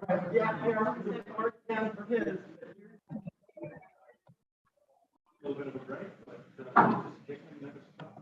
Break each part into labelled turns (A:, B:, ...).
A: Yeah, I already marked down for his. A little bit of a break, but just kick him, never stop.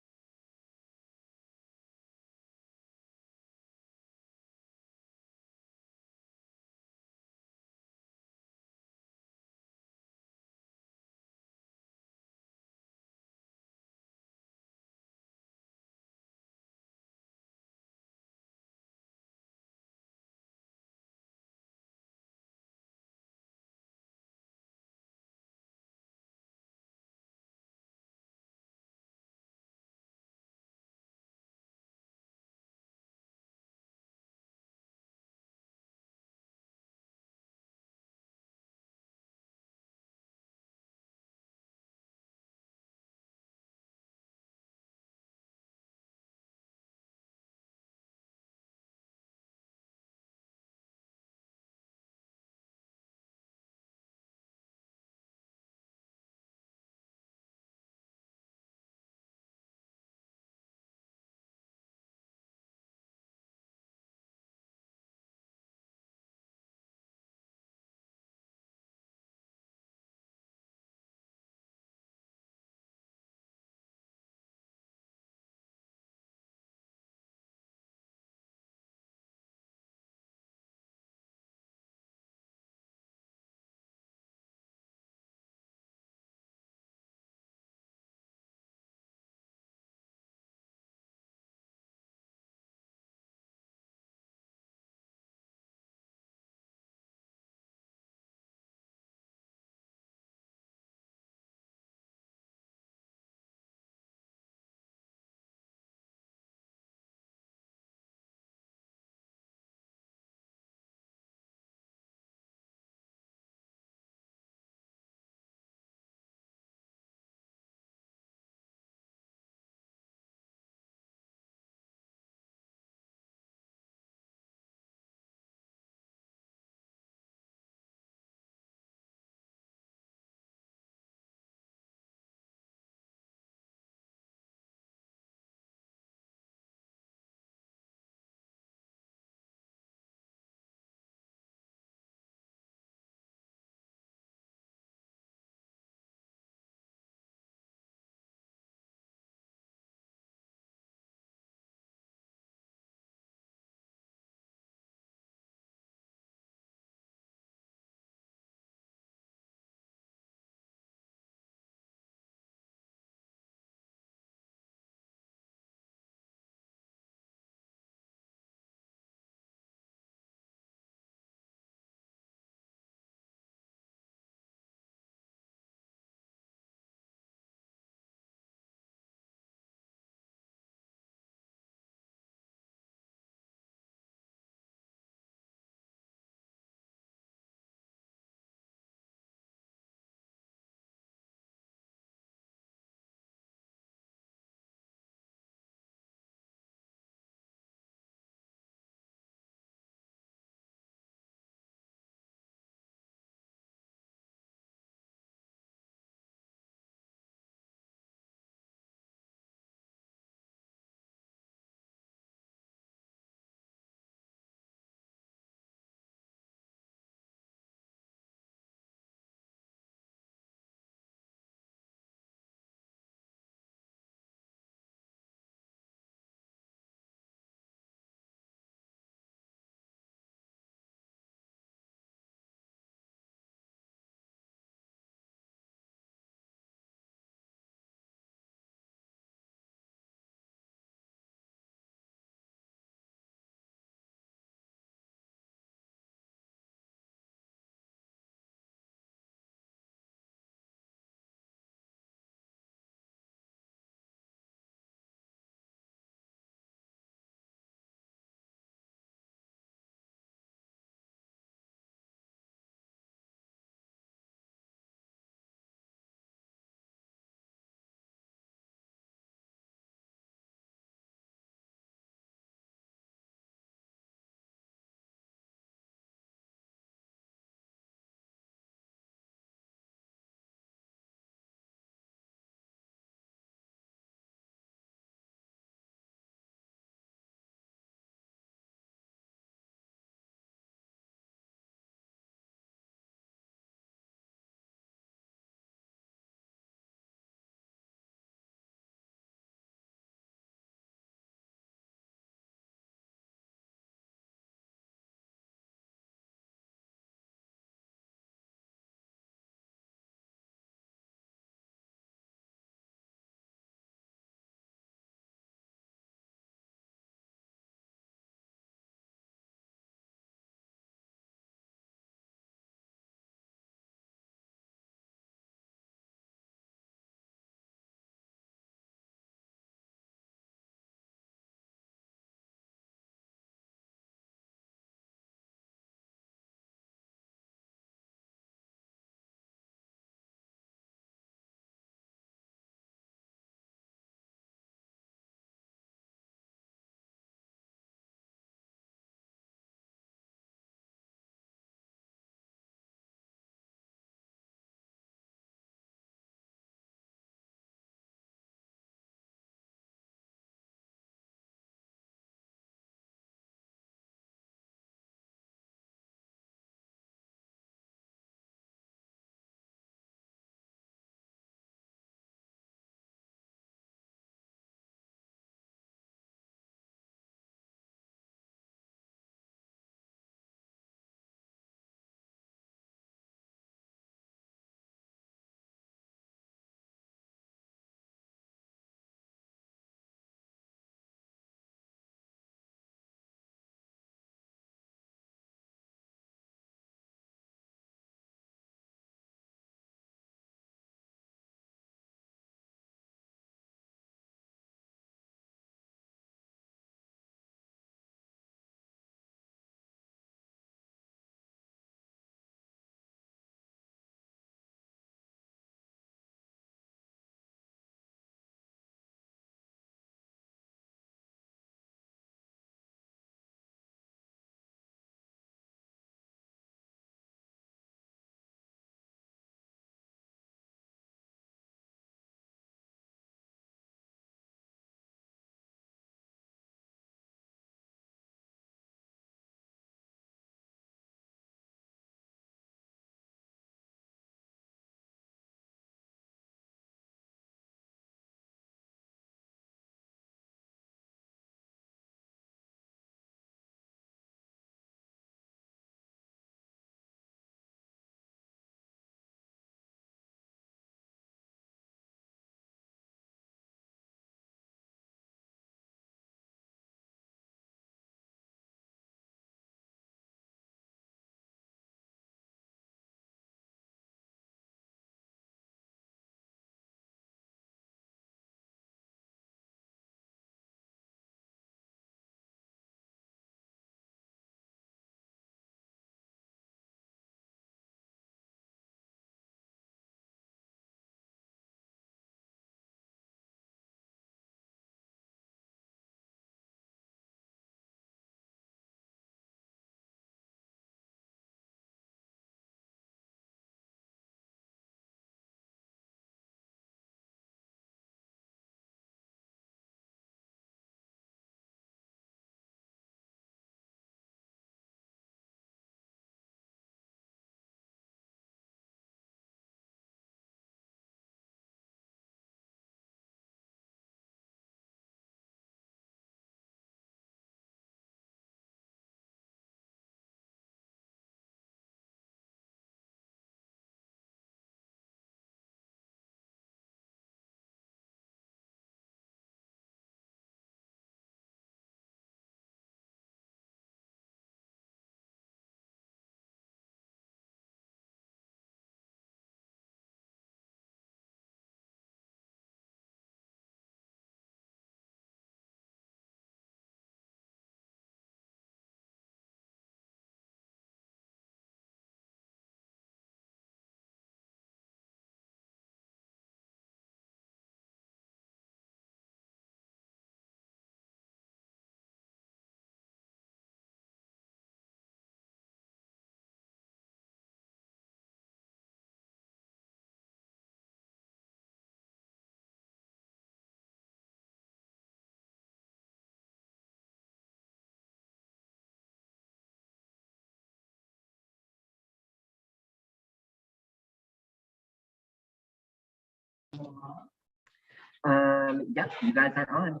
B: Yep, you guys are on.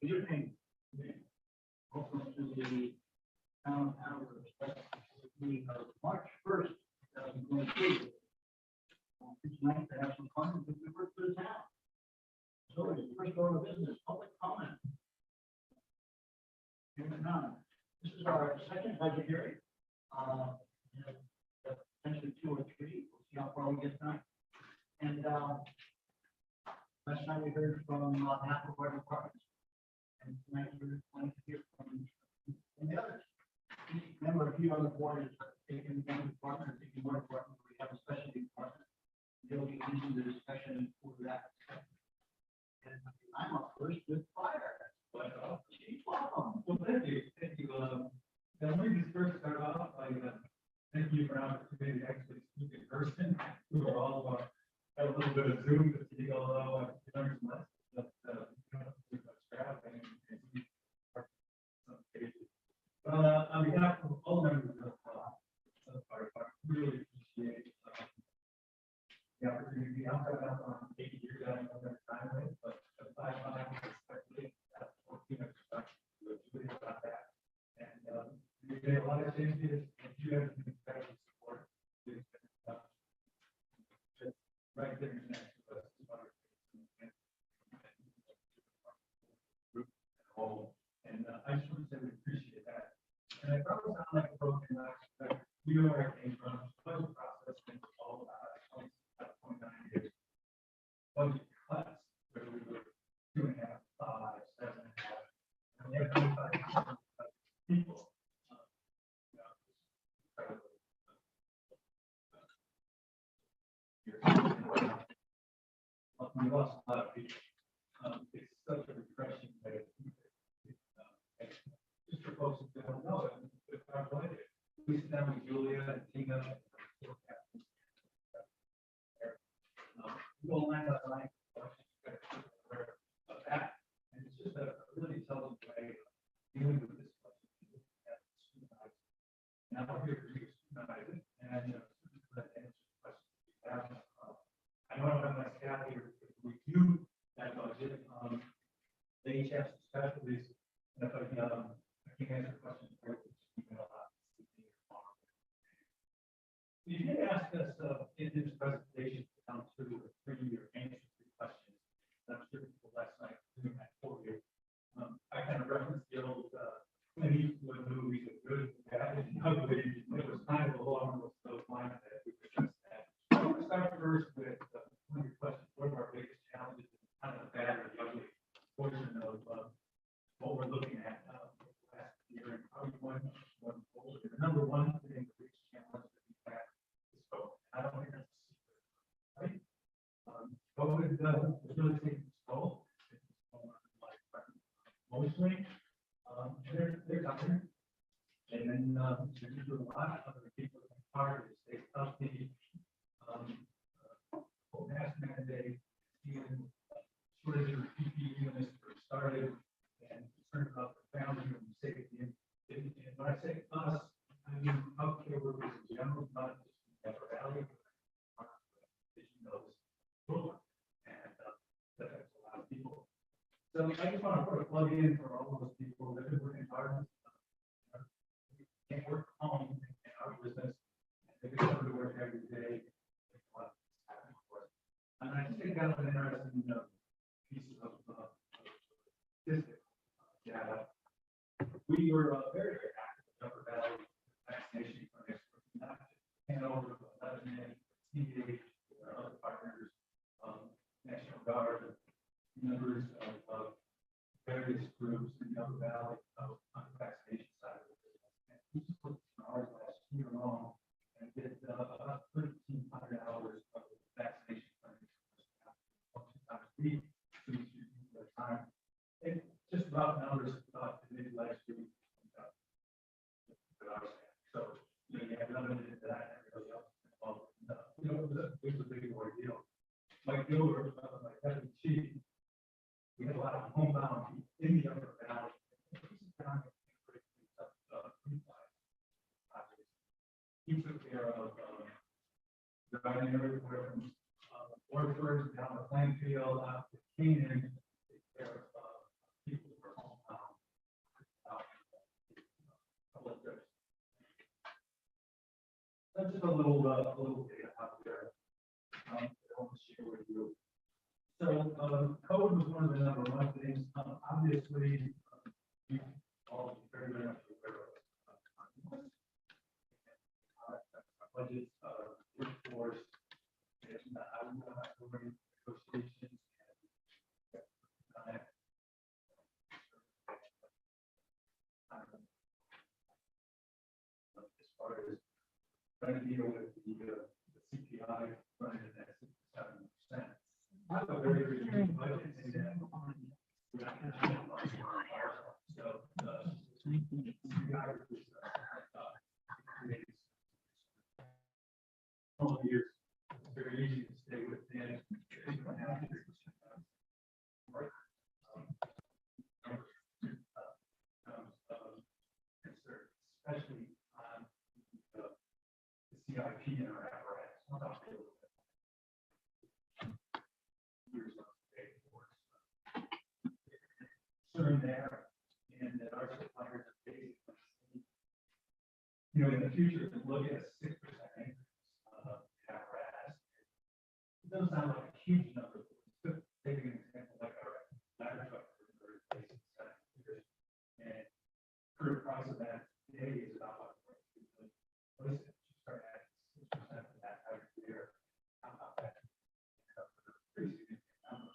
A: Good evening. Welcome to the town Hanover special meeting of March 1st, 2023. It's nice to have some fun with the work for the town. So the first order of business, public comment. Hearing none. This is our second budget hearing. Potentially 2 or 3. We'll see how far we get tonight. And last night we heard from half of our departments. And tonight we're going to hear from the others. Remember, a few other boards are taking one department, or taking one department, we have a specialty department. They'll be using the discussion for that. And I'm up first with fire. But, Chief, welcome.
C: Well, thank you. Thank you. Let me just first start off by thank you for an opportunity to actually speak in person. We were all had a little bit of Zoom fatigue, although I learned some lessons. But traveling and some cases. On behalf of all members of the fire department, really appreciate the opportunity. I'm coming up on 80 years out of another time, but I especially have 14 really about that. And we made a lot of changes, and you have been incredibly supportive. Just right there next to us. And I just want to say we appreciate that. And I probably sound like a broken record, but we know where I came from. The budget process been all about 29 years. Budget cuts where we were 2.5, 5, 7.5. And we had 25% of people. We lost a lot of people. It's such a refreshing way. Just for folks who don't know it, we sit down with Julia and Tina. We all line up line of that. And it's just a really intelligent way of dealing with this question. Now we're here for you to scrutinize it and answer questions you have. I know I don't have my staff here to review that budget. They each have some specialties. And if I can answer questions for you, email out. You did ask us in this presentation to come through a 3-year answer to questions. I'm sure people last night doing that for you. I kind of referenced the old Clint Eastwood movies of good, bad, and ugly. It was kind of along those lines that we discussed that. I want to start first with one of your questions. What are our biggest challenges in kind of the bad or the ugly portion of what we're looking at last year and probably one forward? The number one thing, the biggest challenge that we have is COVID. I don't think that's a secret, right? COVID is really taking its toll. Mostly, they're coming. And then there's a lot of other people that are part of it. Stay healthy. Mask mandate, even shortage of PPE units started, and concerned about the family and safety. And when I say us, I mean healthcare workers in general, not just in Denver Valley, but as you know, and that affects a lot of people. So I just want to put a plug in for all those people that are working hard. Can't work home in our business. They can come to work every day. And I think I got an interesting piece of statistics data. We were very, very active in Upper Valley vaccination clinics, not just Hanover, but Lebanon, TH, our other partners, National Guard, members of various groups in the Upper Valley on the vaccination side of the business. And we just put ours last year alone and did about 1,300 hours of vaccination clinics. 2 times a week, 2 at a time. And just about numbers about the mid last year. So you have limited to that and everybody else. It was a big ordeal. Mike Gilbert, my deputy chief, we had a lot of homebound in the Upper Valley. He took care of driving everywhere from Orford, down the Plainfield, out to Canaan, take care of, people who are homebound. Public goods. That's just a little data out there. I want to share with you. So, code was one of the number one things. Obviously, you all very much aware of budget, workforce, and negotiations. As far as trying to deal with the CPI running at that 6-7%. I have a very good budget in that. So, years, it's very easy to stay within. Especially on the CIP in our apparatus. Years of data force. Certain there, and that our suppliers are basically, in the future, to look at a 6% increase of apparatus. It doesn't sound like a huge number. But take an example like our ladder truck for 30 days, and current price of that today is about what you start at 6% of that every year. How about that? Pretty significant number.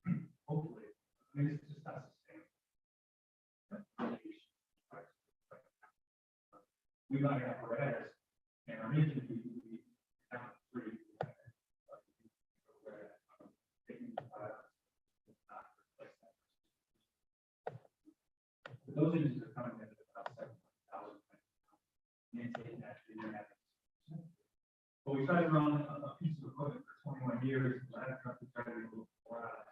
C: And hopefully, it's just not sustainable. We buy an apparatus, and our engine we have three. Those engines are coming in at about 7,000. Maintaining that to the net. But we tried to run a piece of equipment for 21 years. I have to try to do a little more out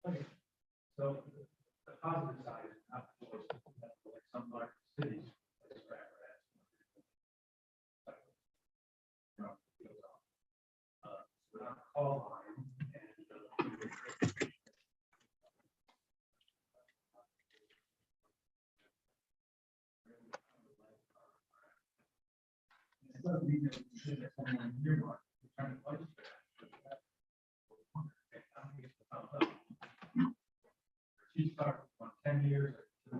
C: of it. So the positive side is not the worst. Like some large cities. Call line and instead of leaving it at 21 year mark, we're trying to budget that. She started on 10 years. A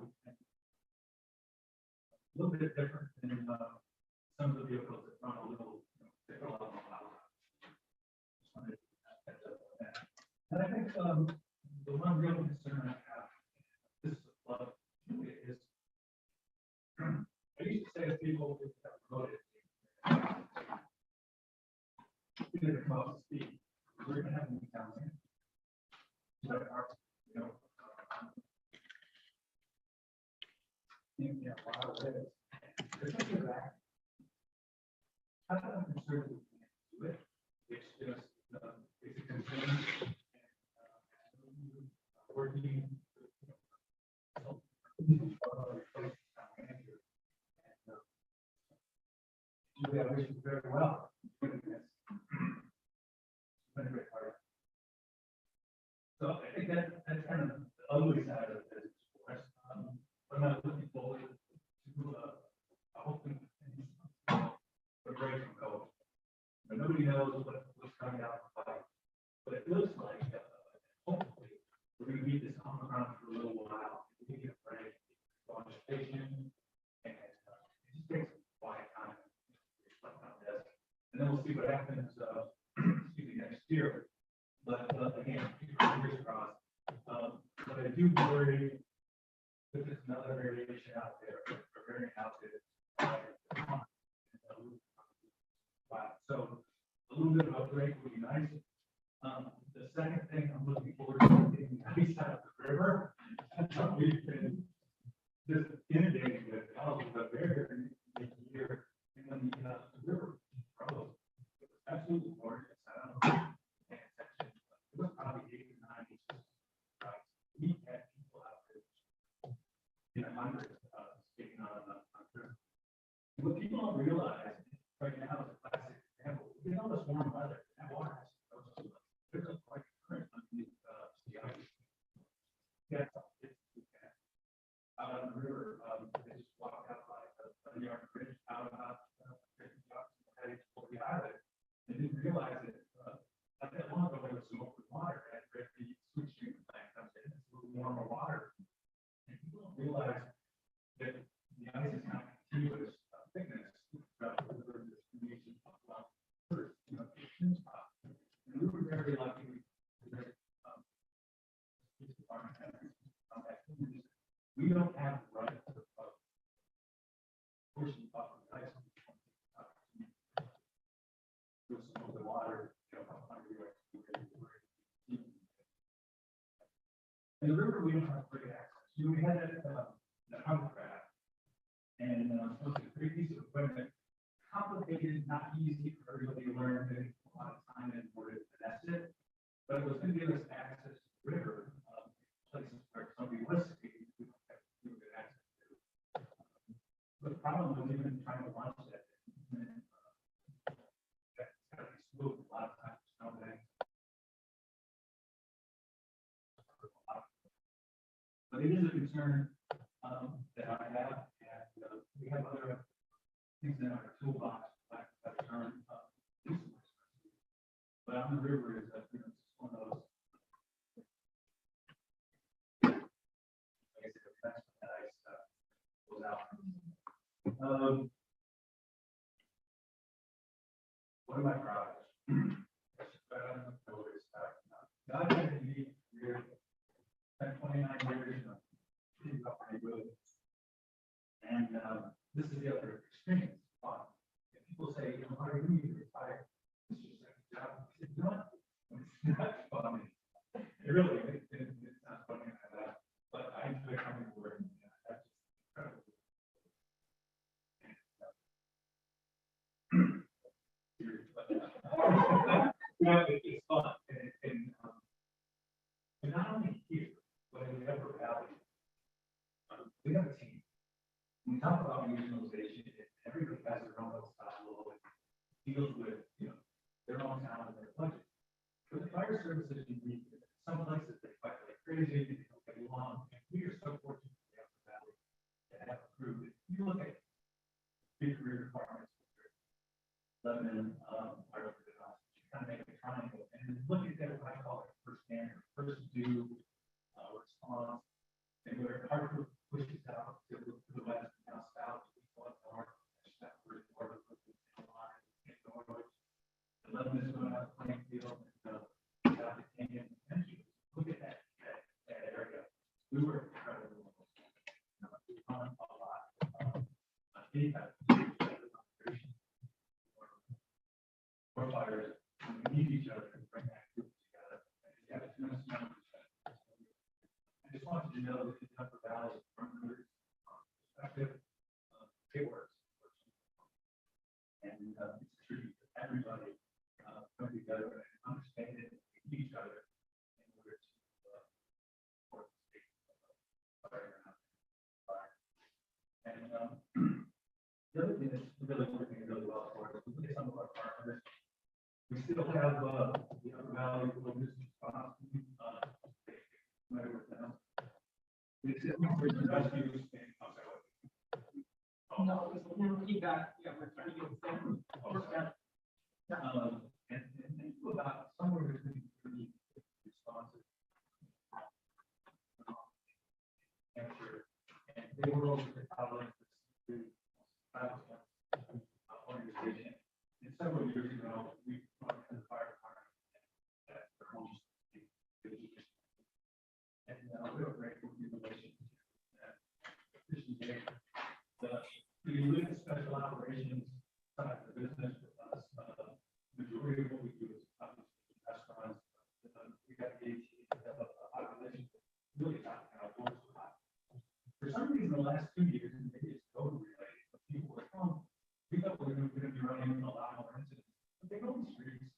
C: little bit different than some of the vehicles that run a little, they go a lot more loud. And I think the one real concern I have, this is a flood, is I used to say to people who got promoted, we didn't come up to speed. We're going to have them down there. But our, a lot of ways. Because of that, I'm not concerned with it. It's just it's a concern. Working Julie, I wish you very well. It's been a great part. So I think that's kind of the ugly side of this course. But I'm looking forward to hoping a break from COVID. But nobody knows what's coming out of the fight. But it looks like hopefully we're going to beat this on the ground for a little while. We can get a break, launch station, and it just takes some quiet time to reflect on this. And then we'll see what happens next year. But again, keep your fingers crossed. But I do worry that there's another variation out there, a variant out there. So a little bit of a break would be nice. The second thing I'm looking forward to is getting the ice out of the river. We've been just inundated with the very year, and when the river froze, it was absolutely gorgeous. It was probably 8 or 9 inches. Right? We had people out there in the hundreds skating on the river. What people don't realize right now is a classic example. This warm weather, that water has some open water, and if the sewage treatment plant comes in, it's a little warmer water. And people don't realize that the ice is not continuous thickness throughout the river distribution of first, you know, it's thin spot. And we were very lucky that police department had activities. We don't have the right to pushing off of the ice. With some of the water, you know, in the river, we don't have great access. You know, we had that hovercraft, and it was a great piece of equipment, complicated, not easy for everybody to learn, taking a lot of time and order to finesse it, but it was going to give us access to the river, places where somebody was skating, we don't have good access to. But the problem was even trying to launch that. That's got to be smooth a lot of times, snowbanks. But it is a concern that I have, and we have other things in our toolbox, like that term, but on the river is you know, it's one of those. Like I said, that's when that ice goes out. What am I proud of? God had me here. 29 years, and this is the other extreme. If people say, you know, how are you going to retire? This is like a job. I said, you know what? It's not funny. It really, it's not funny like that. But I enjoy coming to work. That's incredible. It's fun. And not only here, but in the upper valley, we have a team. When we talk about regionalization, everybody has their own little style, deals with, you know, their own town and their budget. But the fire service is unique. Some places they fight like crazy, they don't get along. And we are so fortunate in the upper valley to have a crew. If you look at big career departments, Lebanon, our you kind of make a triangle, and look at that, what I call it first standard, first due response, and where Hartford pushes out to the west and now south, people up north, that where the border line, the Lebanon is going out of playing field, and South Canyon, and look at that area. We were incredible. We won a lot. Any kind of operation or fires, we need each other to bring that group together. And you have a tremendous amount of respect. I just wanted you to know that the Upper Valley, from the perspective, it works. And it's a tribute to everybody coming together and understanding each other in order to support the state fire. And the other thing that's really working really well for us, we look at some of our partners. We still have the Upper Valley Wilderness Response Team, familiar with them. It's the rescue. No, we'll keep that. Yeah, we're trying to get the same. And they do about somewhere between 30 responses. Answer, and they were over the tolerance to organization. And several years ago, we brought in the fire department that and we were grateful for the relationship. The look at special operations side of the business with us, majority of what we do is obviously restaurants. We got the population really not outdoors a lot. For some reason, the last 2 years, and maybe it's COVID related, but people were home. We thought we were going to be running a lot more incidents, but they go on the streets.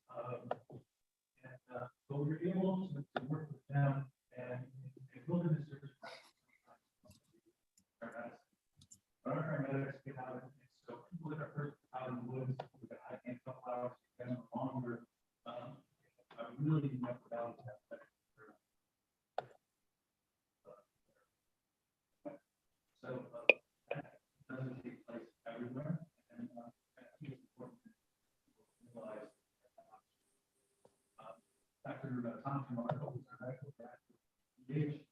C: So we were able to work with them and build in this service. But our paramedics get out, and so people that are first out in the woods, with a high hand couple hours, and longer, I really never found that. So that doesn't take place everywhere, and I think it's important to realize. Dr. Dr. Thompson, our medical director, engaged,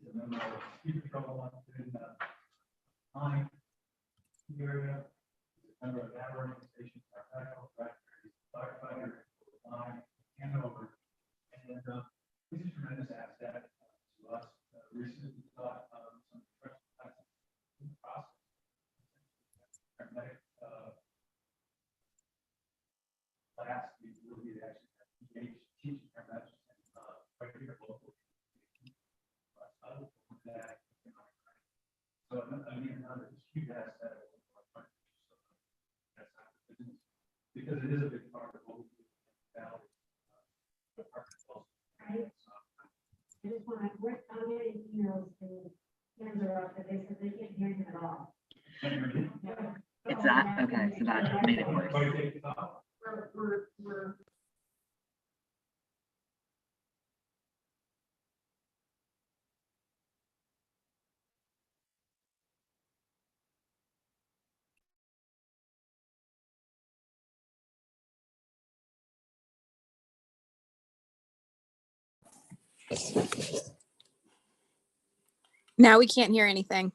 C: is a member of speed patrol in line area, is a member of that organization, our medical director, he's a firefighter, line, Hanover, and he's a tremendous asset to us. Recently, we thought some professional classes in the process. Paramedic class, we will be actually engaged teaching paramedics right here locally. So again, another huge asset of our that's not the business, because it is a big part of what we do in the valley.
D: Right. I just want to, I'm getting emails and hands are up, but they said they can't hear him at all.
B: It's that? Okay, so that made it worse.
D: We're
E: Now we can't hear anything.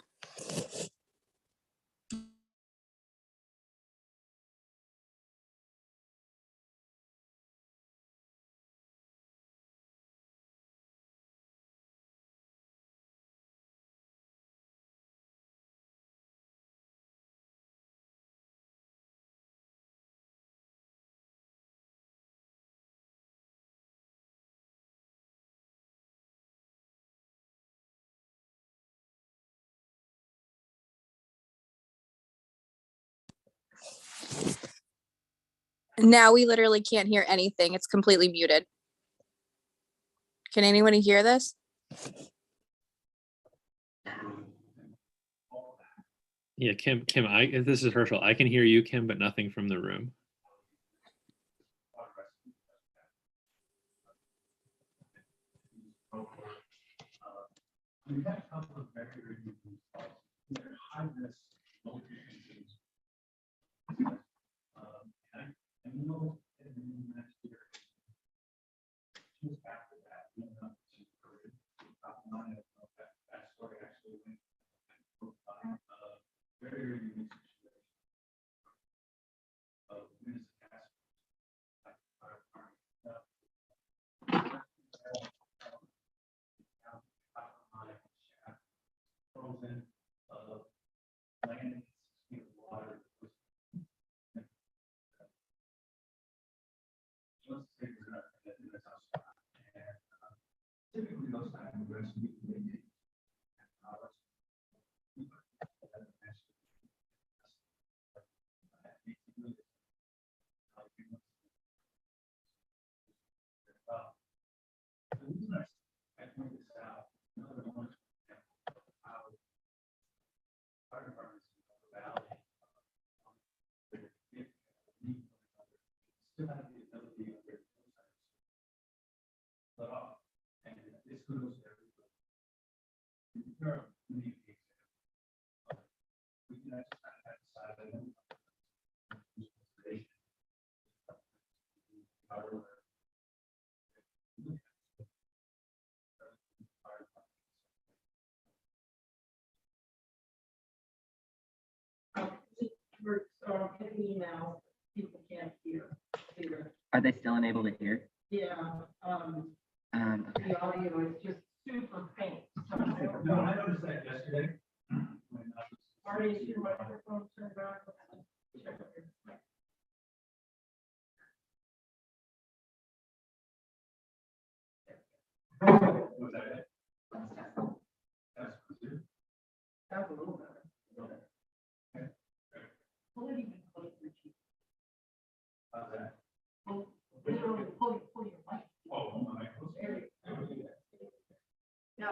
E: Now we literally can't hear anything. It's completely muted. Can anybody hear this?
F: Yeah, Kim, this is Herschel. I can hear you, Kim, but nothing from the room.
C: We had a couple of very, very good results. They're high risk, low frequencies. And we know in the next year, just after that, we went up to COVID. I don't know if that story actually went very, very unique situation of municipalities. Frozen, land, water. Let's say we're not going to do this outside. And typically those times we're going to be doing I point this out, another one. Fire departments in the valley. Still have the ability of their but off, and this goes to everybody. We can exercise that side of them.
D: we're getting emails. People can't hear.
B: Are they still unable to hear?
D: Yeah,
B: Okay.
D: the audio is just super faint. So
C: No, I noticed that yesterday. When I was.
D: Marty, is your microphone turned on? Check it.
C: Was that it? That's good.
D: That's a little better. Pull it even closer to you.
C: How's that?
D: Pull your mic.
C: Oh, my.
D: There you go. Now,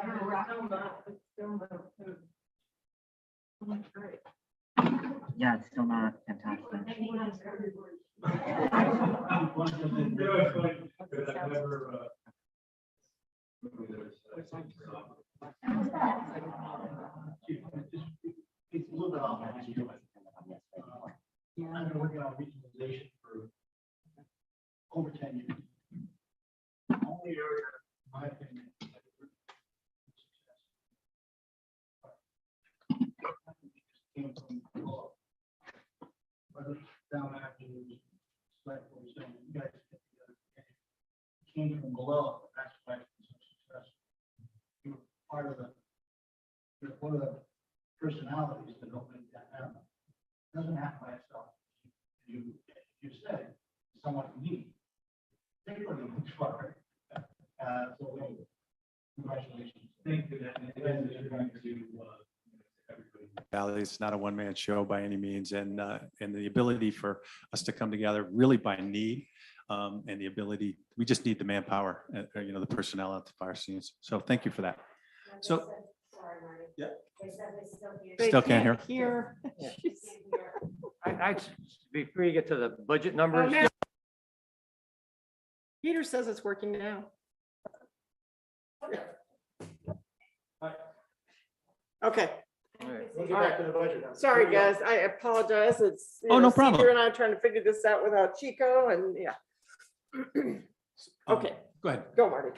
D: it's still not. Great.
B: Yeah, it's still not fantastic.
A: It's a little bit off. I've been working on regionalization for over 10 years. down after the Selectboard, saying, you guys get together. Came from below, that's why it's so successful. You were part of you're one of the personalities that don't make that happen. It doesn't happen by itself. You said, someone you need. Particularly in Florida. So, congratulations.
C: Thank you. And they're going to, everybody. Valley is not a one-man show by any means, and the ability for us to come together really by need, and the ability, we just need the manpower, the personnel at the fire scenes. So thank you for that. So,
D: Sorry, Marty.
C: Yeah.
D: They said they still can't.
G: They
C: Still can't hear.
G: hear.
H: Before you get to the budget numbers,
G: now- Peter says it's working now. Okay,
A: We'll get back to the budget now.
G: sorry, guys. I apologize. It's. you
C: Oh,
G: know,
C: no problem.
G: Peter and I are trying to figure this out without Chico and yeah. Okay,
C: Go ahead.
G: go Marty.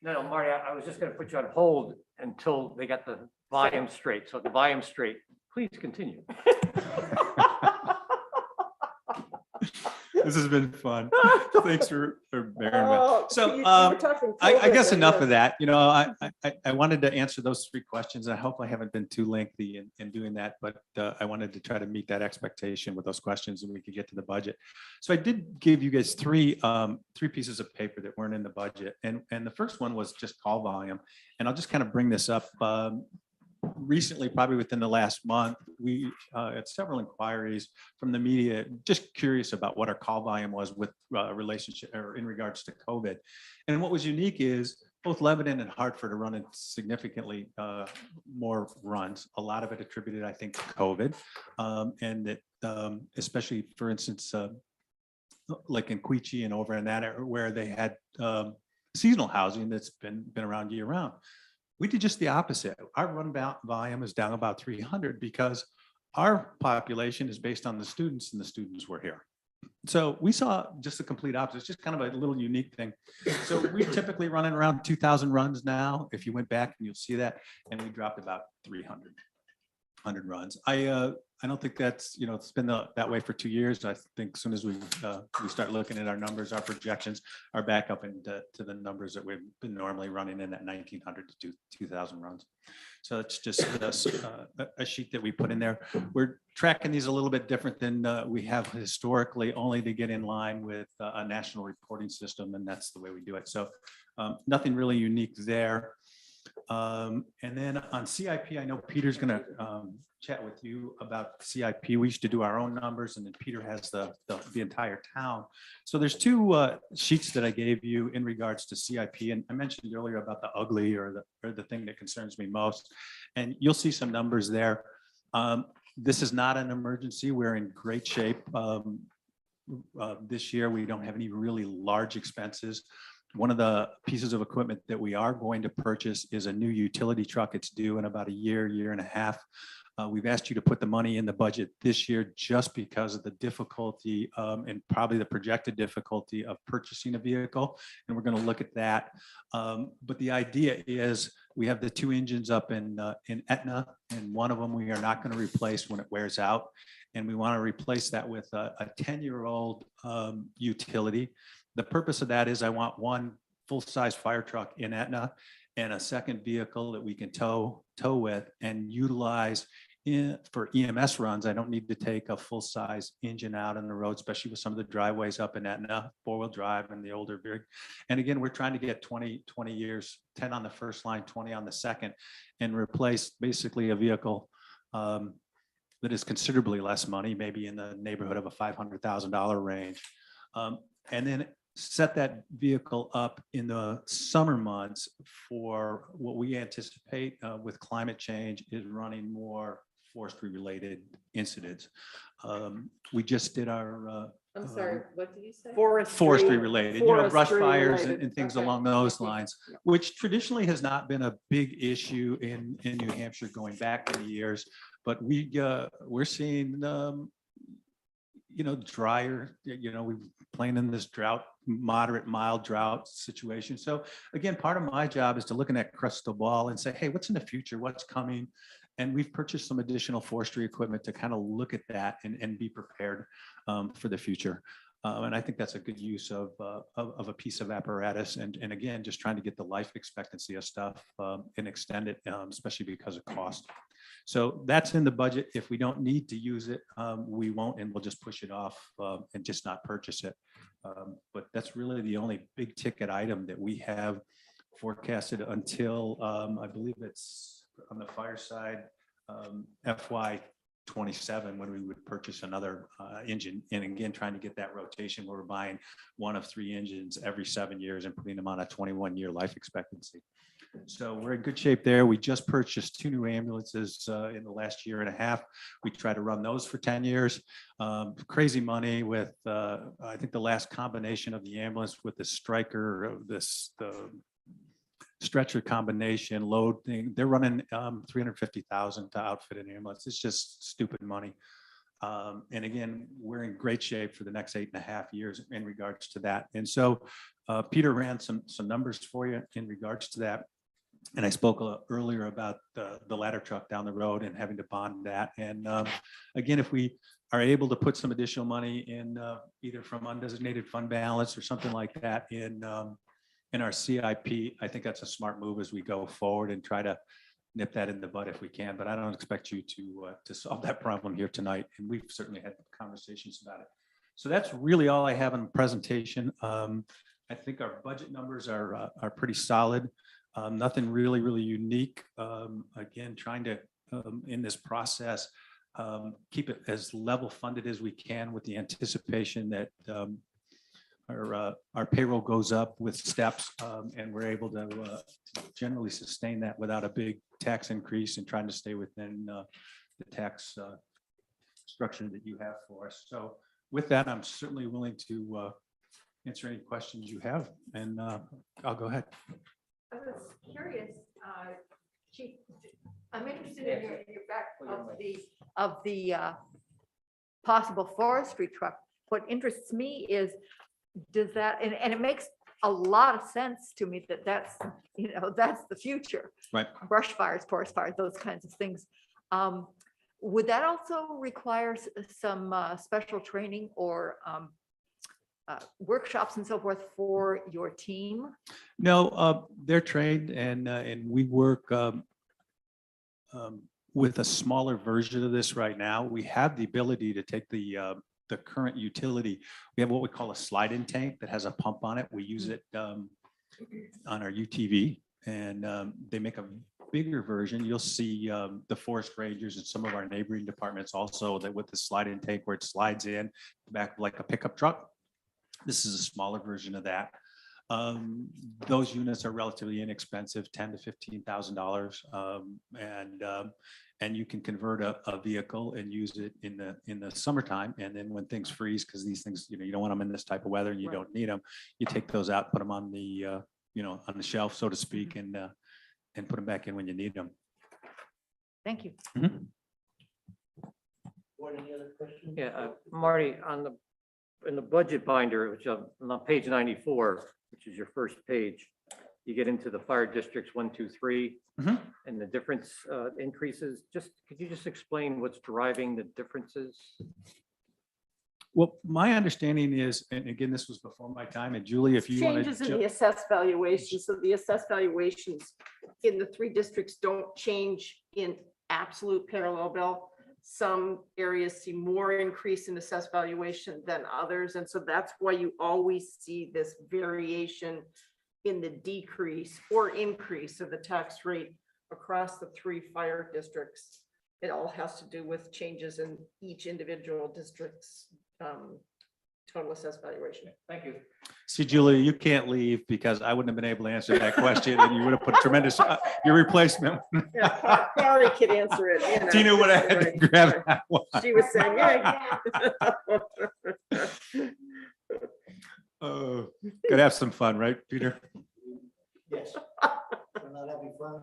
H: no, Marty, I was just gonna put you on hold until they got the volume straight. So the volume straight, please continue.
C: This has been fun. Thanks for bearing with.
G: Oh,
C: So,
G: you were talking
C: I guess
G: COVID,
C: enough
G: and,
C: of that. I wanted to answer those 3 questions. I hope I haven't been too lengthy in doing that, but I wanted to try to meet that expectation with those questions and we could get to the budget. So I did give you guys three pieces of paper that weren't in the budget. And the first one was just call volume. And I'll just kind of bring this up. Recently, probably within the last month, we had several inquiries from the media, just curious about what our call volume was with relationship or in regards to COVID. And what was unique is both Lebanon and Hartford are running significantly more runs. A lot of it attributed, I think, to COVID, and that especially, for instance, like in Quechee and over in that area where they had seasonal housing that's been around year round. We did just the opposite. Our run volume is down about 300 because our population is based on the students and the students were here. So we saw just the complete opposite. It's just kind of a little unique thing. So we're typically running around 2,000 runs now. If you went back and you'll see that, and we dropped about 300 runs. I don't think that's, it's been that way for 2 years. I think as soon as we start looking at our numbers, our projections are back up into the numbers that we've been normally running in that 1,900 to 2,000 runs. So it's just a sheet that we put in there. We're tracking these a little bit different than we have historically, only to get in line with a national reporting system, and that's the way we do it. So nothing really unique there. And then on CIP, I know Peter's going to chat with you about CIP. We used to do our own numbers, and then Peter has the entire town. So there's 2 sheets that I gave you in regards to CIP, and I mentioned earlier about the ugly or the thing that concerns me most, and you'll see some numbers there. This is not an emergency. We're in great shape. This year, we don't have any really large expenses. One of the pieces of equipment that we are going to purchase is a new utility truck. It's due in about a year and a half. We've asked you to put the money in the budget this year just because of the difficulty and probably the projected difficulty of purchasing a vehicle. And we're going to look at that. But the idea is we have the 2 engines up in Etna, and one of them we are not going to replace when it wears out. And we want to replace that with a 10-year-old utility. The purpose of that is I want one full-size fire truck in Etna and a second vehicle that we can tow with and utilize for EMS runs. I don't need to take a full-size engine out on the road, especially with some of the driveways up in Etna, 4-wheel drive and the older vehicle. And again, we're trying to get 20 years, 10 on the first line, 20 on the second, and replace basically a vehicle that is considerably less money, maybe in the neighborhood of a $500,000 range. And then set that vehicle up in the summer months for what we anticipate with climate change is running more forestry related incidents. We just did our
G: I'm sorry, what did you say?
C: forestry related, brush
G: Forestry
C: fires
G: related.
C: and things
G: Okay.
C: along those lines, which traditionally has not been a big issue in New Hampshire going back many years. But we're seeing drier, we're playing in this drought, moderate, mild drought situation. So again, part of my job is to look in that crystal ball and say, hey, what's in the future? What's coming?
I: And we've purchased some additional forestry equipment to kind of look at that and be prepared for the future. And I think that's a good use of a piece of apparatus. And again, just trying to get the life expectancy of stuff and extend it, especially because of cost. So that's in the budget. If we don't need to use it, we won't, and we'll just push it off and just not purchase it. But that's really the only big ticket item that we have forecasted until I believe it's on the fire side, FY 27, when we would purchase another engine. And again, trying to get that rotation where we're buying 1 of 3 engines every 7 years and putting them on a 21-year life expectancy. So we're in good shape there. We just purchased 2 new ambulances in the last year and a half. We try to run those for 10 years. Crazy money with, I think the last combination of the ambulance with the striker, the stretcher combination load thing, they're running $350,000 to outfit an ambulance. It's just stupid money. And again, we're in great shape for the next 8.5 years in regards to that. And so Peter ran some numbers for you in regards to that. And I spoke earlier about the ladder truck down the road and having to bond that. And again, if we are able to put some additional money in either from undesignated fund balance or something like that in our CIP, I think that's a smart move as we go forward and try to nip that in the bud if we can. But I don't expect you to solve that problem here tonight. And we've certainly had conversations about it. So that's really all I have in the presentation. I think our budget numbers are pretty solid. Nothing really unique. Again, trying to, in this process, keep it as level funded as we can with the anticipation that our payroll goes up with steps and we're able to generally sustain that without a big tax increase and trying to stay within the tax structure that you have for us. So with that, I'm certainly willing to answer any questions you have, and I'll go ahead.
J: I was curious, Chief, I'm interested in your back of the possible forestry truck. What interests me is, does that, and it makes a lot of sense to me that's the future.
I: Right.
J: Brush fires, forest fires, those kinds of things. Would that also require some special training or workshops and so forth for your team?
I: No, they're trained and we work with a smaller version of this right now. We have the ability to take the current utility. We have what we call a slide-in tank that has a pump on it. We use it on our UTV, and they make a bigger version. You'll see the forest rangers and some of our neighboring departments also that with the slide-in tank where it slides in the back of like a pickup truck. This is a smaller version of that. Those units are relatively inexpensive, $10,000 to $15,000, and you can convert a vehicle and use it in the summertime. And then when things freeze, because these things, you don't want them in this type of weather and you don't need them, you take those out, put them on the on the shelf, so to speak, and put them back in when you need them.
J: Thank you.
I: Mhm.
A: Any other questions?
H: Yeah, Marty, in the budget binder, which on page 94, which is your first page, you get into the fire districts 1, 2, 3,
I: Mhm.
H: and the difference increases. Could you just explain what's driving the differences?
I: Well, my understanding is, and again, this was before my time, and Julie, if you want
G: Changes in
I: to.
G: the assessed valuation. So the assessed valuations in the 3 districts don't change in absolute parallel bill. Some areas see more increase in assessed valuation than others. And so that's why you always see this variation in the decrease or increase of the tax rate across the 3 fire districts. It all has to do with changes in each individual district's total assessed valuation.
H: Thank you.
I: See, Julie, you can't leave because I wouldn't have been able to answer that question and you would have put tremendous, your replacement.
G: Yeah, Barry could answer it.
I: Tina would have had to grab that one.
G: She was saying, yeah.
I: Oh, could have some fun, right, Peter?
A: Yes. We're not having fun.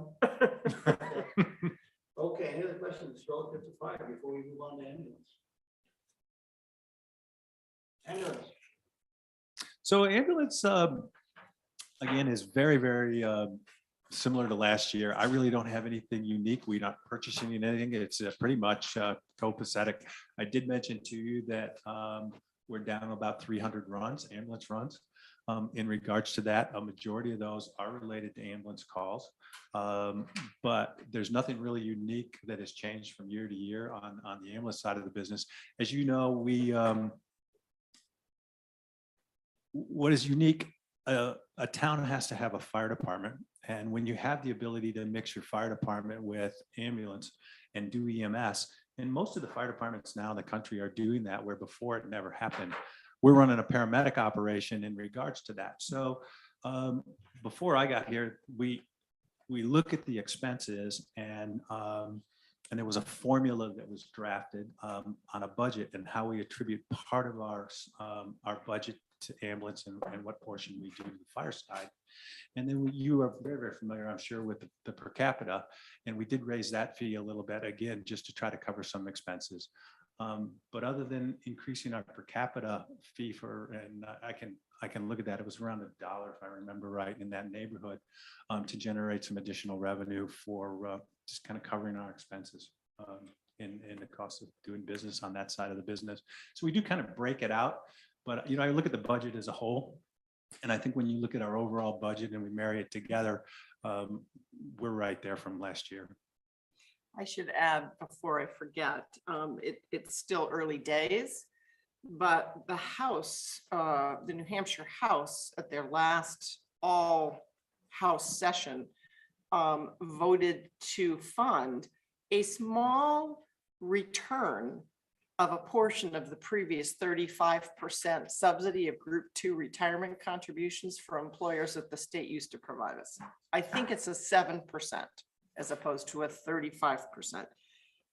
A: Okay, any other questions relative to fire before we move on to ambulance? Ambulance.
I: So ambulance, again, is very similar to last year. I really don't have anything unique. We're not purchasing anything. It's pretty much copacetic. I did mention to you that we're down about 300 runs, ambulance runs. In regards to that, a majority of those are related to ambulance calls. But there's nothing really unique that has changed from year to year on the ambulance side of the business. As you know, what is unique, a town has to have a fire department. And when you have the ability to mix your fire department with ambulance and do EMS, and most of the fire departments now in the country are doing that, where before it never happened. We're running a paramedic operation in regards to that. So before I got here, we look at the expenses, and there was a formula that was drafted on a budget and how we attribute part of our budget to ambulance and what portion we do to the fire side. And then you are very, very familiar, I'm sure, with the per capita, and we did raise that fee a little bit, again, just to try to cover some expenses. But other than increasing our per capita fee and I can look at that, it was around $1, if I remember right, in that neighborhood, to generate some additional revenue for just kind of covering our expenses in the cost of doing business on that side of the business. So we do kind of break it out, but I look at the budget as a whole. And I think when you look at our overall budget and we marry it together, we're right there from last year.
G: I should add before I forget, it's still early days, but the House, the New Hampshire House at their last all House session voted to fund a small return of a portion of the previous 35% subsidy of Group 2 retirement contributions for employers that the state used to provide us. I think it's a 7% as opposed to a 35%.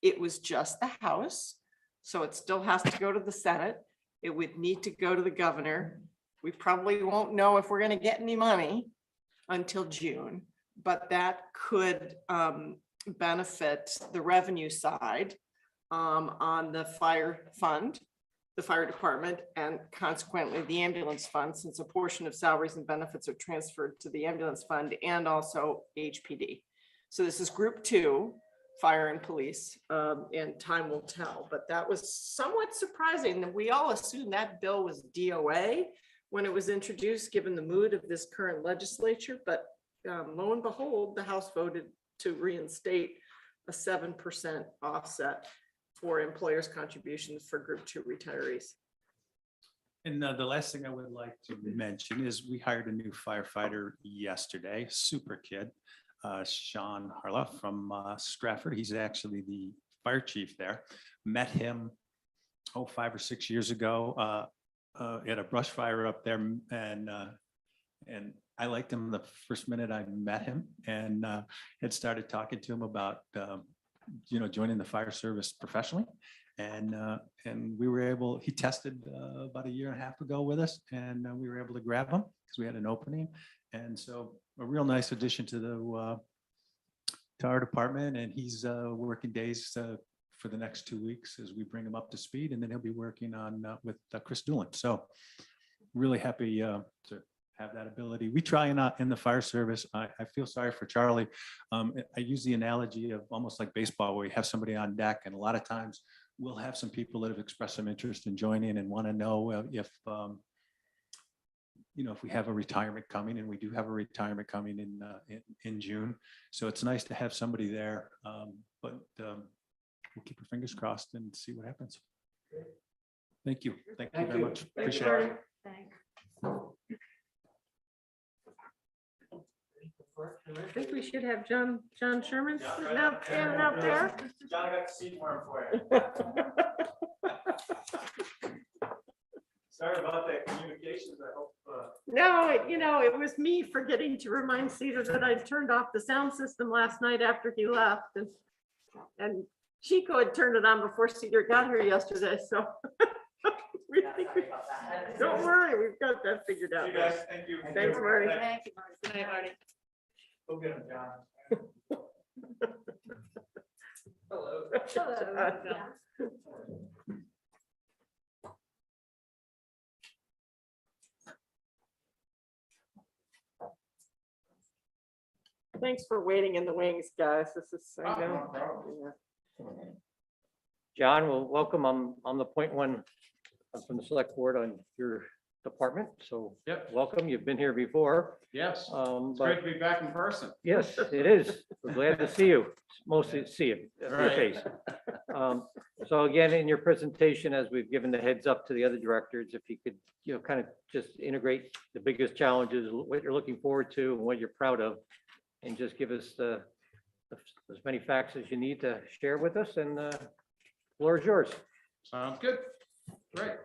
G: It was just the House, so it still has to go to the Senate. It would need to go to the governor. We probably won't know if we're going to get any money until June, but that could benefit the revenue side on the fire fund, the fire department, and consequently the ambulance fund, since a portion of salaries and benefits are transferred to the ambulance fund and also HPD. So this is Group 2, fire and police, and time will tell. But that was somewhat surprising that we all assumed that bill was DOA when it was introduced, given the mood of this current legislature. But lo and behold, the House voted to reinstate a 7% offset for employers' contributions for Group 2 retirees.
I: And the last thing I would like to mention is we hired a new firefighter yesterday, super kid, Sean Harla from Stratford. He's actually the fire chief there. Met him 5 or 6 years ago at a brush fire up there, and I liked him the first minute I met him, and had started talking to him about joining the fire service professionally. And we were able, he tested about 1.5 years ago with us, and we were able to grab him because we had an opening. And so a real nice addition to our department, and he's working days for the next 2 weeks as we bring him up to speed, and then he'll be working on with Chris Doolin. So really happy to have that ability. We try in the fire service. I feel sorry for Charlie. I use the analogy of almost like baseball, where you have somebody on deck, and a lot of times we'll have some people that have expressed some interest in joining and want to know if we have a retirement coming, and we do have a retirement coming in June. So it's nice to have somebody there, but we'll keep our fingers crossed and see what happens. Thank you. Thank you very much. Appreciate it.
D: Thanks.
G: I think we should have John Sherman sitting out there.
C: John, I got the seat warm for you. Sorry about that communications. I hope.
G: No, it was me forgetting to remind Cedar that I turned off the sound system last night after he left, and Chico had turned it on before Cedar got here yesterday. So don't worry, we've got that figured out.
C: You guys, thank you.
G: Thanks, Marty.
J: Thank you, Marty. Good night, Marty.
C: Go get him, John. Hello.
J: Hello.
G: Thanks for waiting in the wings, guys. This is, I
C: Oh, no
G: know.
C: problem.
G: Yeah.
H: John, well, welcome. I'm the point one from the select board on your department. So
C: Yep.
H: welcome. You've been here before.
C: Yes, it's
H: But
C: great to be back in person.
H: yes, it is. We're glad to see you, mostly see you, your
C: Right.
H: face. So again, in your presentation, as we've given the heads up to the other directors, if you could, kind of just integrate the biggest challenges, what you're looking forward to and what you're proud of, and just give us as many facts as you need to share with us, and floor is yours.
C: Sounds good. Great.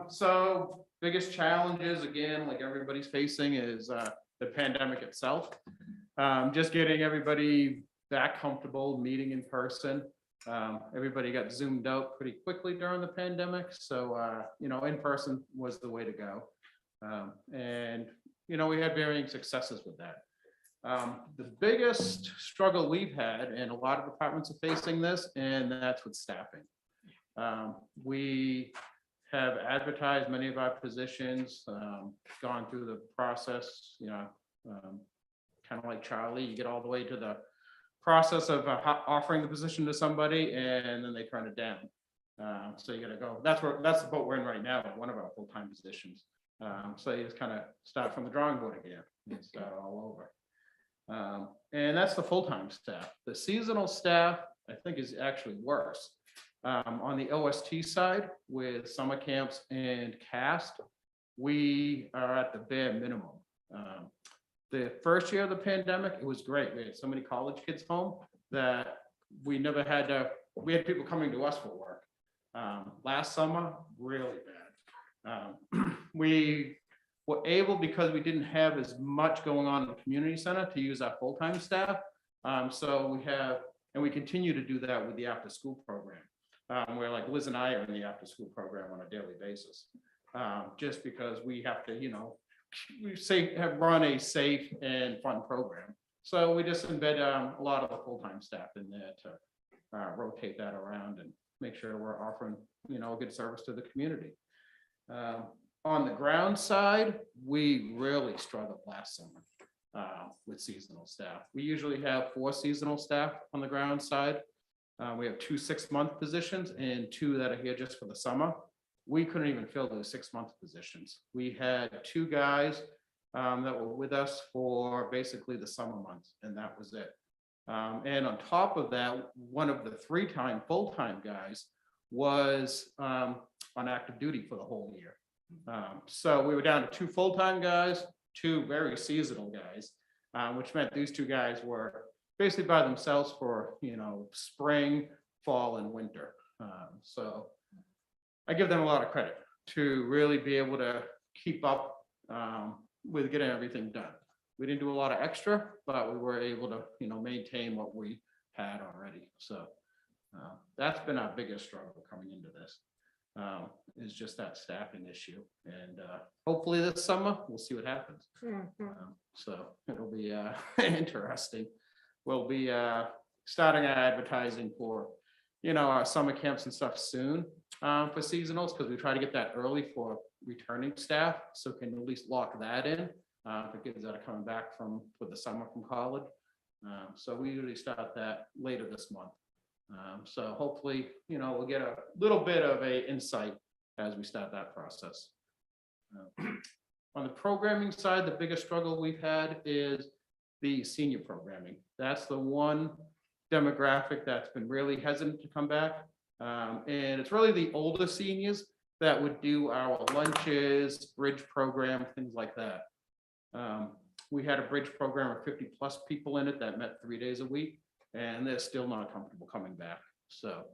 C: So biggest challenges, again, like everybody's facing, is the pandemic itself. Just getting everybody back comfortable meeting in person. Everybody got zoomed out pretty quickly during the pandemic. So, in person was the way to go. And, we had varying successes with that. The biggest struggle we've had, and a lot of departments are facing this, and that's with staffing. We have advertised many of our positions, gone through the process, kind of like Charlie, you get all the way to the process of offering the position to somebody, and then they turn it down. So you gotta go, that's the boat we're in right now, one of our full-time positions. So you just kind of start from the drawing board again and start all over. And that's the full-time staff. The seasonal staff, I think, is actually worse. On the OST side, with summer camps and cast, we are at the bare minimum. The first year of the pandemic, it was great. We had so many college kids home that we never had we had people coming to us for work. Last summer, really bad. We were able, because we didn't have as much going on in the community center, to use our full-time staff. So we continue to do that with the after-school program. Where like Liz and I are in the after-school program on a daily basis. Just because we have to, have run a safe and fun program. So we just embed a lot of the full-time staff in there to rotate that around and make sure we're offering, a good service to the community. On the ground side, we really struggled last summer with seasonal staff. We usually have 4 seasonal staff on the ground side. We have 2 6-month positions and 2 that are here just for the summer. We couldn't even fill those 6-month positions. We had 2 guys that were with us for basically the summer months, and that was it. And on top of that, one of the 3-time full-time guys was on active duty for the whole year. So we were down to 2 full-time guys, 2 very seasonal guys, which meant these 2 guys were basically by themselves for, spring, fall, and winter. So I give them a lot of credit to really be able to keep up with getting everything done. We didn't do a lot of extra, but we were able to, maintain what we had already. So that's been our biggest struggle coming into this, is just that staffing issue. And hopefully this summer, we'll see what happens. So it'll be interesting. We'll be starting our advertising for, our summer camps and stuff soon for seasonals, because we try to get that early for returning staff, so can at least lock that in for kids that are coming back for the summer from college. So we usually start that later this month. So hopefully, we'll get a little bit of a insight as we start that process. On the programming side, the biggest struggle we've had is the senior programming. That's the one demographic that's been really hesitant to come back. And it's really the older seniors that would do our lunches, bridge program, things like that. We had a bridge program of 50+ people in it that met 3 days a week, and they're still not comfortable coming back. So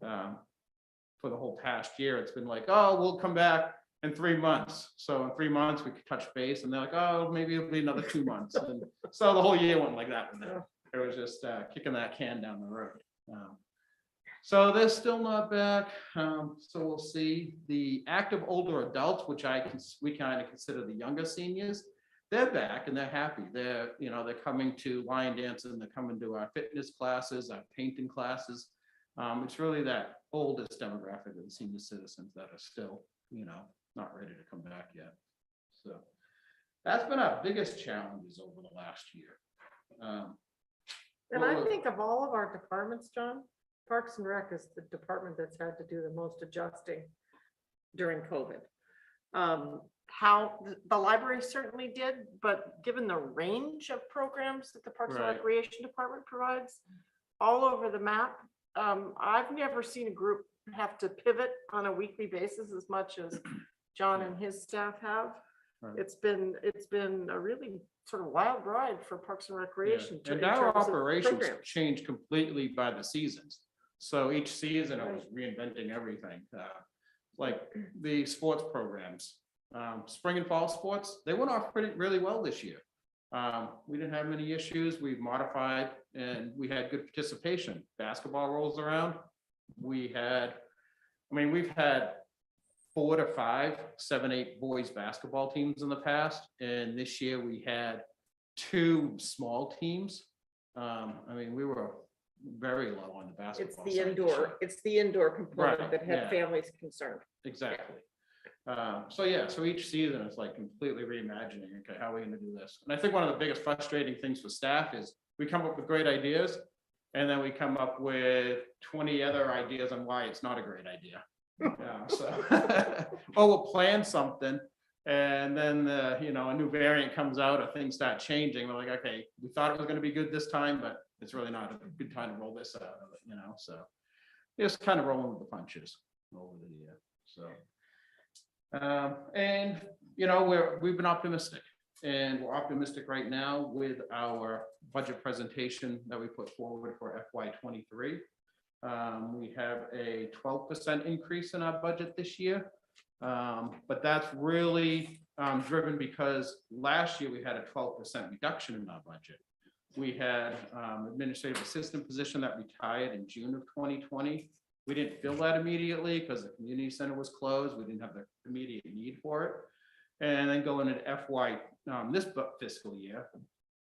C: for the whole past year, it's been like, oh, we'll come back in 3 months. So in 3 months, we could touch base, and they're like, oh, maybe it'll be another 2 months. And so the whole year went like that with them. It was just kicking that can down the road. So they're still not back. So we'll see. The active older adults, which we kind of consider the younger seniors, they're back and they're happy. They're coming to line dance, and they're coming to our fitness classes, our painting classes. It's really that oldest demographic of the senior citizens that are still, not ready to come back yet. So that's been our biggest challenges over the last year.
G: And I think of all of our departments, John, Parks and Rec is the department that's had to do the most adjusting during COVID. How the library certainly did, but given the range of programs that the Parks and
K: Right.
G: Recreation Department provides all over the map, I've never seen a group have to pivot on a weekly basis as much as John and his staff have.
K: Right.
G: It's been a really sort of wild ride for Parks and
K: Yeah.
G: Recreation.
K: And
G: in
K: our
G: terms of
K: operations
G: programs.
K: change completely by the seasons. So each season I was reinventing everything. Like the sports programs, spring and fall sports, they went off really well this year. We didn't have many issues. We've modified and we had good participation. Basketball rolls around. We've had 4 to 5, 7, 8 boys basketball teams in the past. And this year we had 2 small teams. We were very low on the
G: It's
K: basketball.
G: the
K: side this
G: indoor,
K: year.
G: it's the indoor component
K: Right,
G: that had
K: yeah.
G: families concerned.
K: Exactly. So each season it's like completely reimagining, okay, how are we gonna do this? And I think one of the biggest frustrating things for staff is we come up with great ideas and then we come up with 20 other ideas on why it's not a great idea. Or we'll plan something and then a new variant comes out or things start changing. We're like, okay, we thought it was gonna be good this time, but it's really not a good time to roll this out of it, so. Just kind of rolling with the punches over the year, so. We've been optimistic and we're optimistic right now with our budget presentation that we put forward for FY '23. We have a 12% increase in our budget this year. But that's really driven because last year we had a 12% reduction in our budget. We had administrative assistant position that retired in June of 2020. We didn't fill that immediately because the community center was closed. We didn't have the immediate need for it. And then going into FY this fiscal year,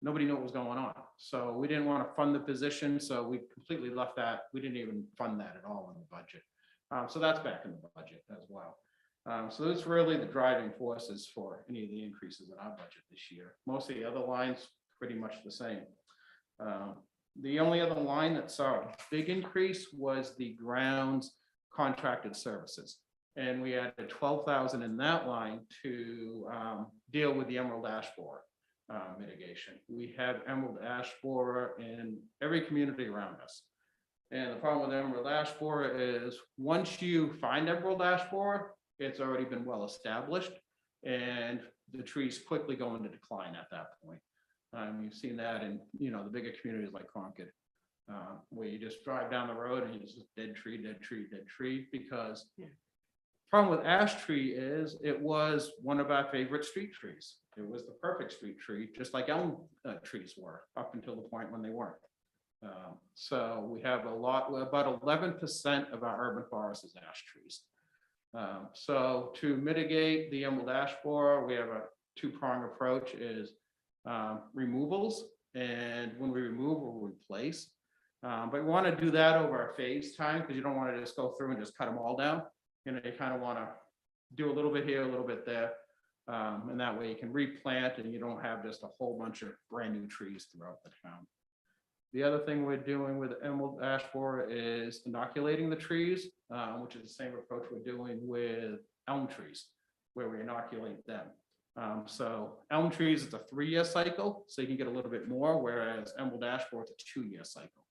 K: nobody knew what was going on. So we didn't want to fund the position. So we completely left that. We didn't even fund that at all in the budget. So that's back in the budget as well. So that's really the driving forces for any of the increases in our budget this year. Most of the other lines pretty much the same. The only other line that saw a big increase was the grounds contracted services. And we added 12,000 in that line to deal with the emerald ash borer mitigation. We have emerald ash borer in every community around us. And the problem with emerald ash borer is once you find emerald ash borer, it's already been well established and the trees quickly go into decline at that point. You've seen that in, the bigger communities like Concord, where you just drive down the road and it's just dead tree, dead tree, dead tree, because problem with ash tree is it was one of our favorite street trees. It was the perfect street tree, just like elm trees were up until the point when they weren't. So we have about 11% of our urban forest is ash trees. So to mitigate the emerald ash borer, we have a 2-prong approach is removals, and when we remove, we'll replace. But we want to do that over a phase time because you don't want to just go through and just cut them all down. You kind of want to do a little bit here, a little bit there. And that way you can replant and you don't have just a whole bunch of brand new trees throughout the town. The other thing we're doing with emerald ash borer is inoculating the trees, which is the same approach we're doing with elm trees, where we inoculate them. So elm trees, it's a 3-year cycle, so you can get a little bit more, whereas emerald ash borer, it's a 2-year cycle.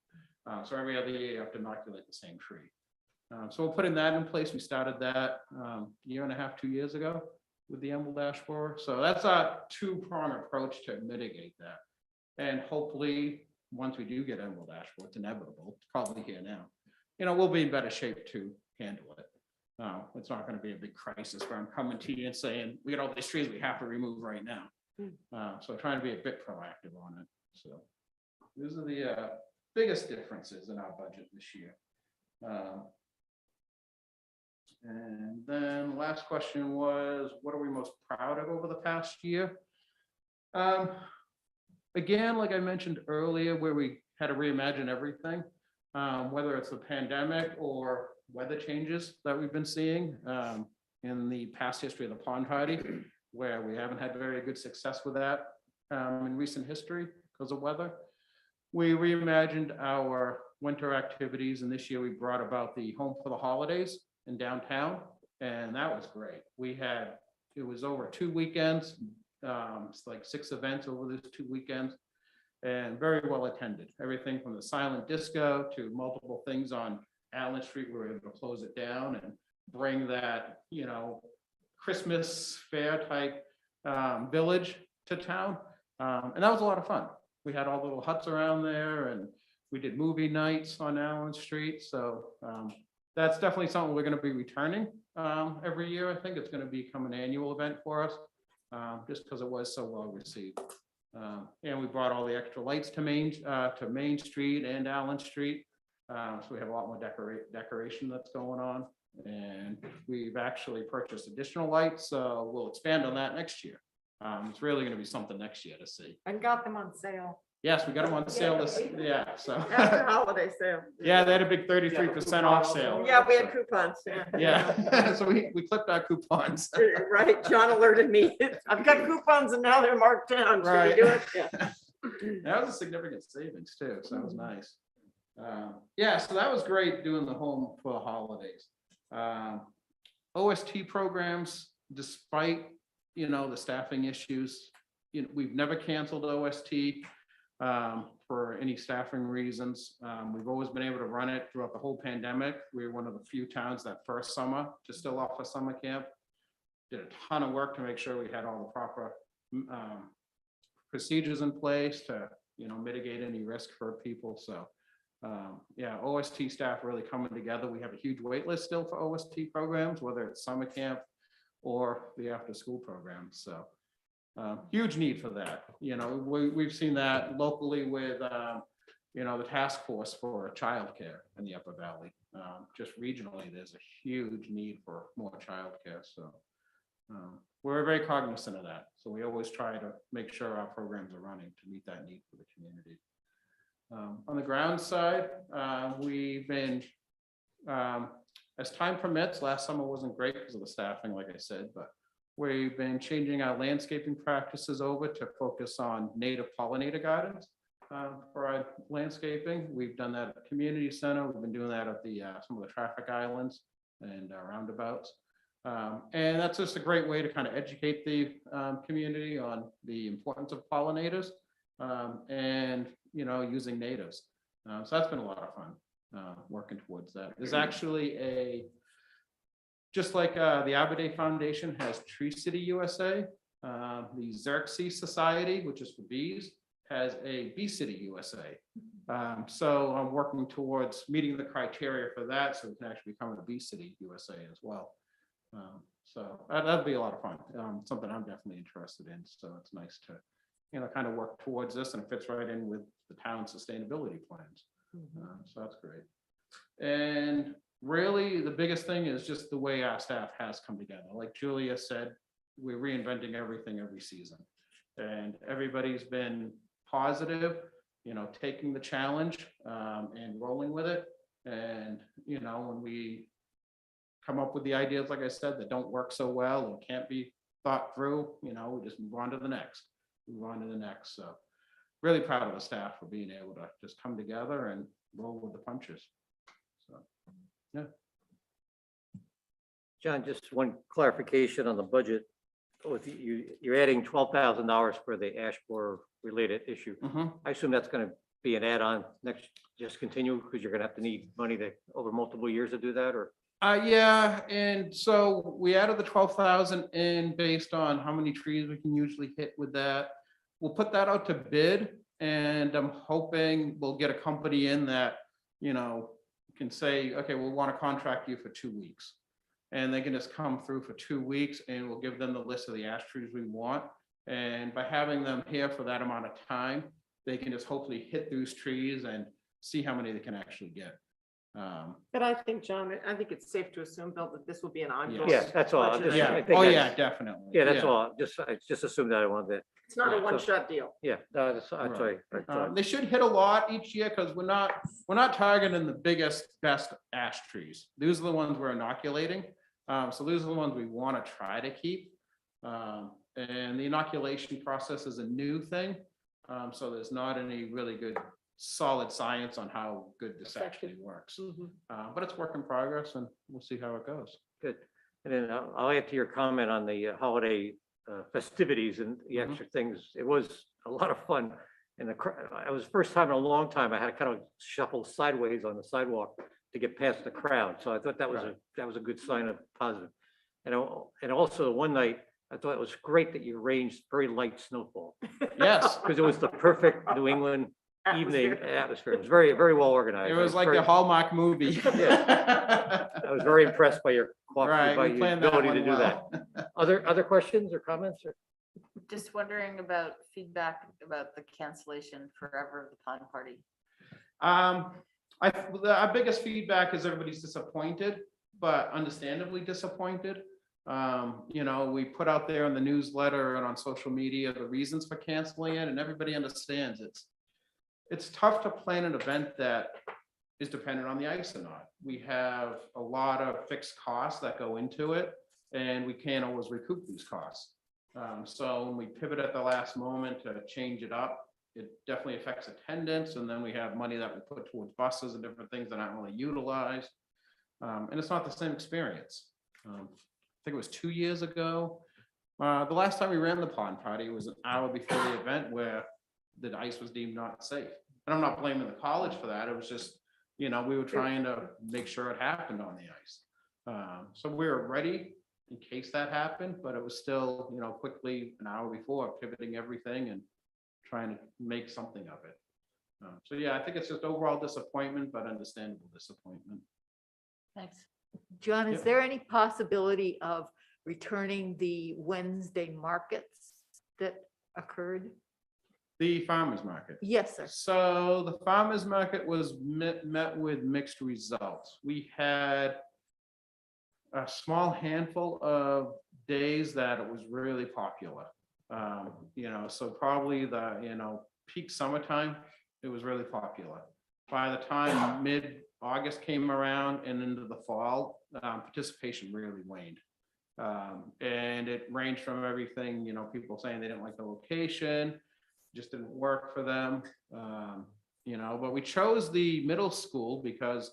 K: So every other year you have to inoculate the same tree. So we're putting that in place. We started that 1.5 years, 2 years ago with the emerald ash borer. So that's a 2-prong approach to mitigate that. And hopefully, once we do get emerald ash borer, it's inevitable, it's probably here now. We'll be in better shape to handle it. It's not going to be a big crisis where I'm coming to you and saying, we got all these trees we have to remove right now. So trying to be a bit proactive on it. So these are the biggest differences in our budget this year. And then the last question was, what are we most proud of over the past year? Again, like I mentioned earlier, where we had to reimagine everything, whether it's the pandemic or weather changes that we've been seeing in the past history of the pond hardy, where we haven't had very good success with that in recent history. because of weather. We reimagined our winter activities, and this year we brought about the Home for the Holidays in downtown, and that was great. It was over 2 weekends, it's like 6 events over those 2 weekends, and very well attended. Everything from the silent disco to multiple things on Allen Street, we were able to close it down and bring that, Christmas fair type village to town. And that was a lot of fun. We had all the little huts around there, and we did movie nights on Allen Street. So that's definitely something we're going to be returning every year. I think it's going to become an annual event for us, just because it was so well received. And we brought all the extra lights to Main Street and Allen Street. So we have a lot more decoration that's going on. And we've actually purchased additional lights. So we'll expand on that next year. It's really going to be something next year to see.
J: And got them on sale.
K: Yes, we got them on sale so.
G: After holiday sale.
K: Yeah, they had a big 33% off sale.
G: Yeah, we had coupons, yeah.
K: Yeah, so we clipped our coupons.
G: Right, John alerted me. I've got coupons and now they're marked down. Should we
K: Right.
G: do it? Yeah.
K: That was a significant savings too, so that was nice. Yeah, so that was great doing the Home for the Holidays. OST programs, despite, the staffing issues, we've never canceled OST for any staffing reasons. We've always been able to run it throughout the whole pandemic. We were one of the few towns that first summer to still offer summer camp. Did a ton of work to make sure we had all the proper procedures in place to, mitigate any risk for people. So yeah, OST staff really coming together. We have a huge wait list still for OST programs, whether it's summer camp or the after school programs. So huge need for that. We've seen that locally with, the task force for childcare in the Upper Valley. Just regionally, there's a huge need for more childcare. So we're very cognizant of that. So we always try to make sure our programs are running to meet that need for the community. On the ground side, we've been, as time permits, last summer wasn't great because of the staffing, like I said, but we've been changing our landscaping practices over to focus on native pollinator gardens for our landscaping. We've done that at the community center. We've been doing that at some of the traffic islands and roundabouts. And that's just a great way to kind of educate the community on the importance of pollinators and, using natives. So that's been a lot of fun working towards that. There's actually just like the Arbor Day Foundation has Tree City USA, the Xerxes Society, which is for bees, has a Bee City USA. So I'm working towards meeting the criteria for that, so we can actually become a Bee City USA as well. So that'd be a lot of fun. Something I'm definitely interested in. So it's nice to, kind of work towards this, and it fits right in with the town's sustainability plans. So that's great. And really, the biggest thing is just the way our staff has come together. Like Julia said, we're reinventing everything every season, and everybody's been positive, taking the challenge and rolling with it. And when we come up with the ideas, like I said, that don't work so well or can't be thought through, we just move on to the next. So really proud of the staff for being able to just come together and roll with the punches. So, yeah.
H: John, just one clarification on the budget. With you're adding $12,000 for the ash borer related issue. I assume that's going to be an add-on next, just continue, because you're going to have to need money over multiple years to do that, or?
K: Yeah, and so we added the 12,000 in based on how many trees we can usually hit with that. We'll put that out to bid, and I'm hoping we'll get a company in that, can say, okay, we'll want to contract you for 2 weeks. And they can just come through for 2 weeks, and we'll give them the list of the ash trees we want. And by having them here for that amount of time, they can just hopefully hit those trees and see how many they can actually get.
G: But I think, John, I think it's safe to assume, Bill, that this will be an ongoing.
H: Yeah, that's all. I
G: budget.
H: just- I
K: Yeah,
H: think
K: oh
H: that's-
K: yeah, definitely.
H: Yeah, that's all. I just assumed that I wanted that.
G: It's not a
H: Yeah, so-
G: one-shot deal.
H: Yeah, no, that's right.
K: They should hit a lot each year, because we're not targeting the biggest, best ash trees. These are the ones we're inoculating. So these are the ones we want to try to keep. And the inoculation process is a new thing. So there's not any really good solid science on how good this actually works. But it's work in progress and we'll see how it goes.
H: Good. And then I'll add to your comment on the holiday festivities and the extra things. It was a lot of fun. And it was the first time in a long time I had to kind of shuffle sideways on the sidewalk to get past the crowd. So I thought that was a good sign of positive. And also one night, I thought it was great that you arranged very light snowfall.
K: Yes.
H: Because it was the perfect New England evening atmosphere. It was very, very well organized.
K: It was like
H: very,
K: a Hallmark movie.
H: I was very impressed by your
K: Right,
H: by
K: we
H: your
K: planned that
H: ability to
K: one
H: do that.
K: well.
H: Other questions or comments? Or?
B: Just wondering about feedback about the cancellation forever of the pond party.
K: Our biggest feedback is everybody's disappointed, but understandably disappointed. You know, we put out there in the newsletter and on social media the reasons for canceling it, and everybody understands it's tough to plan an event that is dependent on the ice or not. We have a lot of fixed costs that go into it, and we can't always recoup these costs. So when we pivot at the last moment to change it up, it definitely affects attendance, and then we have money that we put towards buses and different things that aren't really utilized. And it's not the same experience. I think it was 2 years ago. The last time we ran the pond party was an hour before the event where the ice was deemed not safe. And I'm not blaming the college for that. It was just, you know, we were trying to make sure it happened on the ice. So we were ready in case that happened, but it was still, you know, quickly an hour before pivoting everything and trying to make something of it. So yeah, I think it's just overall disappointment, but understandable disappointment.
B: Thanks.
J: John, is
K: Yep.
J: there any possibility of returning the Wednesday markets that occurred?
K: The farmer's market.
J: Yes, sir.
K: So the farmer's market was met with mixed results. We had a small handful of days that it was really popular. You know, so probably the, you know, peak summertime, it was really popular. By the time mid-August came around and into the fall, participation really waned. And it ranged from everything, you know, people saying they didn't like the location, just didn't work for them. You know, but we chose the middle school because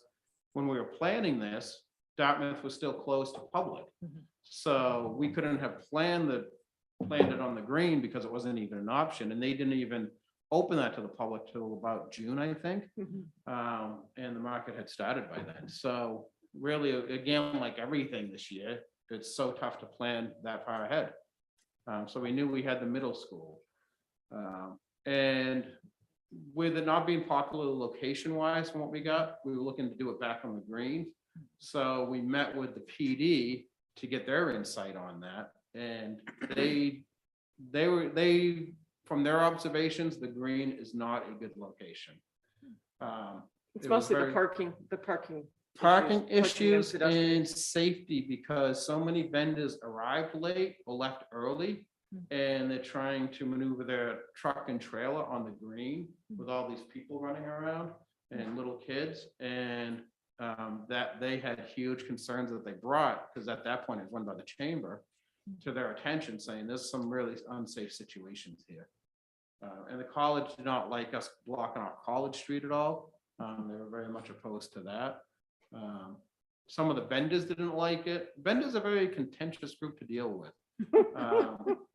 K: when we were planning this, Dartmouth was still closed to public. So we couldn't have planned it on the green because it wasn't even an option, and they didn't even open that to the public till about June, I think. And the market had started by then. So really, again, like everything this year, it's so tough to plan that far ahead. So we knew we had the middle school. And with it not being popular location wise from what we got, we were looking to do it back on the green. So we met with the PD to get their insight on that. And they from their observations, the green is not a good location.
G: It's
K: It was
G: mostly
K: very-
G: the parking.
K: Parking
G: pushing them
K: issues
G: pedestrians.
K: and safety, because so many vendors arrived late or left early. And they're trying to maneuver their truck and trailer on the green with all these people running around and little kids. And that they had huge concerns that they brought, because at that point it was run by the chamber, to their attention, saying there's some really unsafe situations here. And the college did not like us blocking off College Street at all. They were very much opposed to that. Some of the vendors didn't like it. Vendors are a very contentious group to deal with.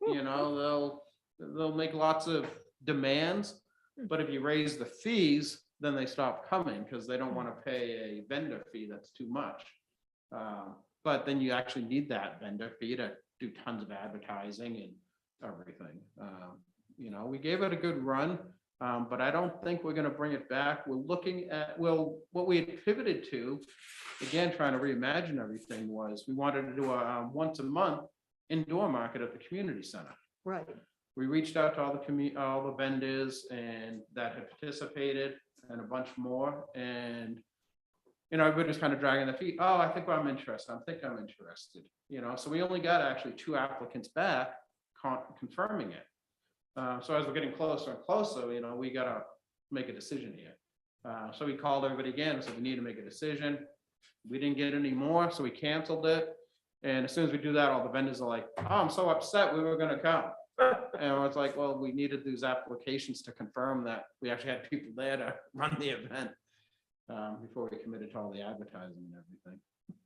K: You know, they'll make lots of demands, but if you raise the fees, then they stop coming because they don't want to pay a vendor fee that's too much. But then you actually need that vendor fee to do tons of advertising and everything. You know, we gave it a good run, but I don't think we're going to bring it back. We're looking at, well, what we had pivoted to, again, trying to reimagine everything, was we wanted to do a once a month indoor market at the community center.
J: Right.
K: We reached out to all the vendors and that had participated and a bunch more. And, you know, everybody was kind of dragging their feet. Oh, I think I'm interested. I think I'm interested. You know, so we only got actually 2 applicants back confirming it. So as we're getting closer and closer, you know, we got to make a decision here. So we called everybody again and said, we need to make a decision. We didn't get any more, so we canceled it. And as soon as we do that, all the vendors are like, oh, I'm so upset, we were going to come. And I was like, well, we needed these applications to confirm that we actually had people there to run the event before we committed to all the advertising and everything.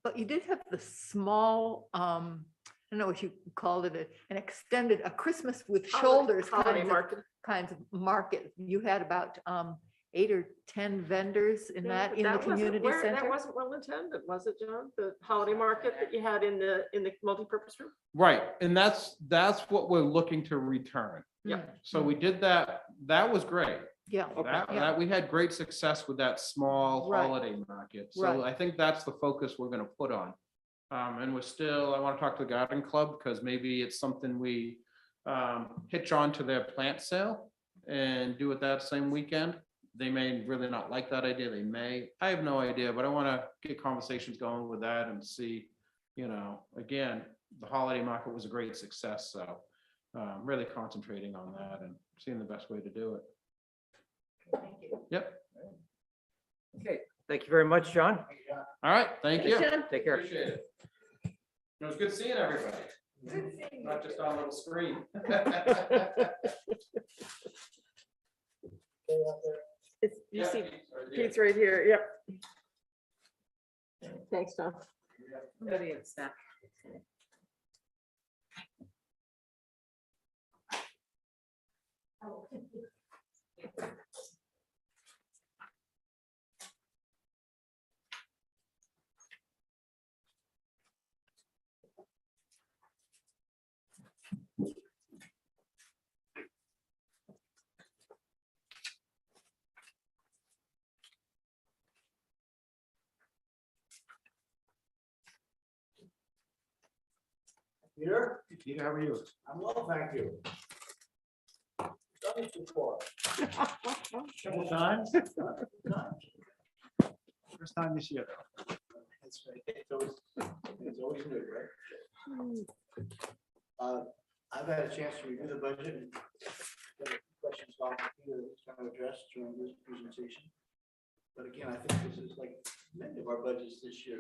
J: But you did have the small, I don't know what you called it, an extended, a Christmas with shoulders
G: Holiday
J: kinds of,
G: market.
J: kinds of market. You had about 8 or 10 vendors in
G: Yeah,
J: that,
G: but
J: in the
G: that wasn't
J: community
G: where- That
J: center.
G: wasn't well intended, was it, John? The holiday market that you had in the multipurpose room?
K: Right, and that's what we're looking to return.
G: Yeah.
K: So we did that. That was great.
J: Yeah.
K: That we had great success with that small
J: Right.
K: holiday market. So
J: Right.
K: I think that's the focus we're gonna put on. And we're still, I want to talk to the garden club because maybe it's something we hitch on to their plant sale and do it that same weekend. They may really not like that idea. They may, I have no idea, but I want to get conversations going with that and see, again, the holiday market was a great success. So really concentrating on that and seeing the best way to do it.
J: Thank you.
K: Yep.
H: Okay, thank you very much, John.
K: All right. Thank you.
H: Take care.
K: Appreciate it. It was good seeing everybody,
J: Good seeing
K: not just on a little screen.
G: It's, you
K: Yeah,
G: see,
K: Pete's right there.
G: Pete's right here, yep. Thanks, John.
B: Somebody had snack.
A: Peter?
C: Peter, how are you?
A: I'm well, thank you. Done this before.
C: Couple times? First time this year.
A: That's right. It's always new, right? I've had a chance to review the budget and got a few questions off Peter that's trying to address during this presentation. But again, I think this is like many of our budgets this year,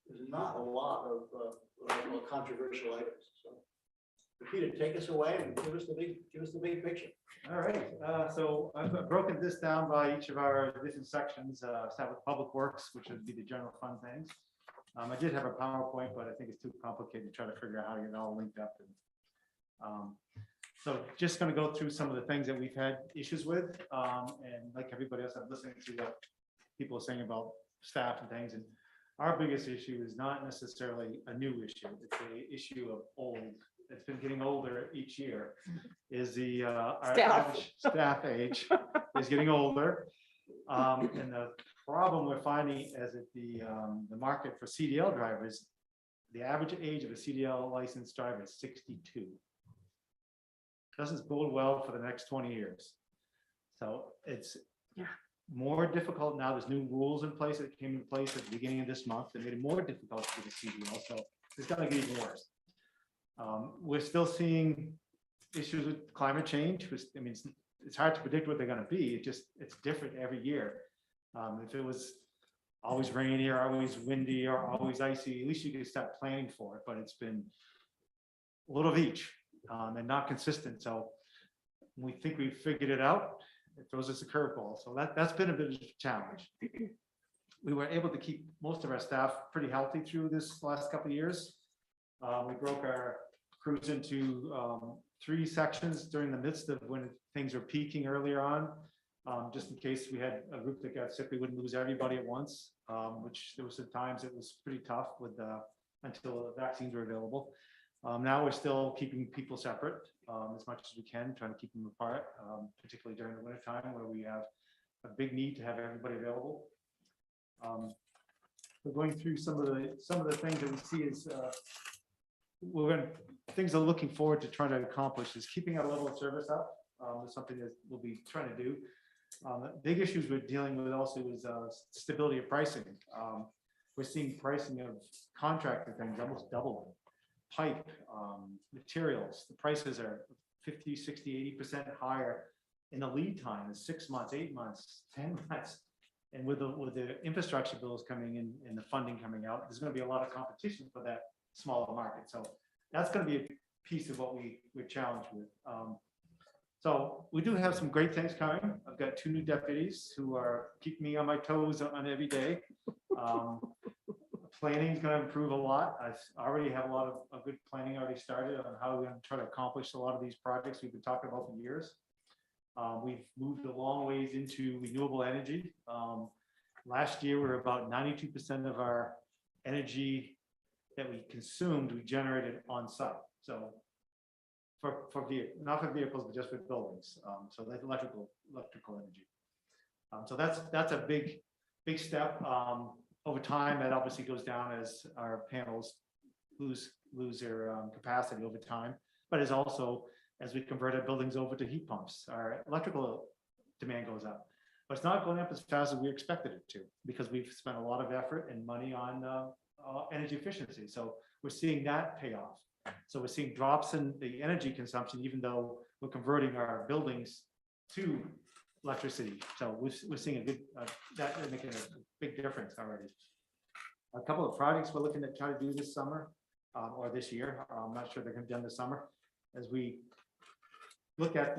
A: there's not a lot of controversial items. So Peter, take us away and give us the big picture.
C: All right, so I've broken this down by each of our different sections. Start with Public Works, which would be the general fund things. I did have a PowerPoint, but I think it's too complicated to try to figure out how to get it all linked up. So just going to go through some of the things that we've had issues with. And like everybody else, I'm listening to what people are saying about staff and things. And our biggest issue is not necessarily a new issue. It's an issue of old. It's been getting older each year. Is the our
G: Staff.
C: average staff age is getting older. And the problem we're finding is that the market for CDL drivers, the average age of a CDL licensed driver is 62. Doesn't bode well for the next 20 years. So it's more difficult now. There's new rules in place that came in place at the beginning of this month that made it more difficult to get a CDL. So it's going to get even worse. We're still seeing issues with climate change. I mean, it's hard to predict what they're going to be. It's different every year. If it was always rainy or always windy or always icy, at least you could start planning for it. But it's been a little of each and not consistent. So we think we've figured it out. It throws us a curveball. So that's been a bit of a challenge. We were able to keep most of our staff pretty healthy through this last couple of years. We broke our crews into 3 sections during the midst of when things were peaking earlier on. Just in case we had a group that got sick, we wouldn't lose everybody at once, which there was some times it was pretty tough with until the vaccines were available. Now we're still keeping people separate as much as we can, trying to keep them apart, particularly during the winter time where we have a big need to have everybody available. We're going through some of the things that we see is things are looking forward to trying to accomplish is keeping our level of service up. Is something that we'll be trying to do. The big issues we're dealing with also is stability of pricing. We're seeing pricing of contracted things almost doubling. Pipe, materials, the prices are 50, 60, 80% higher in the lead time is 6 months, 8 months, 10 months. And with the infrastructure bills coming in and the funding coming out, there's going to be a lot of competition for that smaller market. So that's going to be a
A: piece of what we're challenged with. So we do have some great things coming. I've got 2 new deputies who are keeping me on my toes on every day. Planning is going to improve a lot. I already have a lot of good planning already started on how we're going to try to accomplish a lot of these projects we've been talking about for years. We've moved a long ways into renewable energy. Last year, we were about 92% of our energy that we consumed, we generated on site. So for vehicles, not for vehicles, but just for buildings. So that's electrical energy. So that's a big step. Over time, that obviously goes down as our panels lose their capacity over time, but is also as we convert our buildings over to heat pumps, our electrical demand goes up. But it's not going up as fast as we expected it to, because we've spent a lot of effort and money on energy efficiency. So we're seeing that pay off. So we're seeing drops in the energy consumption, even though we're converting our buildings to electricity. So we're seeing a good, that making a big difference already. A couple of projects we're looking to try to do this summer or this year. I'm not sure they're going to be done this summer. As we look at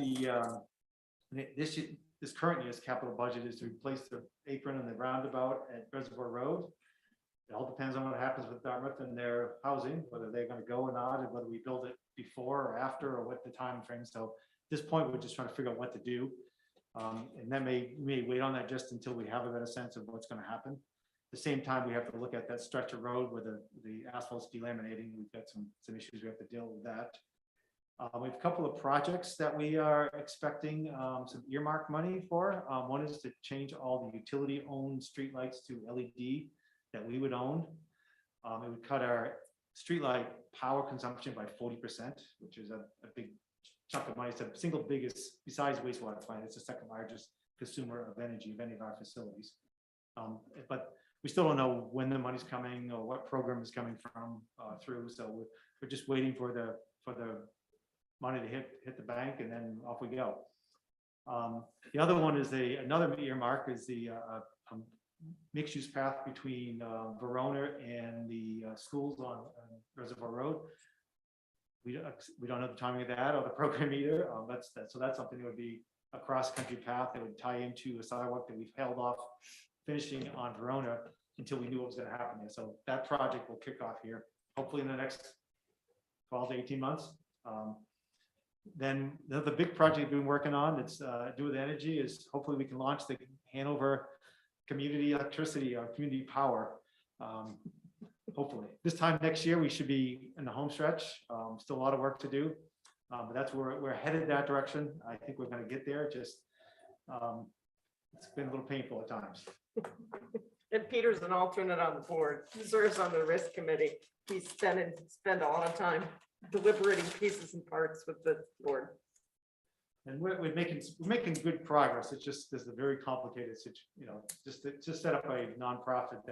A: this current year's capital budget is to replace the apron and the roundabout at Reservoir Road. It all depends on what happens with Dartmouth and their housing, whether they're going to go or not, and whether we build it before or after, or what the time frame. So at this point, we're just trying to figure out what to do. And then we may wait on that just until we have a better sense of what's going to happen. At the same time, we have to look at that stretch of road where the asphalt's delaminating. We've got some issues we have to deal with that. We have a couple of projects that we are expecting some earmark money for. One is to change all the utility-owned streetlights to LED that we would own. It would cut our streetlight power consumption by 40%, which is a big chunk of money. It's the single biggest, besides wastewater plant, it's the second largest consumer of energy of any of our facilities. But we still don't know when the money's coming or what program is coming from through. So we're just waiting for the money to hit the bank, and then off we go. The other one is another earmark is the mixed use path between Verona and the schools on Reservoir Road. We don't know the timing of that or the program either. So that's something that would be a cross-country path that would tie into a sidewalk that we've held off finishing on Verona until we knew what was going to happen there. So that project will kick off here, hopefully in the next 12 to 18 months. Then the big project we've been working on, it's do with energy, is hopefully we can launch the Hanover community electricity or community power. Hopefully this time next year, we should be in the home stretch. Still a lot of work to do, but that's where we're headed that direction. I think we're going to get there. Just it's been a little painful at times.
G: And Peter's an alternate on the board. He serves on the risk committee. We spend a lot of time deliberating pieces and parts with the board.
A: And we're making good progress. It's just there's a very complicated situation, just set up a nonprofit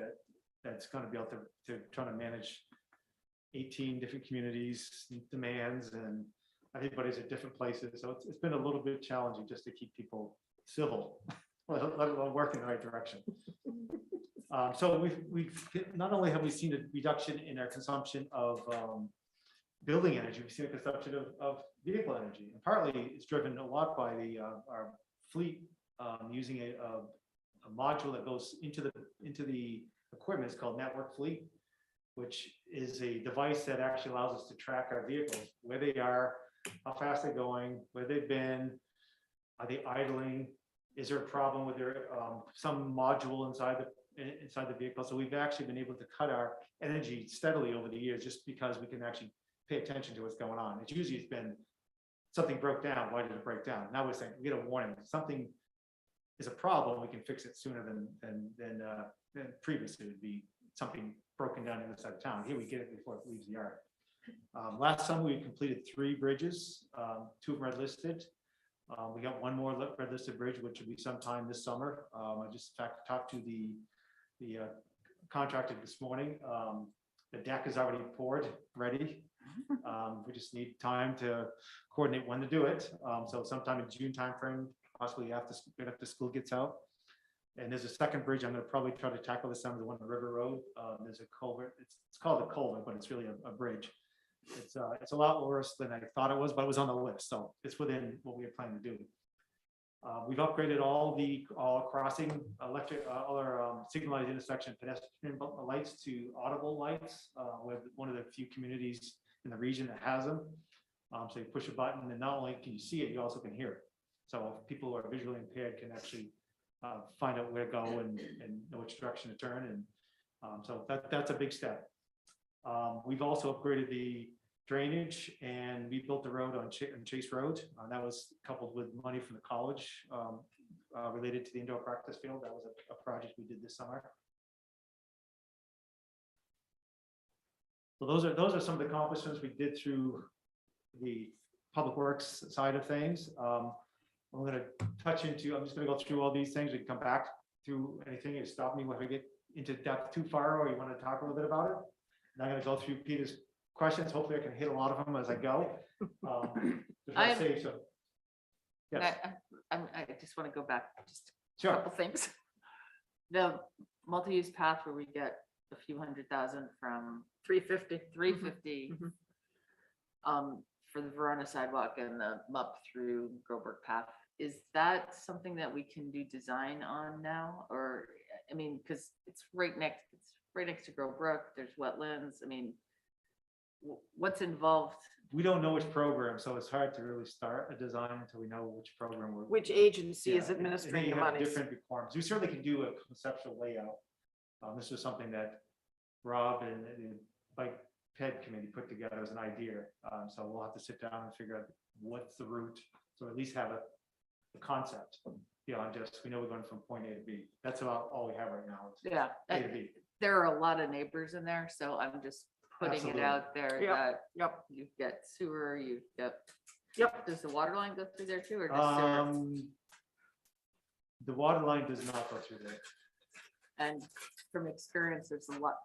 A: that's going to be able to try to manage 18 different communities, demands, and everybody's at different places. So it's been a little bit challenging just to keep people civil, let alone work in the right direction. So we've not only have we seen a reduction in our consumption of building energy, we've seen a consumption of vehicle energy, and partly it's driven a lot by our fleet using a module that goes into the equipment. It's called Network Fleet, which is a device that actually allows us to track our vehicles, where they are, how fast they're going, where they've been, are they idling, is there a problem with their some module inside the vehicle. So we've actually been able to cut our energy steadily over the years, just because we can actually pay attention to what's going on. It's been something broke down. Why did it break down? Now we're saying we get a warning. Something is a problem. We can fix it sooner than previously. It would be something broken down in the side of town. Here we get it before it leaves the yard. Last summer we completed 3 bridges. 2 of them are listed. We got 1 more red listed bridge, which will be sometime this summer. I just talked to the contractor this morning. The deck is already poured, ready. We just need time to coordinate when to do it. So sometime in June timeframe, possibly after school gets out. And there's a second bridge I'm going to probably try to tackle this summer, the one on River Road. There's a culvert. It's called a culvert, but it's really a bridge It's a lot worse than I thought it was, but it was on the list, so it's within what we had planned to do. We've upgraded all crossing electric, all our signalized intersection pedestrian lights to audible lights. We're one of the few communities in the region that has them. So you push a button and not only can you see it, you also can hear it. So if people who are visually impaired can actually find out where to go and know which direction to turn. And so that's a big step. We've also upgraded the drainage and we built the road on Chase Road. That was coupled with money from the college related to the indoor practice field. That was a project we did this summer. So those are some of the accomplishments we did through the public works side of things. I'm going to touch into, I'm just going to go through all these things. We can come back through anything and stop me when I get into depth too far or you want to talk a little bit about it. And I'm going to go through Peter's questions. Hopefully I can hit a lot of them as I go.
B: I just want to go back just a
A: Sure.
B: couple things. The multi-use path where we get a few $100,000 from 350 for the Verona sidewalk and the MUP through Grobrook Path. Is that something that we can do design on now? Or, I mean, because it's right next to Grobrook, there's wetlands. I mean, what's involved?
A: We don't know which program, so it's hard to really start a design until we know which program we're.
G: Which agency is
A: Yeah, and then
G: administering
A: you
G: the
A: have
G: money?
A: different requirements. We certainly can do a conceptual layout. This was something that Rob and the bike ped committee put together as an idea. So we'll have to sit down and figure out what's the route. So at least have a concept beyond just, we know we're going from point A to B. That's about all we have right now. It's
B: Yeah,
A: A to B.
B: there are a lot of neighbors in there, so I'm just putting
A: Absolutely.
B: it out there
G: Yep,
B: that
G: yep.
B: you've got sewer, you've got.
G: Yep.
B: Does the water line go through there too, or just sewer?
A: The water line does not go through there.
B: And from experience,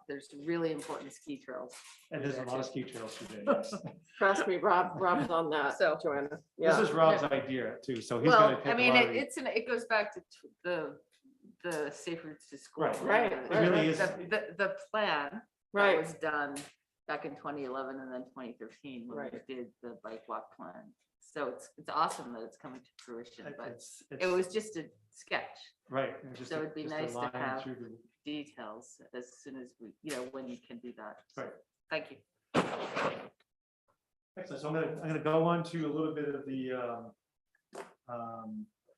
B: there's really important ski trails.
A: And there's a lot of ski trails through there, yes.
G: Trust me, Rob's on that,
B: So-
G: Joanna.
A: This
G: Yeah,
A: is Rob's idea too, so he's
B: Well,
A: gonna take
B: I
A: a
B: mean,
A: lot of the-
B: it goes back to the safe routes to school.
A: Right.
G: Right,
B: The-
G: it
A: really is.
B: The plan that
G: right.
B: was done back in 2011 and then 2013 when we
G: Right.
B: did the bike walk plan. So it's awesome that it's coming to fruition, but
A: It's-
B: it was just a sketch.
A: Right. it's just
B: So
A: a-
B: it'd be
A: just a
B: nice to
A: line
B: have
A: through the-
B: details as soon as we, when you can do that. So,
A: Right.
B: Thank you.
A: Excellent. So I'm gonna go on to a little bit of the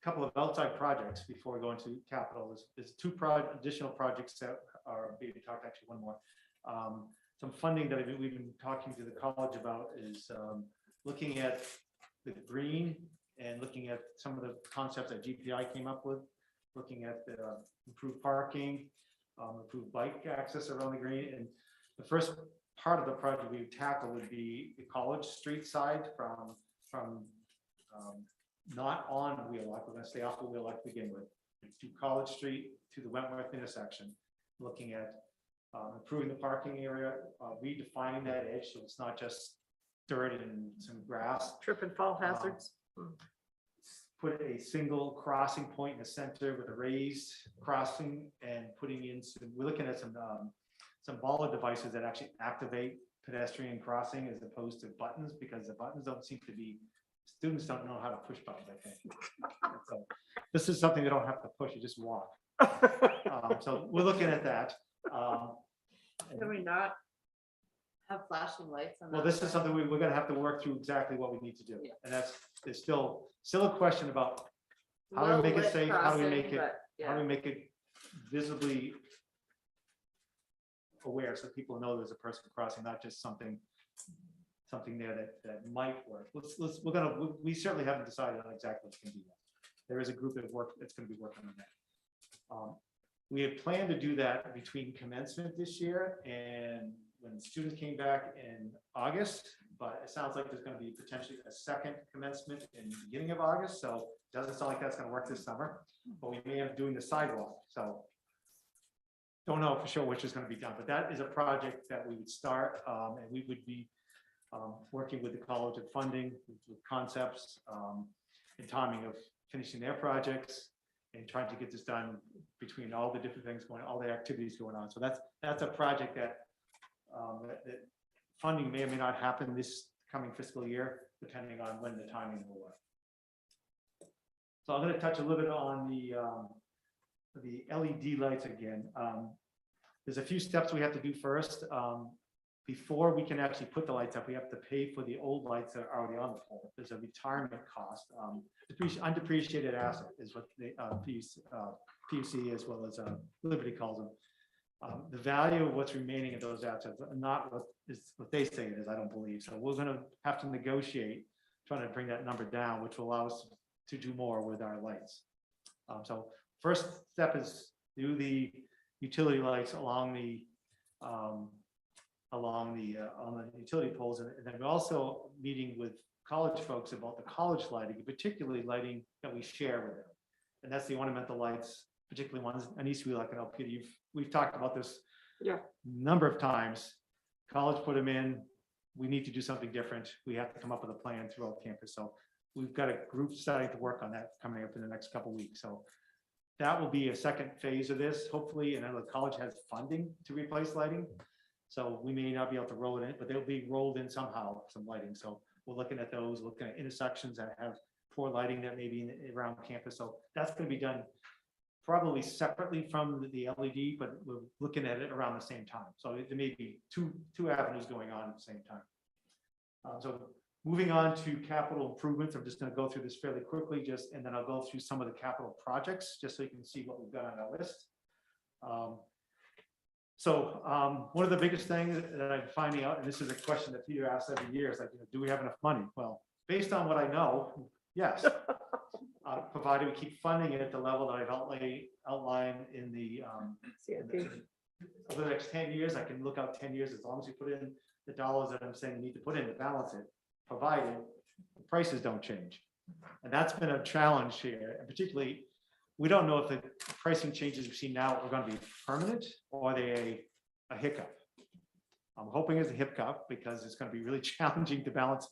A: couple of outside projects before we go into capital. There's two additional projects that are being talked, actually one more. Some funding that we've been talking to the college about is looking at the green and looking at some of the concepts that GPI came up with, looking at the improved parking, improved bike access around the green. And the first part of the project we would tackle would be the College Street side from not on Wheelock. We're going to stay off the Wheelock to begin with. To College Street to the Wentworth intersection, looking at improving the parking area, redefining that edge so it's not just dirt and some grass.
G: Trip and fall hazards.
A: Put a single crossing point in the center with a raised crossing and putting in some, we're looking at some baller devices that actually activate pedestrian crossing as opposed to buttons, because the buttons don't seem to be, students don't know how to push buttons, I think. So this is something they don't have to push, you just walk. So we're looking at that.
B: Can we not have flashing lights on that?
A: Well, this is something we're gonna have to work through exactly what we need to do.
B: Yeah.
A: And there's still a question about how do we make it
B: Well-lit
A: safe? How do we
B: crossing,
A: make it,
B: but,
A: how do
B: yeah.
A: we make it visibly aware so people know there's a person crossing, not just something there that might work. We certainly haven't decided on exactly what's gonna do that. There is a group that's gonna be working on that. We had planned to do that between commencement this year and when students came back in August, but it sounds like there's gonna be potentially a second commencement in the beginning of August, so it doesn't sound like that's gonna work this summer, but we may have doing the sidewalk, so don't know for sure which is gonna be done, but that is a project that we would start, and we would be working with the college of funding, with concepts, and timing of finishing their projects and trying to get this done between all the different things going, all the activities going on. So that's a project that funding may or may not happen this coming fiscal year, depending on when the timing will work. So I'm going to touch a little bit on the LED lights again. There's a few steps we have to do first. Before we can actually put the lights up, we have to pay for the old lights that are already on the pole. There's a retirement cost. Undepreciated asset is what the PUC as well as Liberty calls them. The value of what's remaining of those assets are not what they say it is, I don't believe. So we're going to have to negotiate, trying to bring that number down, which will allow us to do more with our lights. So first step is do the utility lights along the on the utility poles, and then we're also meeting with college folks about the college lighting, particularly lighting that we share with them, and that's the ornamental lights, particularly ones on East Wheel. I can help you. We've talked about this number of times. College put them in. We need to do something different. We have to come up with a plan throughout campus. So we've got a group starting to work on that coming up in the next couple of weeks. So that will be a second phase of this, hopefully. And I know the college has funding to replace lighting. So we may not be able to roll it in, but they'll be rolled in somehow, some lighting. So we're looking at those, looking at intersections that have poor lighting that may be around campus. So that's going to be done probably separately from the LED, but we're looking at it around the same time. So there may be two avenues going on at the same time. So moving on to capital improvements, I'm just going to go through this fairly quickly, and then I'll go through some of the capital projects, just so you can see what we've got on our list. One of the biggest things that I'm finding out, and this is a question that Peter asks every year, is like, do we have enough money? Well, based on what I know, yes. Provided we keep funding it at the level that I've outlined in the over the next 10 years. I can look out 10 years as long as you put in the dollars that I'm saying you need to put in to balance it, provided the prices don't change. And that's been a challenge here, and particularly we don't know if the pricing changes we've seen now are going to be permanent or are they a hiccup. I'm hoping it's a hiccup because it's going to be really challenging to balance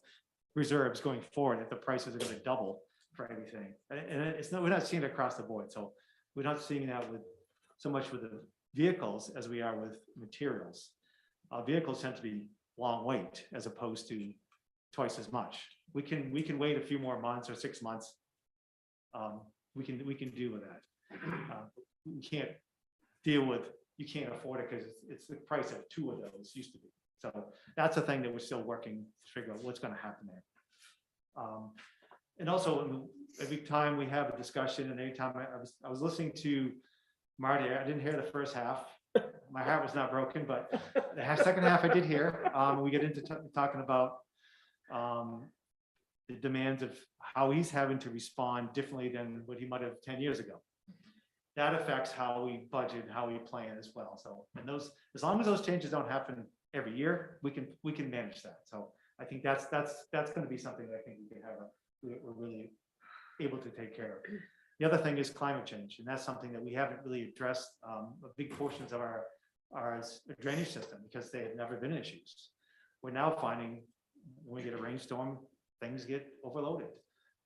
A: reserves going forward if the prices are going to double for everything. And we're not seeing it across the board. So we're not seeing that with so much with the vehicles as we are with materials. Vehicles tend to be long wait as opposed to twice as much. We can wait a few more months or 6 months. We can deal with that. We can't deal with, you can't afford it because it's the price of 2 of those used to be. So that's a thing that we're still working to figure out what's going to happen there. And also every time we have a discussion, and every time I was listening to Marty, I didn't hear the first half. My heart was not broken, but the second half I did hear. We get into talking about the demands of how he's having to respond differently than what he might have 10 years ago. That affects how we budget, how we plan as well. So, and those, as long as those changes don't happen every year, we can manage that. So I think that's going to be something that I think we can have we're really able to take care of. The other thing is climate change, and that's something that we haven't really addressed big portions of our drainage system because they have never been issues. We're now finding when we get a rainstorm, things get overloaded.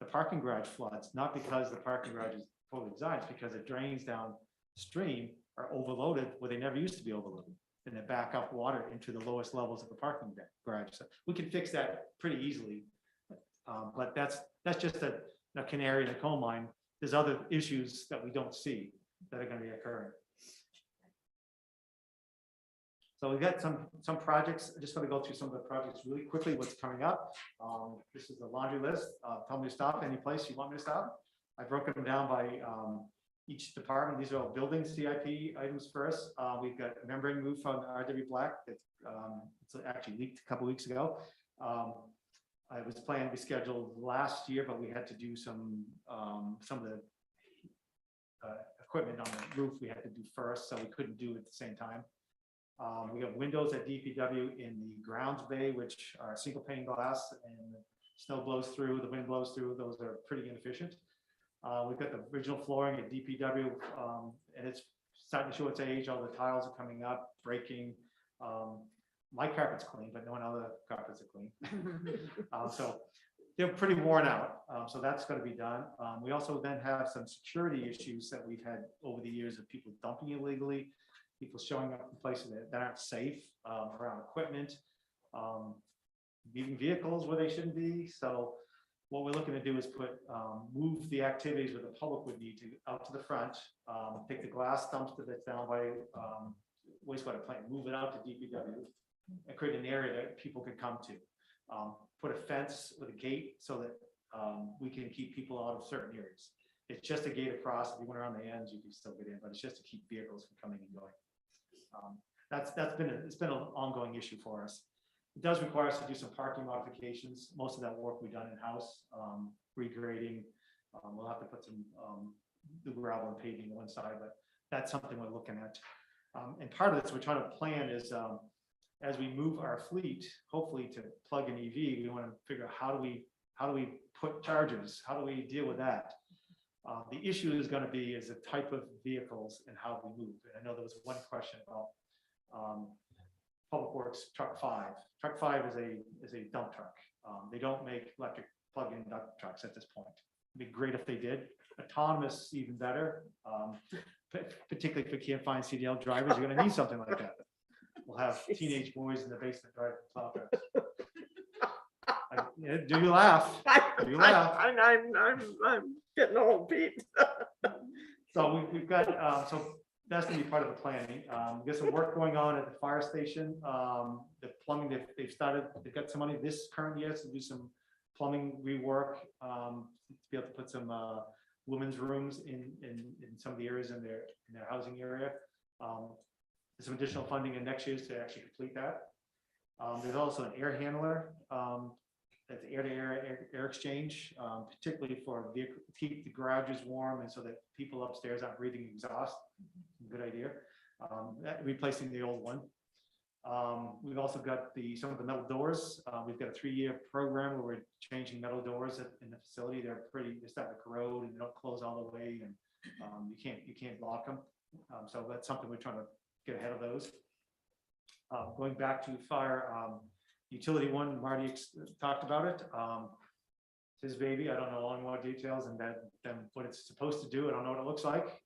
A: The parking garage floods, not because the parking garage is fully designed, it's because the drains downstream are overloaded where they never used to be overloaded, and they back up water into the lowest levels of the parking garage. So we can fix that pretty easily. But that's just a canary in the coal mine. There's other issues that we don't see that are going to be occurring. So we've got some projects. I just want to go through some of the projects really quickly. What's coming up? This is the laundry list. Tell me to stop any place you want me to stop. I've broken them down by each department. These are all building CIP items first. We've got a membrane roof on RW Black. It's actually leaked a couple weeks ago. I was planning to be scheduled last year, but we had to do some of the equipment on the roof we had to do first, so we couldn't do it at the same time. We have windows at DPW in the grounds bay, which are single pane glass, and snow blows through, the wind blows through. Those are pretty inefficient. We've got the original flooring at DPW, and it's starting to show its age. All the tiles are coming up, breaking. My carpet's clean, but no one other carpets are clean. So they're pretty worn out. So that's going to be done. We also then have some security issues that we've had over the years of people dumping illegally, people showing up in places that aren't safe around equipment.
C: leaving vehicles where they shouldn't be. So what we're looking to do is move the activities where the public would need to out to the front, take the glass dumpster that's down by wastewater plant, move it out to DPW, and create an area that people can come to. Put a fence with a gate so that we can keep people out of certain areas. It's just a gate across. If you went around the ends, you can still get in, but it's just to keep vehicles from coming and going. It's been an ongoing issue for us. It does require us to do some parking modifications. Most of that work we done in-house, regrading. We'll have to put some the gravel and paving on one side, but that's something we're looking at. And part of this we're trying to plan is as we move our fleet, hopefully to plug in EV, we want to figure out how do we put chargers? How do we deal with that? The issue is going to be is the type of vehicles and how we move. And I know there was one question about Public Works Truck 5. Truck 5 is a dump truck. They don't make electric plug-in dump trucks at this point. It'd be great if they did. Autonomous, even better. Particularly if you can't find CDL drivers, you're going to need something like that. We'll have teenage boys in the basement driving plow trucks. Do you laugh? Do you laugh?
G: I'm getting old, Pete.
C: So we've got, so that's gonna be part of the planning. We've got some work going on at the fire station. The plumbing, they've got some money this current year to do some plumbing rework, to be able to put some women's rooms in some of the areas in their housing area. There's some additional funding in next year's to actually complete that. There's also an air handler, that's air-to-air exchange, particularly for vehicle, keep the garages warm and so that people upstairs aren't breathing exhaust. Good idea. Replacing the old one. We've also got some of the metal doors. We've got a 3-year program where we're changing metal doors in the facility. They're starting to corrode and they don't close all the way, and you can't lock them. So that's something we're trying to get ahead of those. Going back to fire, utility one, Marty talked about it. It's his baby. I don't know any more details than what it's supposed to do. I don't know what it looks like.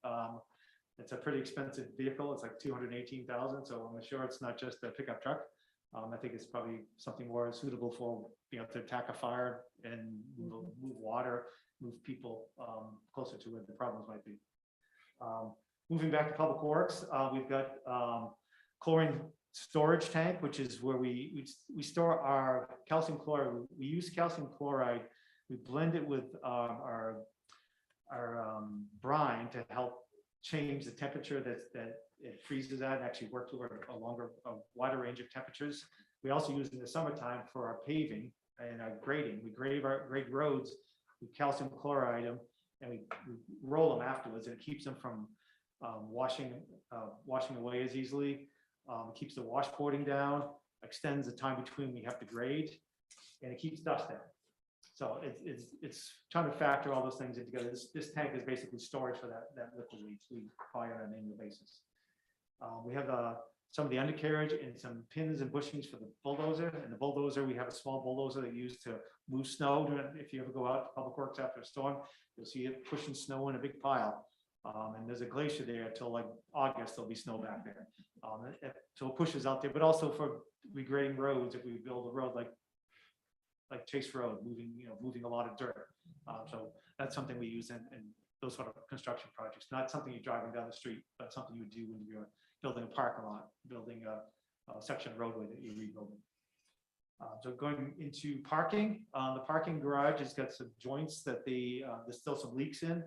C: It's a pretty expensive vehicle. It's like $218,000. So I'm sure it's not just a pickup truck. I think it's probably something more suitable for to attack a fire and move water, move people closer to where the problems might be. Moving back to Public Works, we've got chlorine storage tank, which is where we store our calcium chloride. We use calcium chloride. We blend it with our brine to help change the temperature that it freezes at and actually work toward a wider range of temperatures. We also use it in the summertime for our paving and our grading. We grade roads with calcium chloride them, and we roll them afterwards, and it keeps them from washing away as easily. Keeps the washboarding down, extends the time between we have to grade, and it keeps dust down. So it's trying to factor all those things in together. This tank is basically storage for that liquid we buy on an annual basis. We have some of the undercarriage and some pins and bushings for the bulldozer. And the bulldozer, we have a small bulldozer that we use to move snow. If you ever go out to Public Works after a storm, you'll see it pushing snow in a big pile. And there's a glacier there until like August, there'll be snow back there. So it pushes out there, but also for regrading roads, if we build a road like Chase Road, moving a lot of dirt. So that's something we use in those sort of construction projects. Not something you're driving down the street, but something you would do when you're building a parking lot, building a section of roadway that you're rebuilding. So going into parking, the parking garage has got some joints that there's still some leaks in.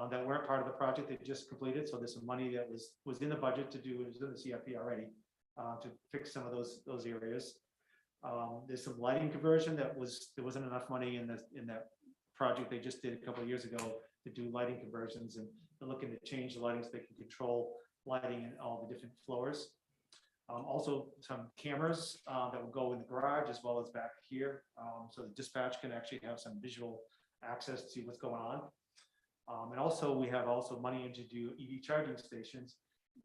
C: That weren't part of the project they just completed. So there's some money that was in the budget to do, it was in the CFP already, to fix some of those areas. There's some lighting conversion there wasn't enough money in that project they just did a couple of years ago to do lighting conversions, and they're looking to change the lighting so they can control lighting in all the different floors. Also some cameras that will go in the garage as well as back here. So the dispatch can actually have some visual access to see what's going on. And also we have money to do EV charging stations,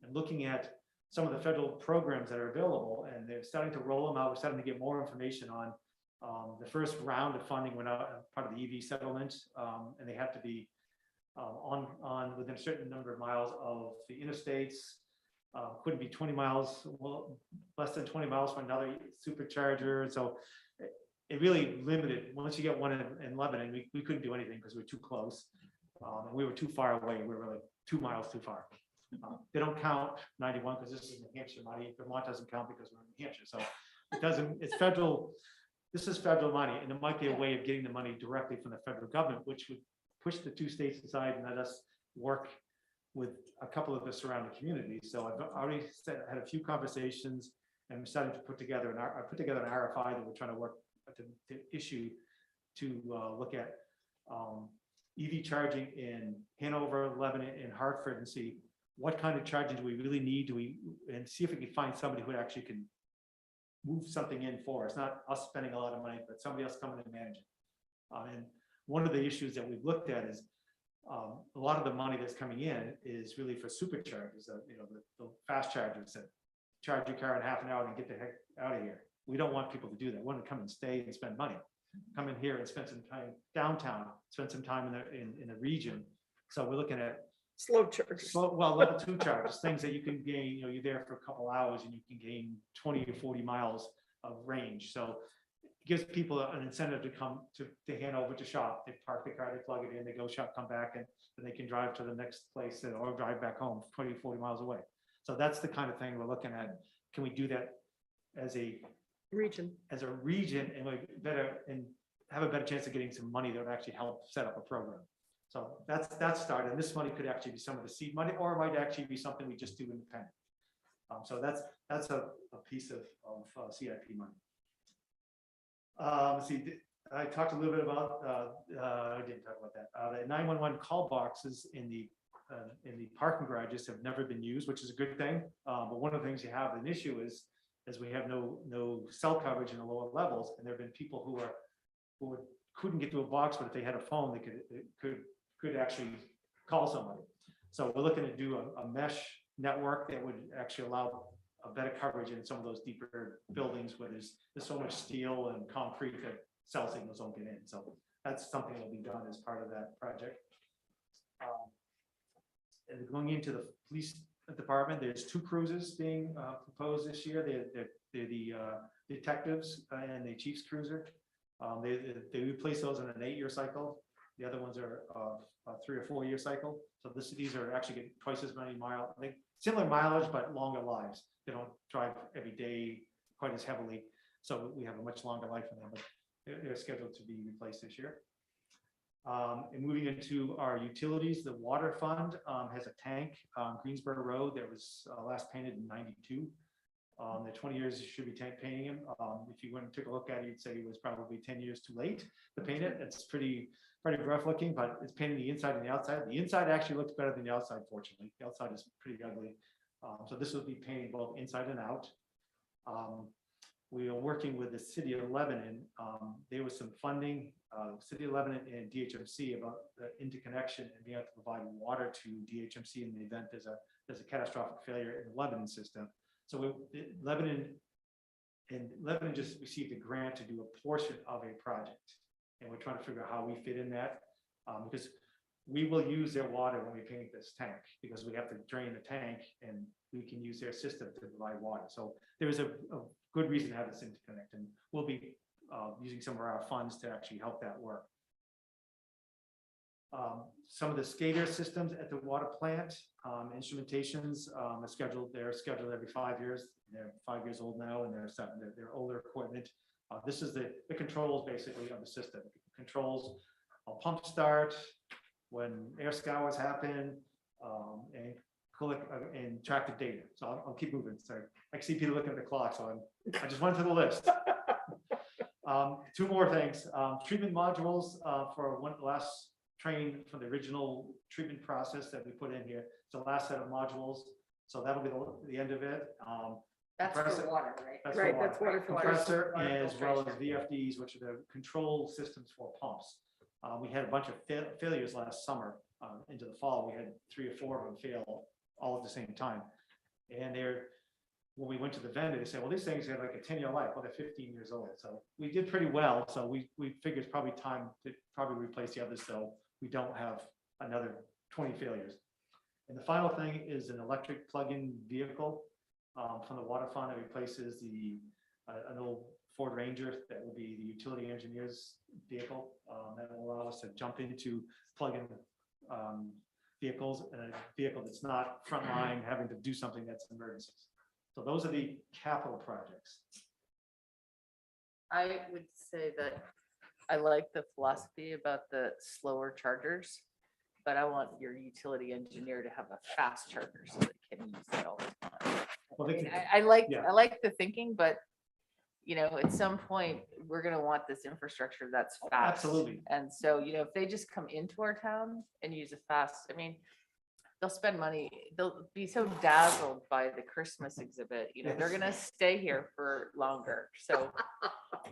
C: and looking at some of the federal programs that are available, and they're starting to roll them out. We're starting to get more information on the first round of funding went out part of the EV settlement, and they have to be on within a certain number of miles of the interstates, couldn't be 20 miles, well, less than 20 miles from another supercharger. So it really limited. Once you get one in Lebanon, we couldn't do anything because we were too close. And we were too far away. We were like 2 miles too far. They don't count 91 because this is New Hampshire money. Vermont doesn't count because we're in New Hampshire. So it doesn't, it's federal. This is federal money, and it might be a way of getting the money directly from the federal government, which would push the 2 states aside and let us work with a couple of the surrounding communities. So I've already had a few conversations, and I'm starting to put together I put together an RFI that we're trying to work to issue to look at EV charging in Hanover, Lebanon, and Hartford, and see what kind of charging do we really need? And see if we can find somebody who actually can move something in for us, not us spending a lot of money, but somebody else coming and managing. And one of the issues that we've looked at is a lot of the money that's coming in is really for superchargers, the fast chargers that charge your car in half an hour and get the heck out of here. We don't want people to do that. We want to come and stay and spend money. Come in here and spend some time downtown, spend some time in the region. So we're looking at
G: Slow chargers.
C: level 2 charges, things that you can gain, you're there for a couple hours and you can gain 20 or 40 miles of range. So it gives people an incentive to come to Hanover to shop. They park the car, they plug it in, they go shop, come back, and then they can drive to the next place or drive back home 20, 40 miles away. So that's the kind of thing we're looking at. Can we do that as a region and have a better chance of getting some money that would actually help set up a program? So that's started. And this money could actually be some of the seed money, or it might actually be something we just do independent. So that's a piece of CIP money. Let's see, I talked a little bit about, I didn't talk about that. The 911 call boxes in the parking garages have never been used, which is a good thing. But one of the things you have an issue is we have no cell coverage in the lower levels, and there have been people who couldn't get to a box, but if they had a phone, they could actually call somebody. So we're looking to do a mesh network that would actually allow a better coverage in some of those deeper buildings where there's so much steel and concrete that cell signals don't get in. So that's something that will be done as part of that project. And going into the police department, there's 2 cruisers being proposed this year. They're the detectives and the chief's cruiser. They replace those in an 8-year cycle. The other ones are a 3 or 4 year cycle. So these are actually getting twice as many miles, similar mileage, but longer lives. They don't drive every day quite as heavily. So we have a much longer life in them, but they're scheduled to be replaced this year. And moving into our utilities, the water fund has a tank on Greensboro Road that was last painted in '92. The 20 years you should be painting him. If you went and took a look at it, you'd say he was probably 10 years too late to paint it. It's pretty rough looking, but it's painting the inside and the outside. The inside actually looks better than the outside, fortunately. The outside is pretty ugly. So this will be painting both inside and out. We are working with the city of Lebanon. There was some funding, city of Lebanon and DHMC about the interconnection and being able to provide water to DHMC in the event there's a catastrophic failure in the Lebanon system. So Lebanon just received a grant to do a portion of a project, and we're trying to figure out how we fit in that, because we will use their water when we paint this tank, because we have to drain the tank and we can use their system to provide water. So there is a good reason to have this interconnect, and we'll be using some of our funds to actually help that work. Some of the SCADA systems at the water plant, instrumentations are scheduled. They're scheduled every 5 years. They're 5 years old now, and they're older equipment. This is the controls basically of the system. It controls a pump start, when air scours happen, and collect and track the data. So I'll keep moving. Sorry, I see Peter looking at the clock, so I just went to the list. 2 more things. Treatment modules for the last train from the original treatment process that we put in here. It's the last set of modules. So that'll be the end of it.
J: That's
C: compressor-
J: for water, right?
C: That's
G: Right,
C: for water.
G: that's water filters.
C: Compressor
J: Water
C: as well as
J: filtration.
C: VFDs, which are the control systems for pumps. We had a bunch of failures last summer into the fall. We had 3 or 4 of them fail all at the same time. And when we went to the vendor, they said, well, these things have like a 10-year life. Well, they're 15 years old. So we did pretty well. So we figured it's probably time to probably replace the others, so we don't have another 20 failures. And the final thing is an electric plug-in vehicle from the water fund that replaces an old Ford Ranger that will be the utility engineer's vehicle. That will allow us to jump into plug-in vehicles and a vehicle that's not frontline having to do something that's emergencies. So those are the capital projects.
B: I would say that I like the philosophy about the slower chargers, but I want your utility engineer to have a fast charger so they can use it all the time.
C: Well, they can-
B: I like,
C: yeah.
B: I like the thinking, but you know, at some point, we're gonna want this infrastructure that's fast.
C: Absolutely.
B: And so, you know, if they just come into our town and use a fast, I mean, they'll spend money, they'll be so dazzled by the Christmas exhibit, you know, they're
C: Yes.
B: gonna stay here for longer. So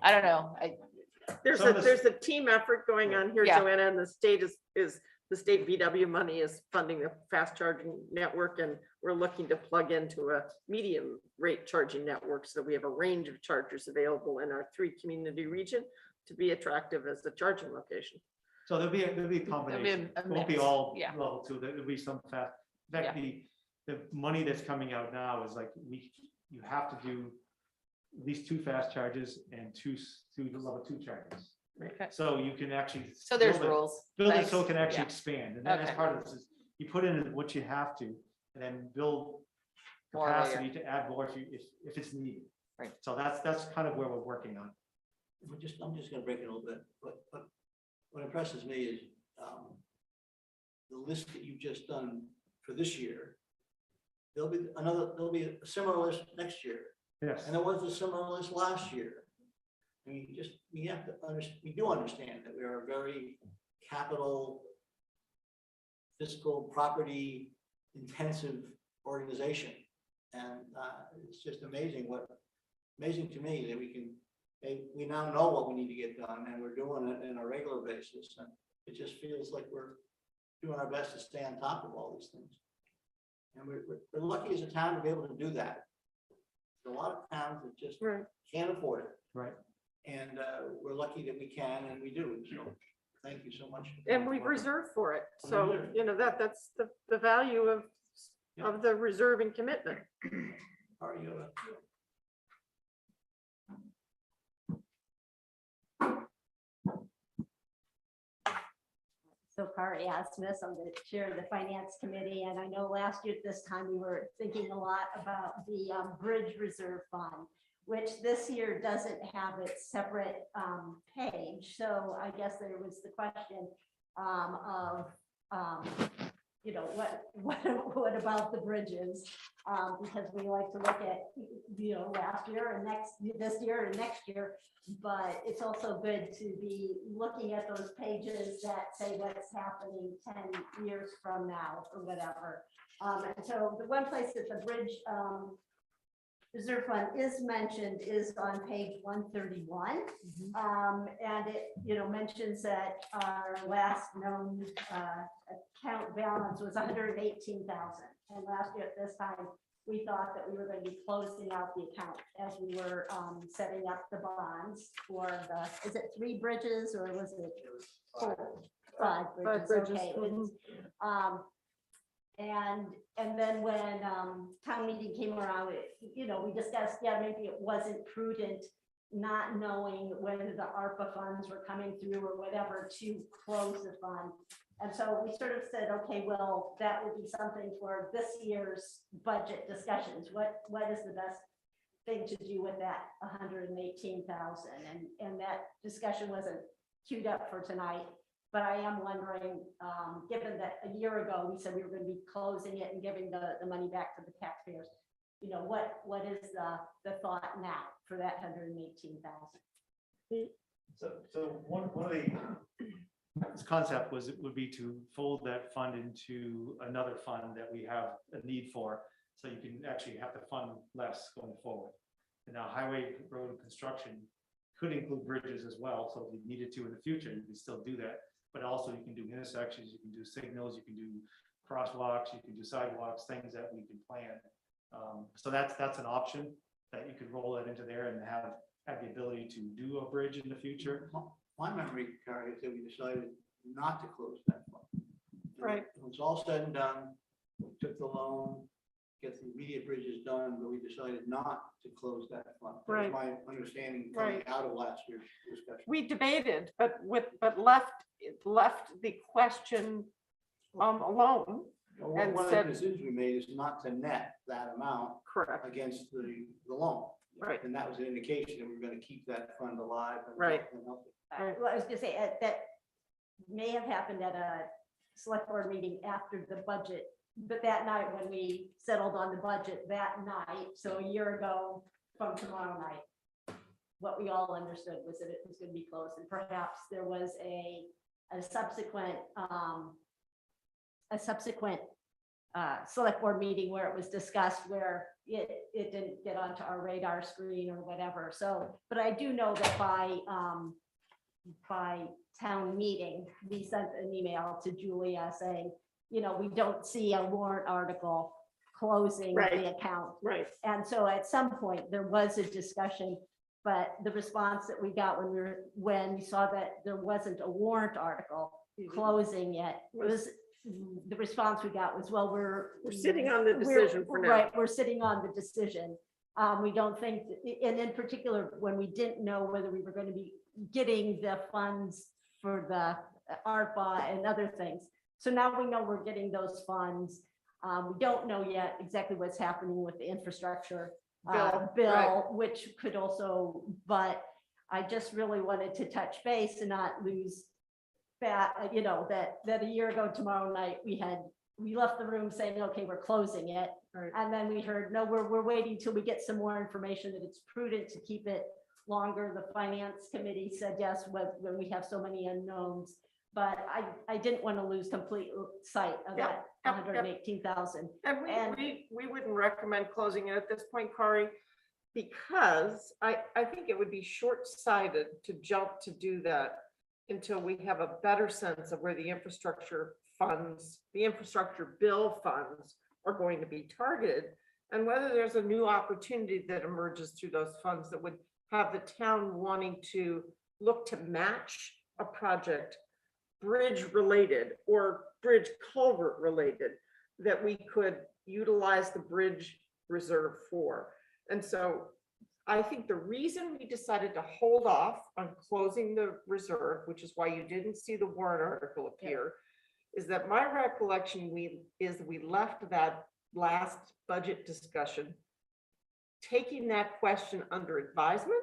B: I don't know.
G: There's
C: Some of the-
G: a team effort going on here,
B: Yeah.
G: Joanna, and the state is the state VW money is funding a fast charging network, and we're looking to plug into a medium rate charging network, so we have a range of chargers available in our 3 community region to be attractive as a charging location.
C: So there'll be a combination.
B: a
C: It won't be
B: mix,
C: all
B: yeah.
C: level two. There'll be some fast. In fact, the money that's coming out now is like, you have to do at least 2 fast charges and two level 2 charges.
B: Okay.
C: So you can actually.
B: So there's
C: build it-
B: rules.
C: Build it
B: Nice.
C: so it can actually
B: Yeah.
C: expand. And then as
B: Okay.
C: part of this is, you put in what you have to, and then build
B: More later.
C: capacity to add more if it's needed.
B: Right.
C: So that's kind of where we're working on.
A: I'm just gonna break it a little bit, but what impresses me is the list that you've just done for this year. There'll be a similar list next year,
C: Yes.
A: and there was a similar list last year. I mean, we have to we do understand that we are a very capital, fiscal, property intensive organization. And it's just amazing to me that we now know what we need to get done, and we're doing it on a regular basis. And it just feels like we're doing our best to stay on top of all these things. And we're lucky as a town to be able to do that. There's a lot of towns that just can't afford it.
C: Right.
A: And we're lucky that we can, and we do. So thank you so much.
G: And we've reserved for it. So, you know, that's the value of the reserve and commitment.
A: How are you?
D: So Kari Asmus, I'm the chair of the finance committee, and I know last year at this time, we were thinking a lot about the bridge reserve fund, which this year doesn't have its separate page. So I guess there was the question of, you know, what about the bridges? Because we like to look at, you know, last year and this year and next year. But it's also good to be looking at those pages that say what's happening 10 years from now or whatever. And so the one place that the bridge reserve fund is mentioned is on page 131. And it, you know, mentions that our last known account balance was 118,000. And last year at this time, we thought that we were going to be closing out the account as we were setting up the bonds for is it 3 bridges or was it 4? 5 bridges. Okay. And then when town meeting came around, you know, we discussed, maybe it wasn't prudent not knowing whether the ARPA funds were coming through or whatever to close the fund. And so we sort of said, okay, well, that would be something for this year's budget discussions. What is the best thing to do with that 118,000? And that discussion wasn't queued up for tonight. But I am wondering, given that a year ago, we said we were going to be closing it and giving the money back to the taxpayers, you know, what is the thought now for that 118,000?
C: So one of the this concept would be to fold that fund into another fund that we have a need for, so you can actually have to fund less going forward. And now highway, road, and construction could include bridges as well. So if you needed to in the future, you can still do that. But also you can do intersections, you can do signals, you can do crosswalks, you can do sidewalks, things that we can plan. So that's an option that you could roll it into there and have the ability to do a bridge in the future.
A: My memory, Carrie, is that we decided not to close that fund.
G: Right.
A: When it's all said and done, took the loan, get the immediate bridges done, but we decided not to close that fund. That was
G: Right.
A: my understanding coming
G: Right.
A: out of last year's discussion.
G: We debated, but left the question alone.
A: Well,
G: And
A: one of
G: said-
A: the decisions we made is not to net that amount
G: Correct,
A: against the loan.
G: right.
A: And that was an indication that we were gonna keep that fund alive. and-
G: Right.
A: and help it.
D: Well, I was gonna say, that may have happened at a select board meeting after the budget, but that night when we settled on the budget that night, so a year ago from tomorrow night, what we all understood was that it was gonna be closed, and perhaps there was a subsequent, select board meeting where it was discussed where it didn't get onto our radar screen or whatever. So, but I do know that by town meeting, we sent an email to Julia saying, you know, we don't see a warrant article closing
G: Right.
D: the account.
G: Right.
D: And so at some point, there was a discussion, but the response that we got when we saw that there wasn't a warrant article closing it, the response we got was, well,
G: We're sitting on the decision for now.
D: Right, we're sitting on the decision. We don't think, and in particular, when we didn't know whether we were going to be getting the funds for the ARPA and other things. So now we know we're getting those funds. We don't know yet exactly what's happening with the infrastructure bill,
G: right.
D: which could also, but I just really wanted to touch base and not lose that, you know, that a year ago tomorrow night, we left the room saying, okay, we're closing it.
G: Right.
D: And then we heard, no, we're waiting till we get some more information that it's prudent to keep it longer. The finance committee said yes, when we have so many unknowns. But I didn't want to lose complete sight of
G: Yep,
D: that
G: yep,
D: 118,000.
G: And
D: And-
G: we wouldn't recommend closing it at this point, Corey, because I think it would be short-sighted to jump to do that until we have a better sense of where the infrastructure funds, the infrastructure bill funds are going to be targeted, and whether there's a new opportunity that emerges through those funds that would have the town wanting to look to match a project bridge related or bridge culvert related that we could utilize the bridge reserve for. And so I think the reason we decided to hold off on closing the reserve, which is why you didn't see the warrant article appear, is that my recollection we left that last budget discussion taking that question under advisement,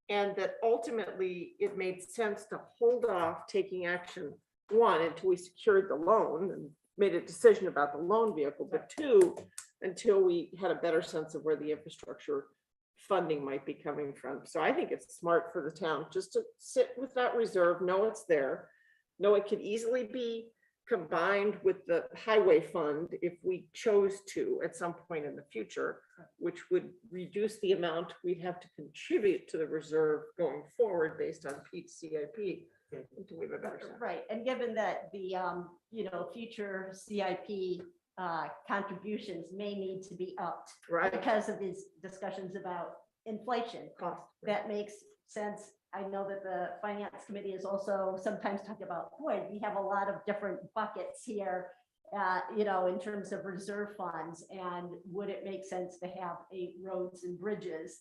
G: and that ultimately it made sense to hold off taking action, one, until we secured the loan and made a decision about the loan vehicle, but two, until we had a better sense of where the infrastructure funding might be coming from. So I think it's smart for the town just to sit with that reserve, know it's there, know it could easily be combined with the highway fund if we chose to at some point in the future, which would reduce the amount we'd have to contribute to the reserve going forward based on Pete's CIP. Until we have a better sense.
D: Right, and given that the, future CIP contributions may need to be upped
G: Right.
D: because of these discussions about inflation,
G: Cost.
D: that makes sense. I know that the finance committee is also sometimes talking about, boy, we have a lot of different buckets here, in terms of reserve funds, and would it make sense to have roads and bridges,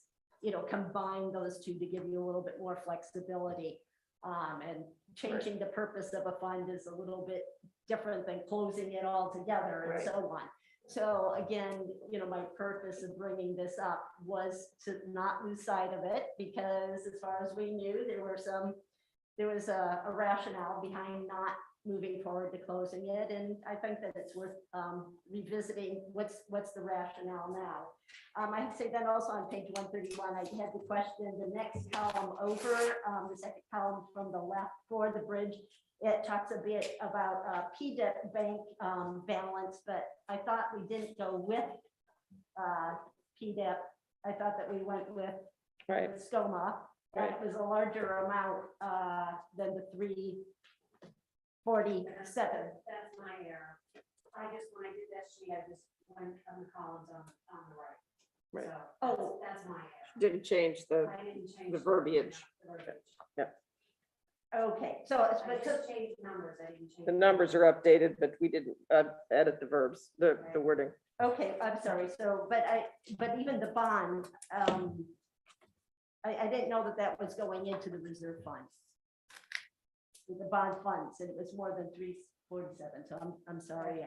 D: combine those two to give you a little bit more flexibility? And changing the purpose of a fund is a little bit different than closing it all together and
G: Right.
D: so on. So again, my purpose of bringing this up was to not lose sight of it, because as far as we knew, there was a rationale behind not moving forward to closing it. And I think that it's worth revisiting what's the rationale now. I'd say then also on page 131, I had the question, the next column over, the second column from the left for the bridge. It talks a bit about PDEP bank balance, but I thought we didn't go with PDEP. I thought that we went with
G: Right.
D: Stoma, and it was a larger amount than the 347.
L: That's my error. I just, when I did that sheet, I just went on the columns on the right.
G: Right.
L: So
D: Oh.
L: that's my error.
G: Didn't change the
L: I didn't change
G: the verbiage.
L: the verbiage.
G: Yep.
D: Okay, so it's,
L: I
D: but
L: just changed numbers, I didn't change.
G: The numbers are updated, but we didn't edit the verbs, the wording.
D: okay, I'm sorry, so, but even the bond, I didn't know that that was going into the reserve fund. The bond funds, and it was more than 347, so I'm sorry.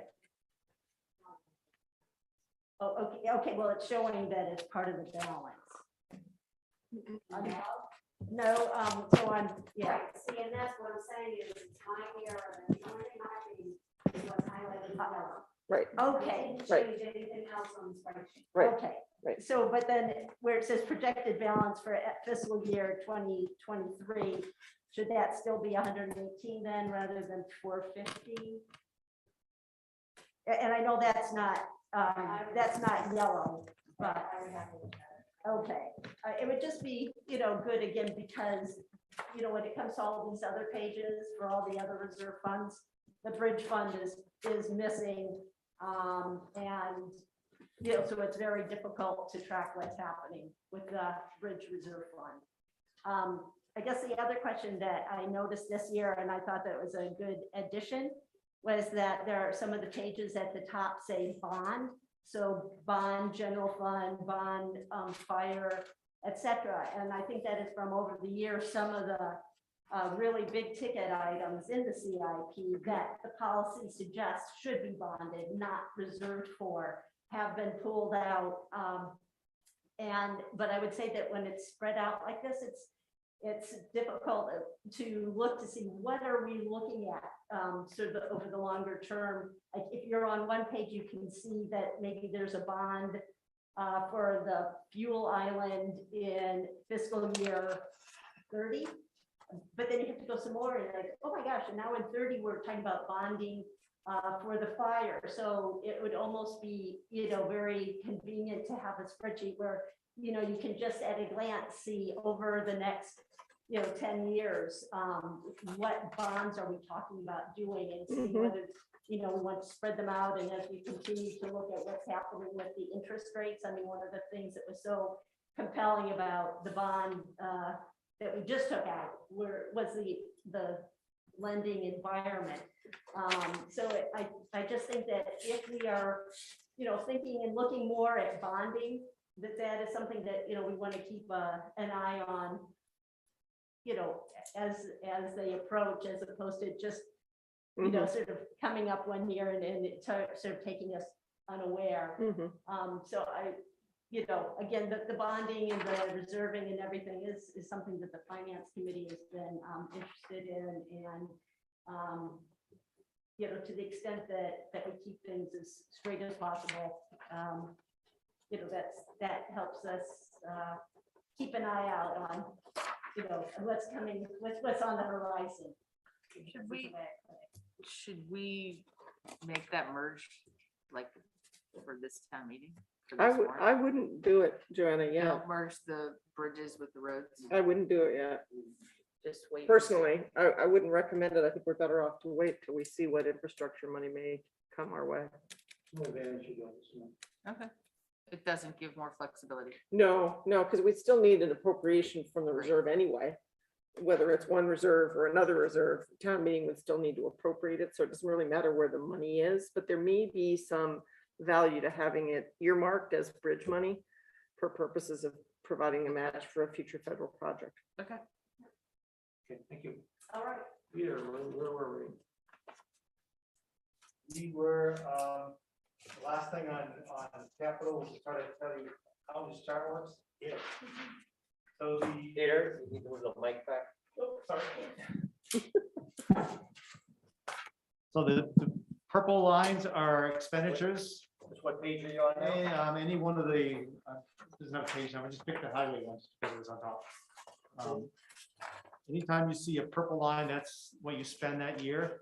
D: Oh, okay, well, it's showing that it's part of the balance. No, so I'm, yeah,
L: Right, see, and that's what I'm saying is it's my error, and the only thing I need is what's highlighted in yellow.
G: Right.
D: okay.
L: Didn't
G: Right.
L: change anything else on the spreadsheet.
G: Right.
D: Okay.
G: right.
D: So, but then where it says projected balance for fiscal year 2023, should that still be 118 then rather than 450? And I know that's not yellow, but
L: I would have to look at it.
D: okay. It would just be, good again, because, when it comes to all these other pages for all the other reserve funds, the bridge fund is missing. And, so it's very difficult to track what's happening with the bridge reserve fund. I guess the other question that I noticed this year, and I thought that was a good addition, was that there are some of the pages at the top say bond. So bond, general fund, bond, fire, etc. And I think that is from over the years, some of the really big ticket items in the CIP that the policy suggests should be bonded, not reserved for, have been pulled out. But I would say that when it's spread out like this, it's difficult to look to see what are we looking at sort of over the longer term. Like if you're on one page, you can see that maybe there's a bond for the fuel island in fiscal year 30. But then you have to go some more and like, oh my gosh, and now in 30, we're talking about bonding for the fire. So it would almost be, very convenient to have a spreadsheet where, you can just at a glance see over the next 10 years, what bonds are we talking about doing and see whether, we want to spread them out. And as we continue to look at what's happening with the interest rates, I mean, one of the things that was so compelling about the bond that we just took out was the lending environment. So I just think that if we are, thinking and looking more at bonding, that is something that, we want to keep an eye on, as they approach, as opposed to just, sort of coming up one year and it sort of taking us unaware. So again, the bonding and the reserving and everything is something that the finance committee has been interested in. And, to the extent that we keep things as straight as possible, that helps us keep an eye out on, what's coming, what's on the horizon.
B: Should we make that merge like for this town meeting? For
G: I
B: this
G: would,
B: warrant?
G: I wouldn't do it, Joanna, yeah.
B: Don't merge the bridges with the roads.
G: I wouldn't do it yet.
B: Just wait.
G: Personally, I wouldn't recommend it. I think we're better off to wait till we see what infrastructure money may come our way.
B: Okay. It doesn't give more flexibility.
G: No, because we still need an appropriation from the reserve anyway. Whether it's one reserve or another reserve, town meeting would still need to appropriate it. So it doesn't really matter where the money is, but there may be some value to having it earmarked as bridge money for purposes of providing a match for a future federal project.
B: Okay.
A: Okay, thank you.
D: All right.
A: Peter, where were we? We were, the last thing on capital was to try to tell you how this chart works. Yeah. So the.
H: Peter, you need to move the mic back.
A: Oh, sorry. So the purple lines are expenditures.
H: What page are you on now?
A: Any one of the, doesn't have a page number, just pick the highway ones because it was on top. Anytime you see a purple line, that's what you spend that year.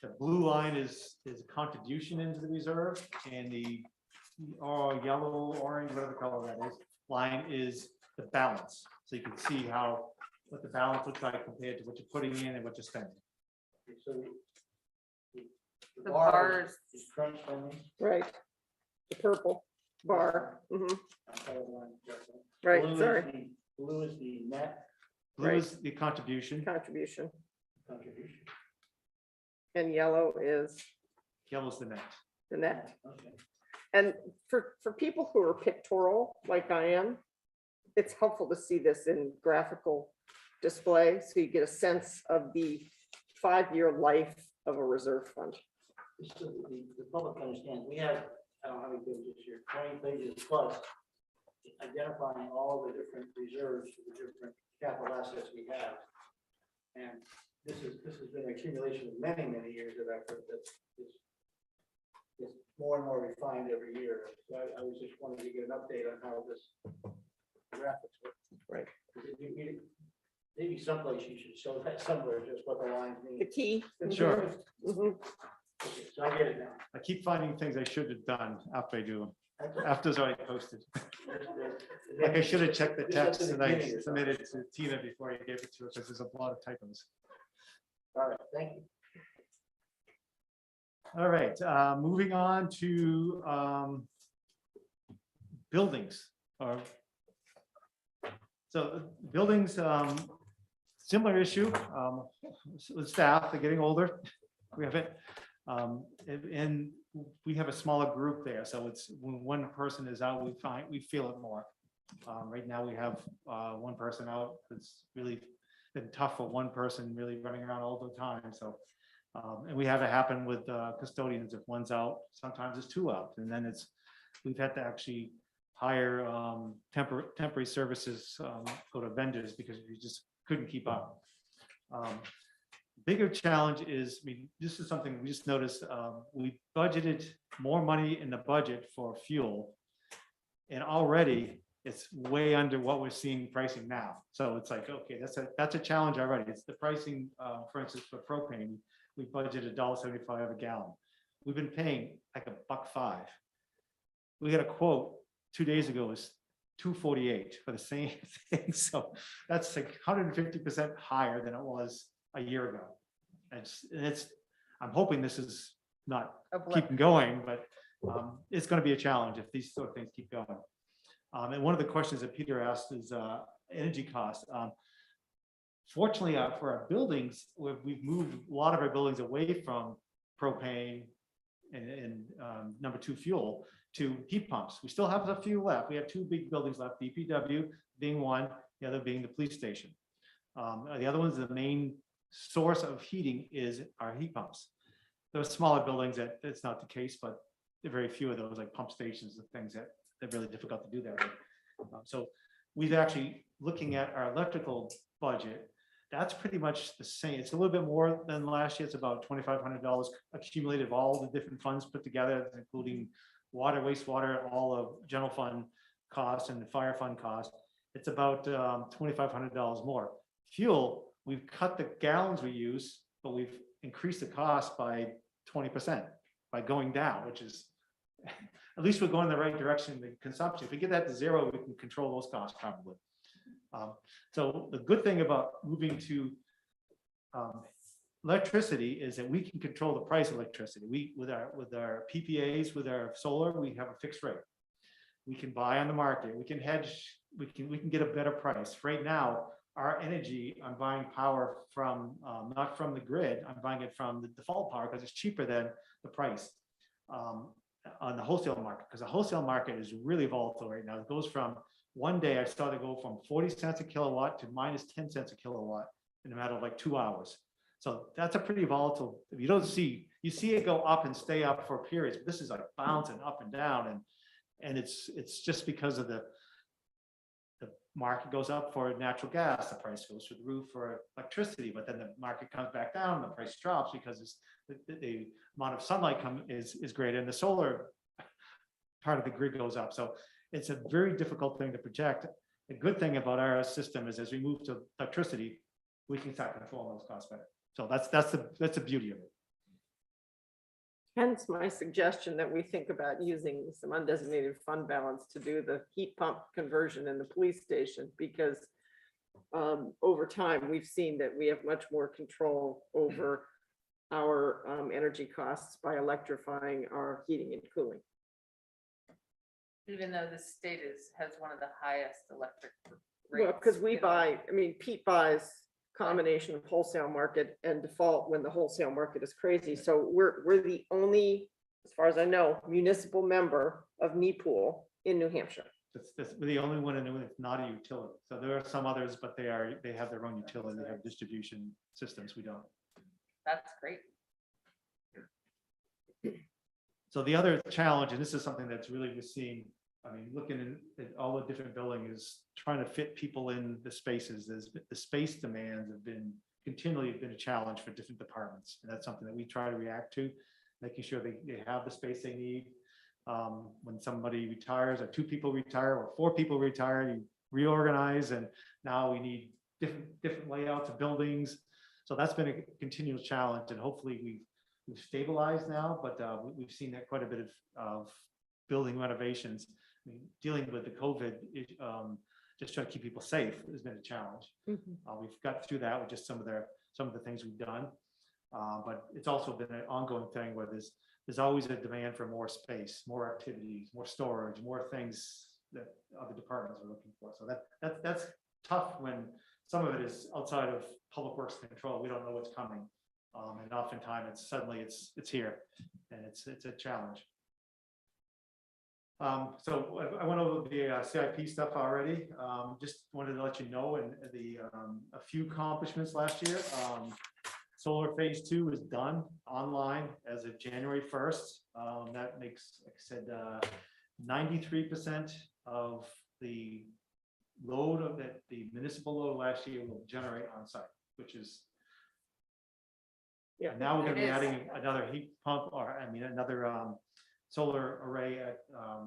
A: The blue line is contribution into the reserve, and the yellow, orange, whatever color that is, line is the balance. So you can see what the balance looks like compared to what you're putting in and what you're spending. So
B: The bars.
A: is crunch on these.
G: Right. The purple bar. Right,
A: Blue is
G: sorry.
A: Blue is the net
I: Blue
G: Right.
I: is the contribution,
G: contribution,
A: Contribution.
G: and yellow is
I: yellow's the net.
G: the net.
A: Okay.
G: And for people who are pictorial, like I am, it's helpful to see this in graphical display, so you get a sense of the 5-year life of a reserve fund.
A: Just so that the public understands, we have, I don't know how many pages here, 20 pages plus, identifying all the different reserves, for the different capital assets we have. And this has been an accumulation of many, many years of effort that is more and more refined every year. So I was just wanting to get an update on how this graphics work.
G: Right.
A: Maybe someplace you should show that somewhere, just what the lines mean.
G: The key.
I: Sure.
G: Mhm.
A: Okay, so I get it now.
I: I keep finding things I should have done after I do them, after it's already posted. Like I should have checked the text and I submitted to Tina before I gave it to her, because there's a lot of typos.
A: All right, thank you.
I: All right, moving on to buildings. So buildings, similar issue with staff, they're getting older. We have it. And we have a smaller group there, so it's when one person is out, we feel it more. Right now, we have one person out. It's really been tough for one person really running around all the time. So, and we have it happen with custodians. If one's out, sometimes it's two out, and then we've had to actually hire temporary services, go to vendors because we just couldn't keep up. Bigger challenge is, I mean, this is something we just noticed, we budgeted more money in the budget for fuel. And already it's way under what we're seeing pricing now. So it's like, okay, that's a challenge already. It's the pricing, for instance, for propane, we budgeted $1.75 a gallon. We've been paying like $1.05. We got a quote 2 days ago, was $2.48 for the same thing. So that's like 150% higher than it was a year ago. I'm hoping this is not keeping going, but it's going to be a challenge if these sort of things keep going. And one of the questions that Peter asked is energy costs. Fortunately, for our buildings, we've moved a lot of our buildings away from propane and number 2 fuel to heat pumps. We still have a few left. We have 2 big buildings left, DPW being one, the other being the police station. The other one's the main source of heating is our heat pumps. Those smaller buildings that's not the case, but there are very few of those, like pump stations and things that they're really difficult to do that with. So we've actually looking at our electrical budget. That's pretty much the same. It's a little bit more than last year. It's about $2,500 accumulated of all the different funds put together, including water, wastewater, all of general fund costs and the fire fund costs. It's about $2,500 more. Fuel, we've cut the gallons we use, but we've increased the cost by 20% by going down, which is, at least we're going in the right direction, the consumption. If we get that to zero, we can control those costs probably. So the good thing about moving to electricity is that we can control the price of electricity. With our PPAs, with our solar, we have a fixed rate. We can buy on the market, we can hedge, we can get a better price. Right now, our energy, I'm buying power from, not from the grid, I'm buying it from the default power because it's cheaper than the price on the wholesale market, because the wholesale market is really volatile right now. It goes from, one day I saw it go from 40 cents a kilowatt to minus 10 cents a kilowatt in a matter of like 2 hours. So that's a pretty volatile, if you don't see, you see it go up and stay up for periods, but this is like bouncing up and down, and it's just because of the market goes up for natural gas, the price goes through the roof for electricity, but then the market comes back down, the price drops because the amount of sunlight is greater, and the solar part of the grid goes up. So it's a very difficult thing to project. The good thing about our system is as we move to electricity, we can start controlling those costs better. So that's the beauty of it.
G: Hence my suggestion that we think about using some undesignated fund balance to do the heat pump conversion in the police station, because over time, we've seen that we have much more control over our energy costs by electrifying our heating and cooling.
B: Even though the state has one of the highest electric
G: Well, because we buy, I mean, Pete buys combination of wholesale market and default when the wholesale market is crazy. So we're the only, as far as I know, municipal member of NEPOOL in New Hampshire.
I: We're the only one in New England that's not a utility. So there are some others, but they have their own utility. They have distribution systems. We don't.
B: That's great.
I: So the other challenge, and this is something that's really we're seeing, I mean, looking at all the different buildings, is trying to fit people in the spaces. The space demands have been continually been a challenge for different departments. And that's something that we try to react to, making sure they have the space they need. When somebody retires, or 2 people retire, or 4 people retire, you reorganize, and now we need different layouts of buildings. So that's been a continual challenge, and hopefully we've stabilized now, but we've seen that quite a bit of building renovations. I mean, dealing with the COVID, just trying to keep people safe has been a challenge. We've got through that with just some of the things we've done, but it's also been an ongoing thing where there's always a demand for more space, more activities, more storage, more things that other departments are looking for. So that's tough when some of it is outside of public works control. We don't know what's coming. And oftentimes it's suddenly it's here, and it's a challenge. So I went over the CIP stuff already. Just wanted to let you know, and a few accomplishments last year. Solar phase 2 is done online as of January 1st. That makes, like I said, 93% of the load of the municipal load last year will generate on site, which is,
G: Yeah.
I: now we're going to
B: It
I: be
B: is.
I: adding another heat pump, or another solar array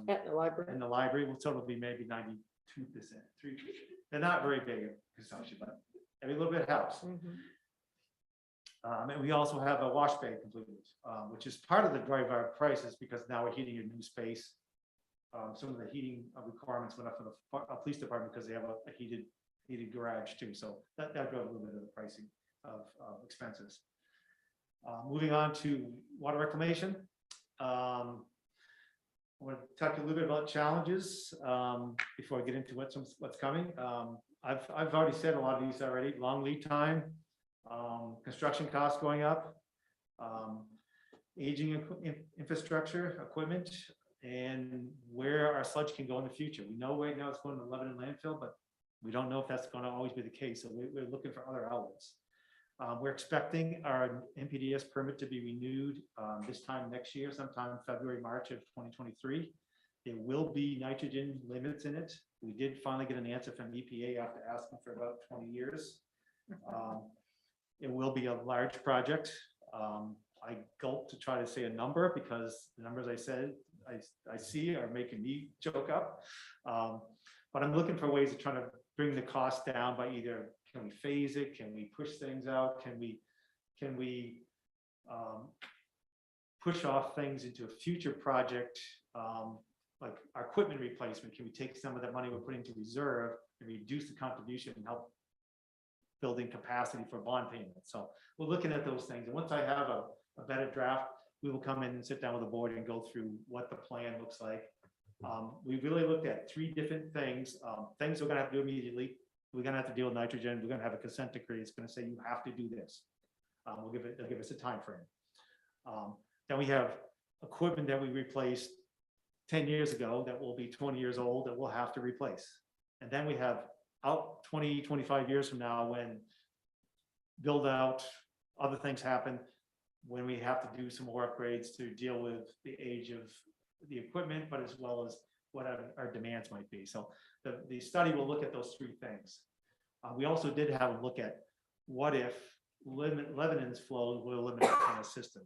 G: At the library.
I: in the library. So it'll be maybe 92%. They're not very big consumption, but every little bit helps. And we also have a wash bay completed, which is part of the drive our prices, because now we're heating a new space. Some of the heating requirements went up for the police department because they have a heated garage too. So that drove a little bit of the pricing of expenses. Moving on to water reclamation. I want to talk a little bit about challenges before I get into what's coming. I've already said a lot of these already. Long lead time, construction costs going up, aging infrastructure, equipment, and where our sludge can go in the future. We know right now it's going to Lebanon landfill, but we don't know if that's going to always be the case. So we're looking for other outlets. We're expecting our NPDES permit to be renewed this time next year, sometime February, March of 2023. There will be nitrogen limits in it. We did finally get an answer from EPA after asking for about 20 years. It will be a large project. I gulp to try to say a number because the numbers I said I see are making me choke up. But I'm looking for ways to try to bring the cost down by either, can we phase it? Can we push things out? Can we push off things into a future project, like our equipment replacement? Can we take some of that money we're putting to reserve and reduce the contribution and help building capacity for bond payments? So we're looking at those things. And once I have a better draft, we will come in and sit down with the board and go through what the plan looks like. We really looked at 3 different things. Things we're going to have to do immediately. We're going to have to deal with nitrogen. We're going to have a consent decree. It's going to say you have to do this. They'll give us a time frame. Then we have equipment that we replaced 10 years ago that will be 20 years old that we'll have to replace. And then we have out 20, 25 years from now, when build out, other things happen, when we have to do some more upgrades to deal with the age of the equipment, but as well as what our demands might be. So the study will look at those 3 things. We also did have a look at what if Lebanon's flow will eliminate from the system.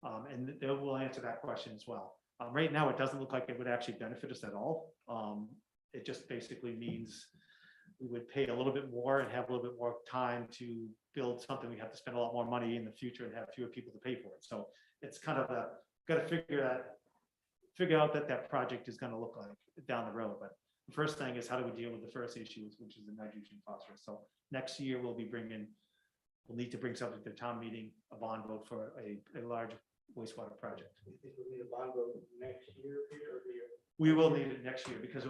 I: And we'll answer that question as well. Right now, it doesn't look like it would actually benefit us at all. It just basically means we would pay a little bit more and have a little bit more time to build something. We have to spend a lot more money in the future and have fewer people to pay for it. So it's kind of got to figure out that project is going to look like down the road. But the first thing is, how do we deal with the first issue, which is the nitrogen phosphorus? So next year we'll need to bring something to the town meeting, a bond vote for a large wastewater project.
A: You think we'll need a bond vote next year, Peter, or the year?
I: We will need it next year because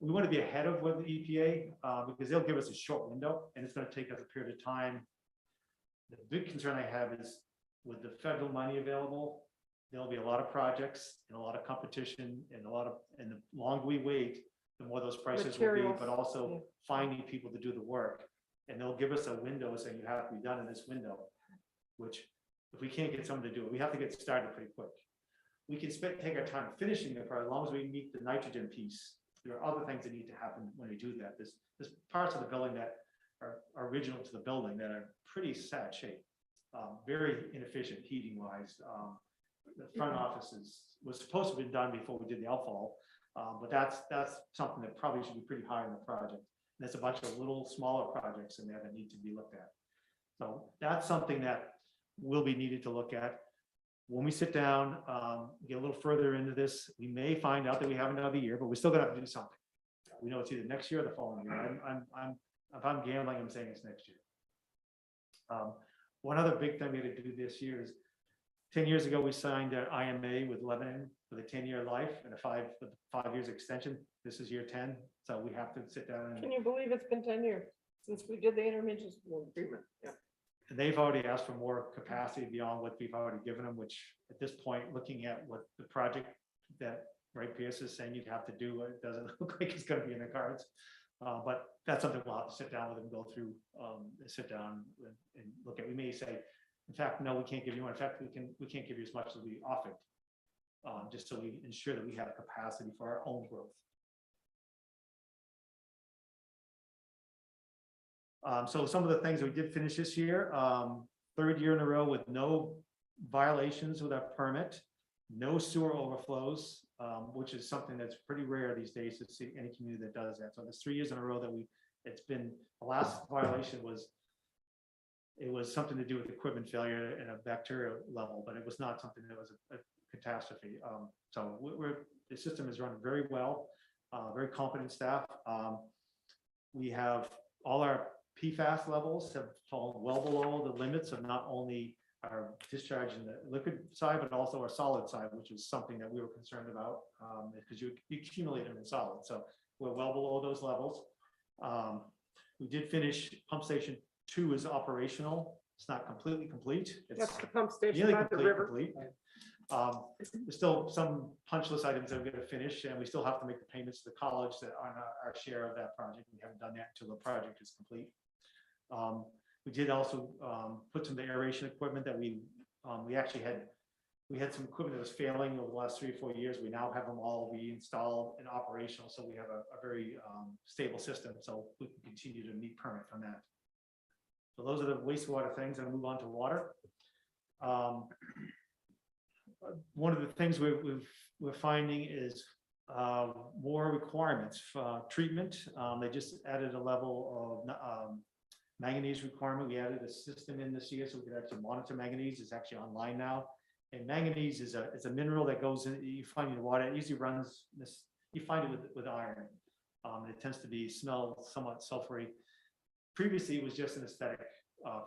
C: we want to be ahead of what the EPA, because they'll give us a short window and it's going to take us a period of time. The big concern I have is with the federal money available, there'll be a lot of projects and a lot of competition and the longer we wait, the more those prices will be,
G: Materials,
C: but also
G: yeah.
C: finding people to do the work. And they'll give us a window saying you have to be done in this window, which if we can't get someone to do it, we have to get started pretty quick. We can take our time finishing the project as long as we meet the nitrogen piece. There are other things that need to happen when we do that. There's parts of the building that are original to the building that are pretty sad shape, very inefficient heating wise. The front offices was supposed to have been done before we did the outfall, but that's something that probably should be pretty high in the project. And there's a bunch of little smaller projects in there that need to be looked at. So that's something that will be needed to look at. When we sit down, get a little further into this, we may find out that we have another year, but we're still gonna have to do something. We know it's either next year or the following year. If I'm gambling, I'm saying it's next year. One other big thing we had to do this year is 10 years ago, we signed an IMA with Lebanon with a 10-year life and a 5 years extension. This is year 10. So we have to sit down and
G: Can you believe it's been 10 years since we did the intermunicipal agreement? Yeah.
C: they've already asked for more capacity beyond what we've already given them, which at this point, looking at what the project that Ray Pierce is saying you'd have to do, it doesn't look like it's going to be in the cards. But that's something we'll have to sit down with them, go through, sit down and look at. We may say, in fact, no, we can't give you one. In fact, we can't give you as much as we offered, just so we ensure that we have capacity for our own growth. So some of the things that we did finish this year, 3rd year in a row with no violations with our permit, no sewer overflows, which is something that's pretty rare these days to see any community that does that. So there's 3 years in a row that it's been, the last violation was, it was something to do with equipment failure at a bacterial level, but it was not something that was a catastrophe. So the system is running very well, very competent staff. We have all our PFAS levels have fallen well below the limits of not only our discharge in the liquid side, but also our solid side, which is something that we were concerned about because you accumulate them in solid. So we're well below those levels. We did finish pump station 2 is operational. It's not completely complete.
G: That's the pump station
C: nearly
G: by the river.
C: complete. There's still some punch list items that we're going to finish, and we still have to make the payments to the college that on our share of that project. We haven't done that until the project is complete. We did also put some of the aeration equipment that we actually had some equipment that was failing over the last 3 or 4 years. We now have them all reinstalled and operational, so we have a very stable system, so we can continue to meet permit from that. So those are the wastewater things. I'll move on to water. One of the things we're finding is more requirements for treatment. They just added a level of manganese requirement. We added a system in this year so we could actually monitor manganese. It's actually online now. And manganese is a mineral that goes in, you find in the water. It usually runs this, you find it with iron. It tends to be smell somewhat sulfury. Previously, it was just an aesthetic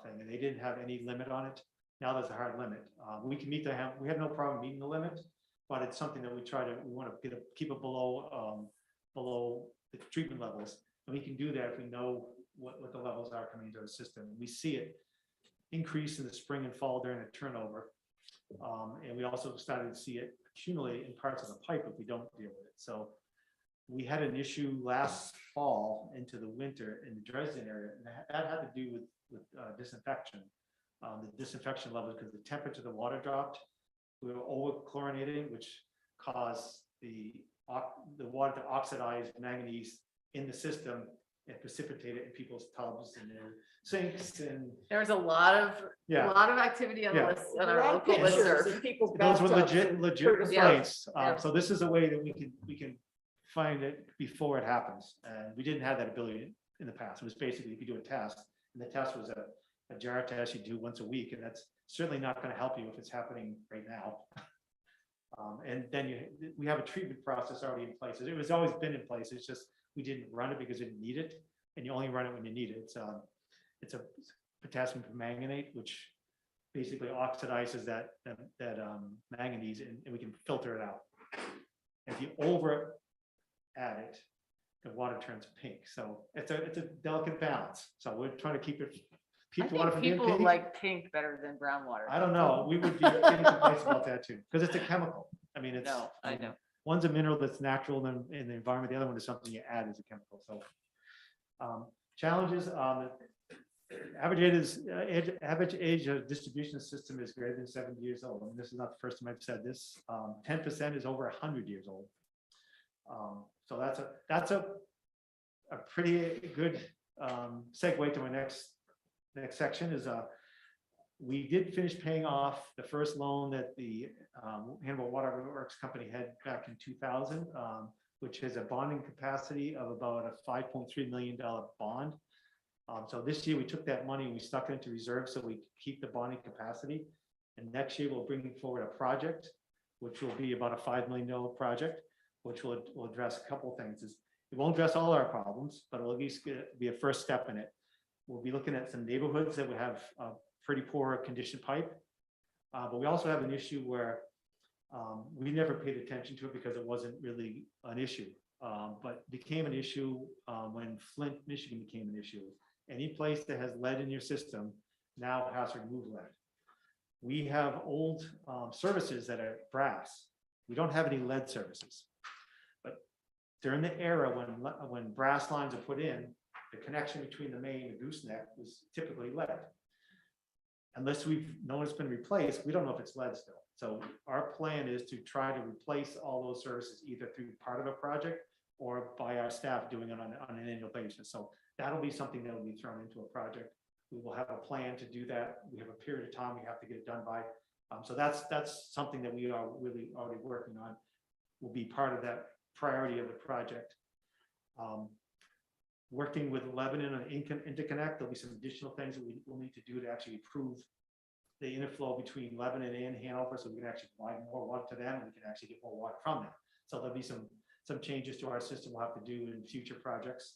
C: thing, and they didn't have any limit on it. Now there's a hard limit. We can meet we have no problem meeting the limit, but it's something that we want to keep it below the treatment levels. And we can do that if we know what the levels are coming into the system. We see it increase in the spring and fall during the turnover. And we also started to see it accumulate in parts of the pipe if we don't deal with it. So we had an issue last fall into the winter in the Dresden area, and that had to do with disinfection. The disinfection levels, because the temperature of the water dropped. We were over chlorinating, which caused the water to oxidize manganese in the system and precipitate it in people's tubs and their sinks. And
B: There's a lot of activity on the list on our local listserv.
C: those were legit complaints.
B: Yeah.
C: So this is a way that we can find it before it happens. And we didn't have that ability in the past. It was basically if you do a test, and the test was a jar test you do once a week, and that's certainly not going to help you if it's happening right now. And then we have a treatment process already in place. It was always been in place. It's just we didn't run it because we didn't need it, and you only run it when you need it. It's a potassium permanganate, which basically oxidizes that manganese, and we can filter it out. If you over add it,
A: the water turns pink. So it's a delicate balance. So we're trying to keep it,
B: I
A: keep the water
B: think
A: from being
B: people
A: pink.
B: like pink better than brown water.
A: I don't know. We would be getting complaints about that too, because it's a chemical. I mean, it's.
B: No, I know.
A: One's a mineral that's natural in the environment. The other one is something you add as a chemical. So challenges, average age of distribution system is greater than 70 years old. I mean, this is not the first time I've said this. 10% is over 100 years old. So that's a pretty good segue to my next section is we did finish paying off the first loan that the Hanover Water Works Company had back in 2000, which has a bonding capacity of about a $5.3 million bond. So this year we took that money and we stuck it into reserve so we could keep the bonding capacity. And next year we'll bring forward a project, which will be about a $5 million project, which will address a couple of things. It won't address all our problems, but it'll at least be a first step in it. We'll be looking at some neighborhoods that would have pretty poor condition pipe. But we also have an issue where we never paid attention to it because it wasn't really an issue. But became an issue when Flint, Michigan became an issue. Any place that has lead in your system now has to remove lead. We have old services that are brass. We don't have any lead services. But during the era when brass lines are put in, the connection between the main and the gooseneck was typically lead. Unless we've known it's been replaced, we don't know if it's lead still. So our plan is to try to replace all those services either through part of a project or by our staff doing it on an annual basis. So that'll be something that will be thrown into a project. We will have a plan to do that. We have a period of time we have to get it done by. So that's something that we are really already working on. Will be part of that priority of the project. Working with Lebanon on interconnect, there'll be some additional things that we will need to do to actually improve the interflow between Lebanon and Hanover, so we can actually provide more water to them, and we can actually get more water from them. So there'll be some changes to our system we'll have to do in future projects.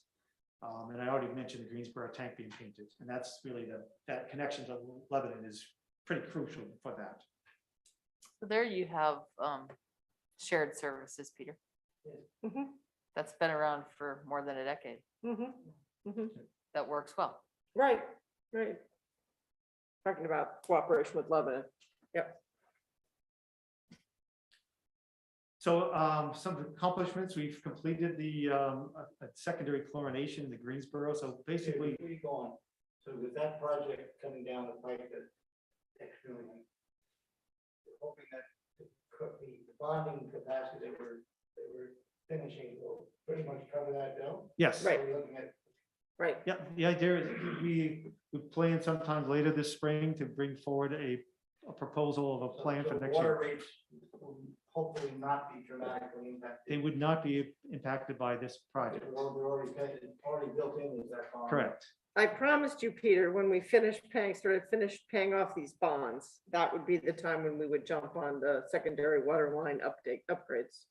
A: And I already mentioned the Greensboro tank being painted, and that's really that connection to Lebanon is pretty crucial for that.
B: So there you have shared services, Peter.
G: Mhm.
B: That's been around for more than a decade. That works well.
G: Right. Talking about cooperation with Lebanon. Yep.
A: So some accomplishments, we've completed the secondary chlorination in the Greensboro. So basically,
C: Where you going? So with that project coming down the pipe that extremely, hoping that the bonding capacity they were finishing will pretty much cover that bill.
A: yes.
G: Right.
C: So we're looking at
G: Right.
A: Yeah, the idea is we plan sometime later this spring to bring forward a proposal of a plan for next
C: water
A: year.
C: rates will hopefully not be dramatically impacted.
A: They would not be impacted by this project.
C: They're already built in, is that bond?
A: Correct.
G: I promised you, Peter, when we finished paying off these bonds, that would be the time when we would jump on the secondary water line upgrades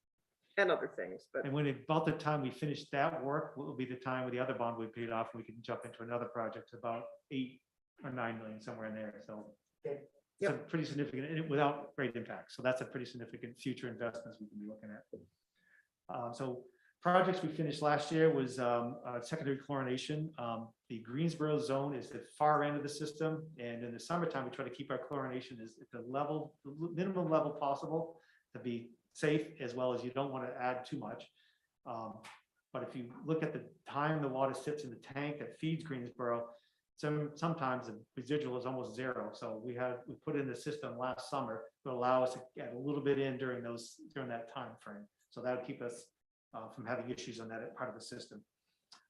G: and other things, but
A: And when about the time we finish that work, will be the time where the other bond we paid off, we can jump into another project, about 8 or 9 million, somewhere in there. So
C: Okay.
A: it's a pretty significant, and without great impact. So that's a pretty significant future investments we can be looking at. So projects we finished last year was secondary chlorination. The Greensboro zone is the far end of the system, and in the summertime, we try to keep our chlorination at the minimum level possible to be safe, as well as you don't want to add too much. But if you look at the time the water sits in the tank that feeds Greensboro, sometimes the residual is almost zero. So we put in the system last summer to allow us to get a little bit in during that time frame. So that would keep us from having issues on that part of the system.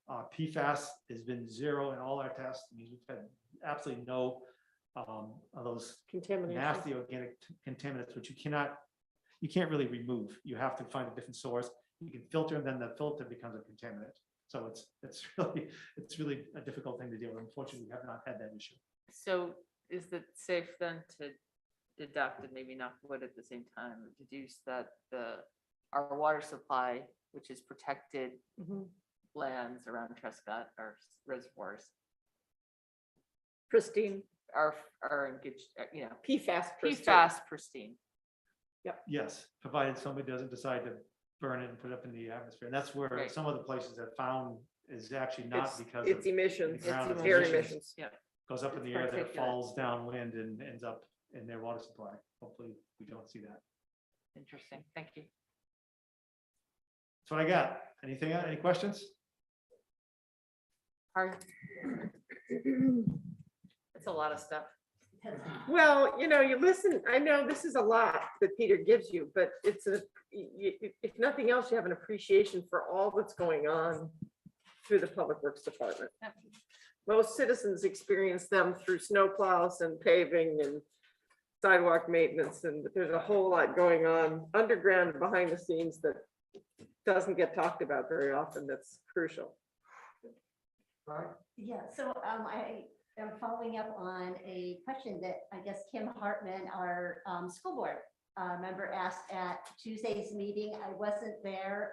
A: PFAS has been zero in all our tests. I mean, we've had absolutely no of those
G: contamination.
A: nasty organic contaminants, which you can't really remove. You have to find a different source. You can filter, and then the filter becomes a contaminant. So it's really a difficult thing to deal with. Unfortunately, we have not had that issue.
B: So is it safe then to deduct, and maybe not wood at the same time, or deduce that our water supply, which is protected lands around Trescott, our reservoirs,
G: Pristine,
B: are in good,
G: PFAS. Pristine.
B: PFAS pristine?
A: Yes, provided somebody doesn't decide to
C: burn it and put it up in the atmosphere. And that's where
B: Right.
C: some of the places have found is actually not because
G: It's
C: of
G: emissions,
C: the ground
G: it's air
C: emissions.
G: emissions.
B: Yeah.
C: Goes up in
B: It's
C: the air, then it
B: particulate.
C: falls downwind and ends up in their water supply. Hopefully, we don't see that.
B: Interesting. Thank you.
C: That's what I got. Anything, any questions?
B: Hard. It's a lot of stuff.
G: Well, you listen, I know this is a lot that Peter gives you, but it's if nothing else, you have an appreciation for all that's going on through the Public Works Department. Most citizens experience them through snowplows and paving and sidewalk maintenance, and there's a whole lot going on underground and behind the scenes that doesn't get talked about very often. That's crucial.
D: Yeah, so I am following up on a question that I guess Kim Hartman, our school board member, asked at Tuesday's meeting. I wasn't there.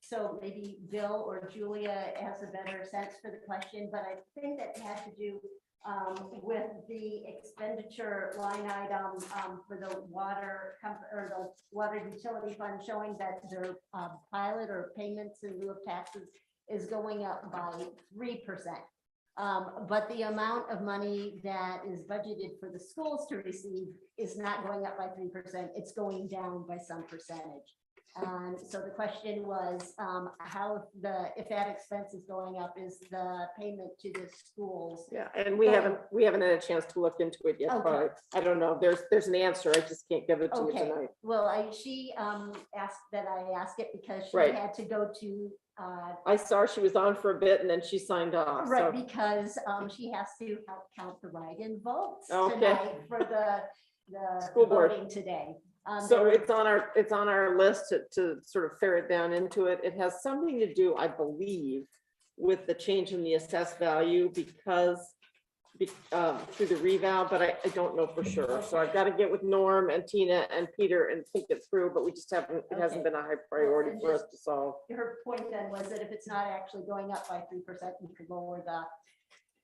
D: So maybe Bill or Julia has a better sense for the question, but I think that had to do with the expenditure line item for the water or the water utility fund, showing that their pilot or payments in lieu of taxes is going up by 3%. But the amount of money that is budgeted for the schools to receive is not going up by 3%. It's going down by some percentage. So the question was if that expense is going up, is the payment to the schools?
G: Yeah, and we haven't had a chance to look into it yet,
D: Okay.
G: but I don't know. There's an answer. I just can't give it to you
D: Okay,
G: tonight.
D: well, she asked that I ask it because she
G: Right.
D: had to go to
G: I saw she was on for a bit and then she signed off.
D: right,
G: So
D: because she has to help count the write-in votes
G: Okay.
D: tonight for the
G: School board.
D: voting today.
G: So
D: there-
G: it's on our list to sort of ferret down into it. It has something to do, I believe, with the change in the assessed value because through the reval, but I don't know for sure. So I've got to get with Norm and Tina and Peter and think it through, but we just haven't, it hasn't been a high priority
D: and
G: for us
D: just-
G: to solve.
D: Her point then was that if it's not actually going up by 3%, we could lower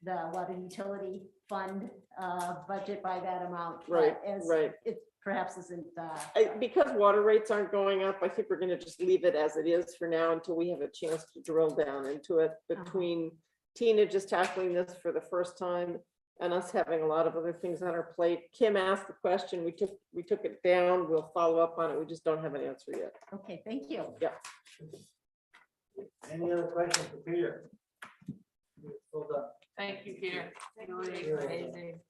D: the water utility fund budget by that amount. But
G: Right,
D: as
G: right.
D: It perhaps isn't.
G: Because water rates aren't going up, I think we're gonna just leave it as it is for now until we have a chance to drill down into it between Tina just tackling this for the first time and us having a lot of other things on our plate. Kim asked the question, we took it down, we'll follow up on it, we just don't have an answer yet.
D: Okay, thank you.
G: Yeah.
A: Any other questions for Peter? Hold on.
B: Thank you, Peter. Really
A: You're welcome.
B: amazing.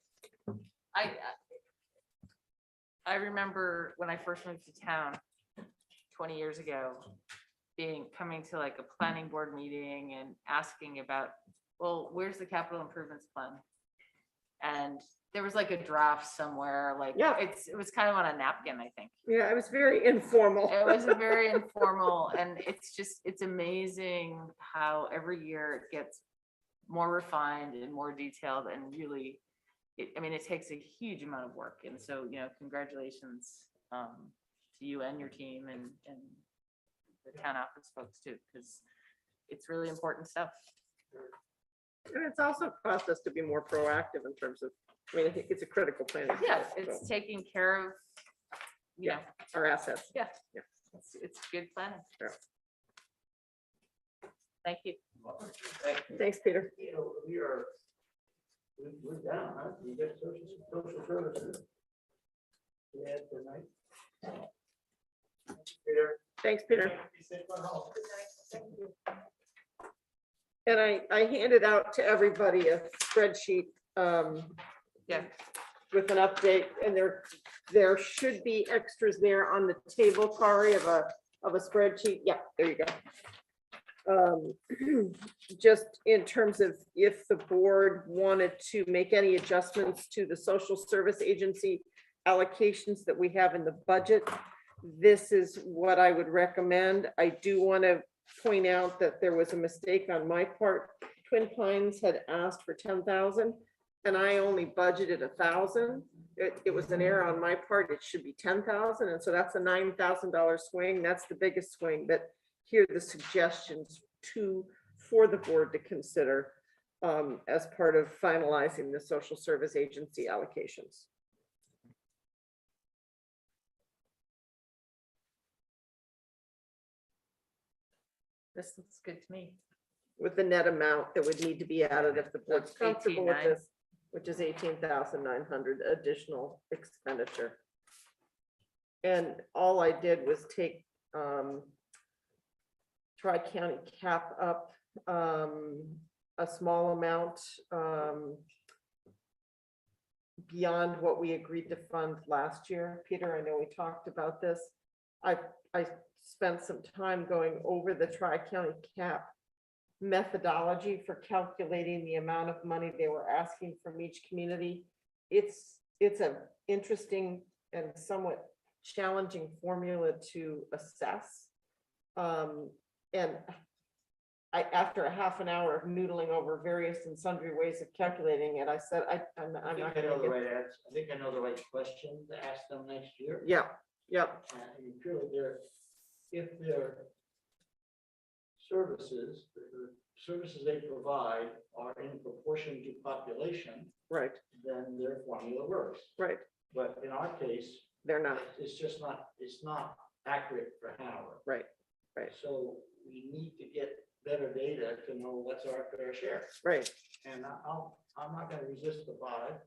B: I remember when I first moved to town 20 years ago, coming to like a planning board meeting and asking about, well, where's the capital improvements plan? And there was like a draft somewhere, like
G: Yeah.
B: it was kind of on a napkin, I think.
G: Yeah, it was very informal.
B: It was a very informal, and it's amazing how every year it gets more refined and more detailed and really, it takes a huge amount of work. And so, congratulations to you and your team and the town office folks too, because it's really important stuff.
G: And it's also caused us to be more proactive in terms of, I think it's a critical planning.
B: Yeah,
G: tool,
B: it's
G: so,
B: taking care of,
G: Yeah. our assets.
B: yeah,
G: Yeah.
B: it's good planning.
G: Yeah.
B: Thank you.
G: Thanks, Peter.
A: We're down, huh? You get social services. Yeah, tonight. Peter.
G: Thanks, Peter.
A: Be safe at home.
G: And I handed out to everybody a spreadsheet
B: Yeah.
G: with an update, and there should be extras there on the table, Kari, of a spreadsheet. Yeah, there you go. Just in terms of if the board wanted to make any adjustments to the social service agency allocations that we have in the budget, this is what I would recommend. I do want to point out that there was a mistake on my part. Twin Pines had asked for 10,000 and I only budgeted 1,000. It was an error on my part. It should be 10,000. And so that's a $9,000 swing. That's the biggest swing, but here are the suggestions for the board to consider as part of finalizing the social service agency allocations.
B: this looks good to me.
G: with the net amount that would need to be added if the board's
B: That's
G: comfortable with
B: 18,900.
G: this, which is 18,900 additional expenditure. And all I did was take Tri-County cap up a small amount beyond what we agreed to fund last year. Peter, I know we talked about this. I spent some time going over the Tri-County cap methodology for calculating the amount of money they were asking from each community. It's a interesting and somewhat challenging formula to assess. And after a half an hour of noodling over various and sundry ways of calculating it, I said, I'm
A: I think
G: not
A: I know
G: gonna
A: the
G: get.
A: right answer. I think I know the right question to ask them next year.
G: Yeah, yeah,
A: And purely if their services, the services they provide are in proportion to population,
G: right,
A: then their formula works.
G: right.
A: But in our case,
G: They're not,
A: it's just not, it's not accurate for Hanover.
G: right, right,
A: So we need to get better data to know what's our fair share.
G: right.
A: And I'm not gonna resist the vibe.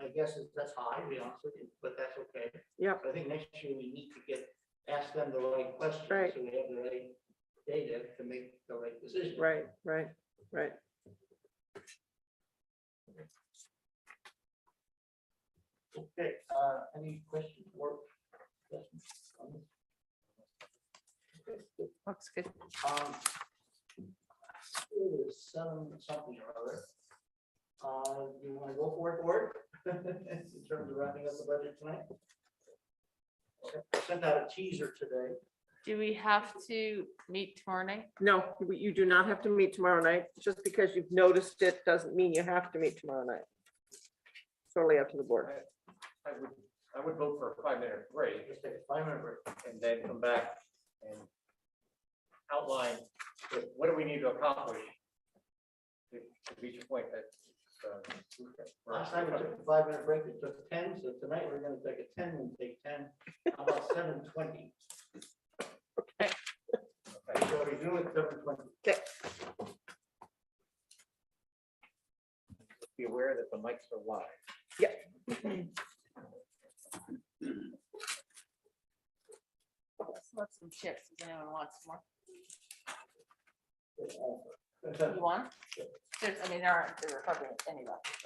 A: My guess is that's high, to be honest with you, but that's okay.
G: Yep.
A: I think next year we need to ask them the right questions.
G: Right.
A: So we have the right data to make the right decision.
G: Right, right, right.
A: Okay, any questions or questions? Okay, good.
B: Looks good.
A: It is something or other. You want to go for it, board? In terms of wrapping up the budget tonight? Okay, I sent out a teaser today.
B: Do we have to meet tomorrow night?
G: No, you do not have to meet tomorrow night. Just because you've noticed it doesn't mean you have to meet tomorrow night. Totally up to the board.
H: I would vote for a 5-minute break
A: Just take a 5-minute break.
H: and then come back and outline what do we need to accomplish to reach a point that.
A: Last time we took a 5-minute break, it took 10, so tonight we're gonna take a 10 and take 10. How about 7:20?
B: Okay.
A: So we do it 7:20.
G: Okay.
H: Be aware that the mics are live.
B: Let's let some chips. Does anyone want some more? You want? I mean, there are probably any left.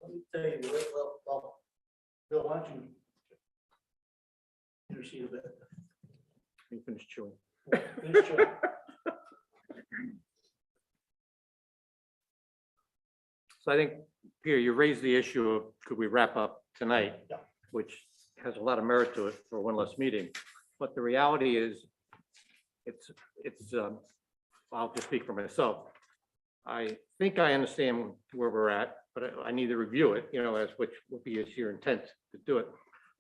A: let me tell you, well, Bill, why don't you intercede a bit?
H: You finish chewing.
A: Finish chewing.
H: So I think, Peter, you raised the issue of could we wrap up tonight?
A: Yeah.
H: Which has a lot of merit to it for one less meeting. But the reality is, I'll just speak for myself. I think I understand where we're at, but I need to review it, as which will be your intent to do it.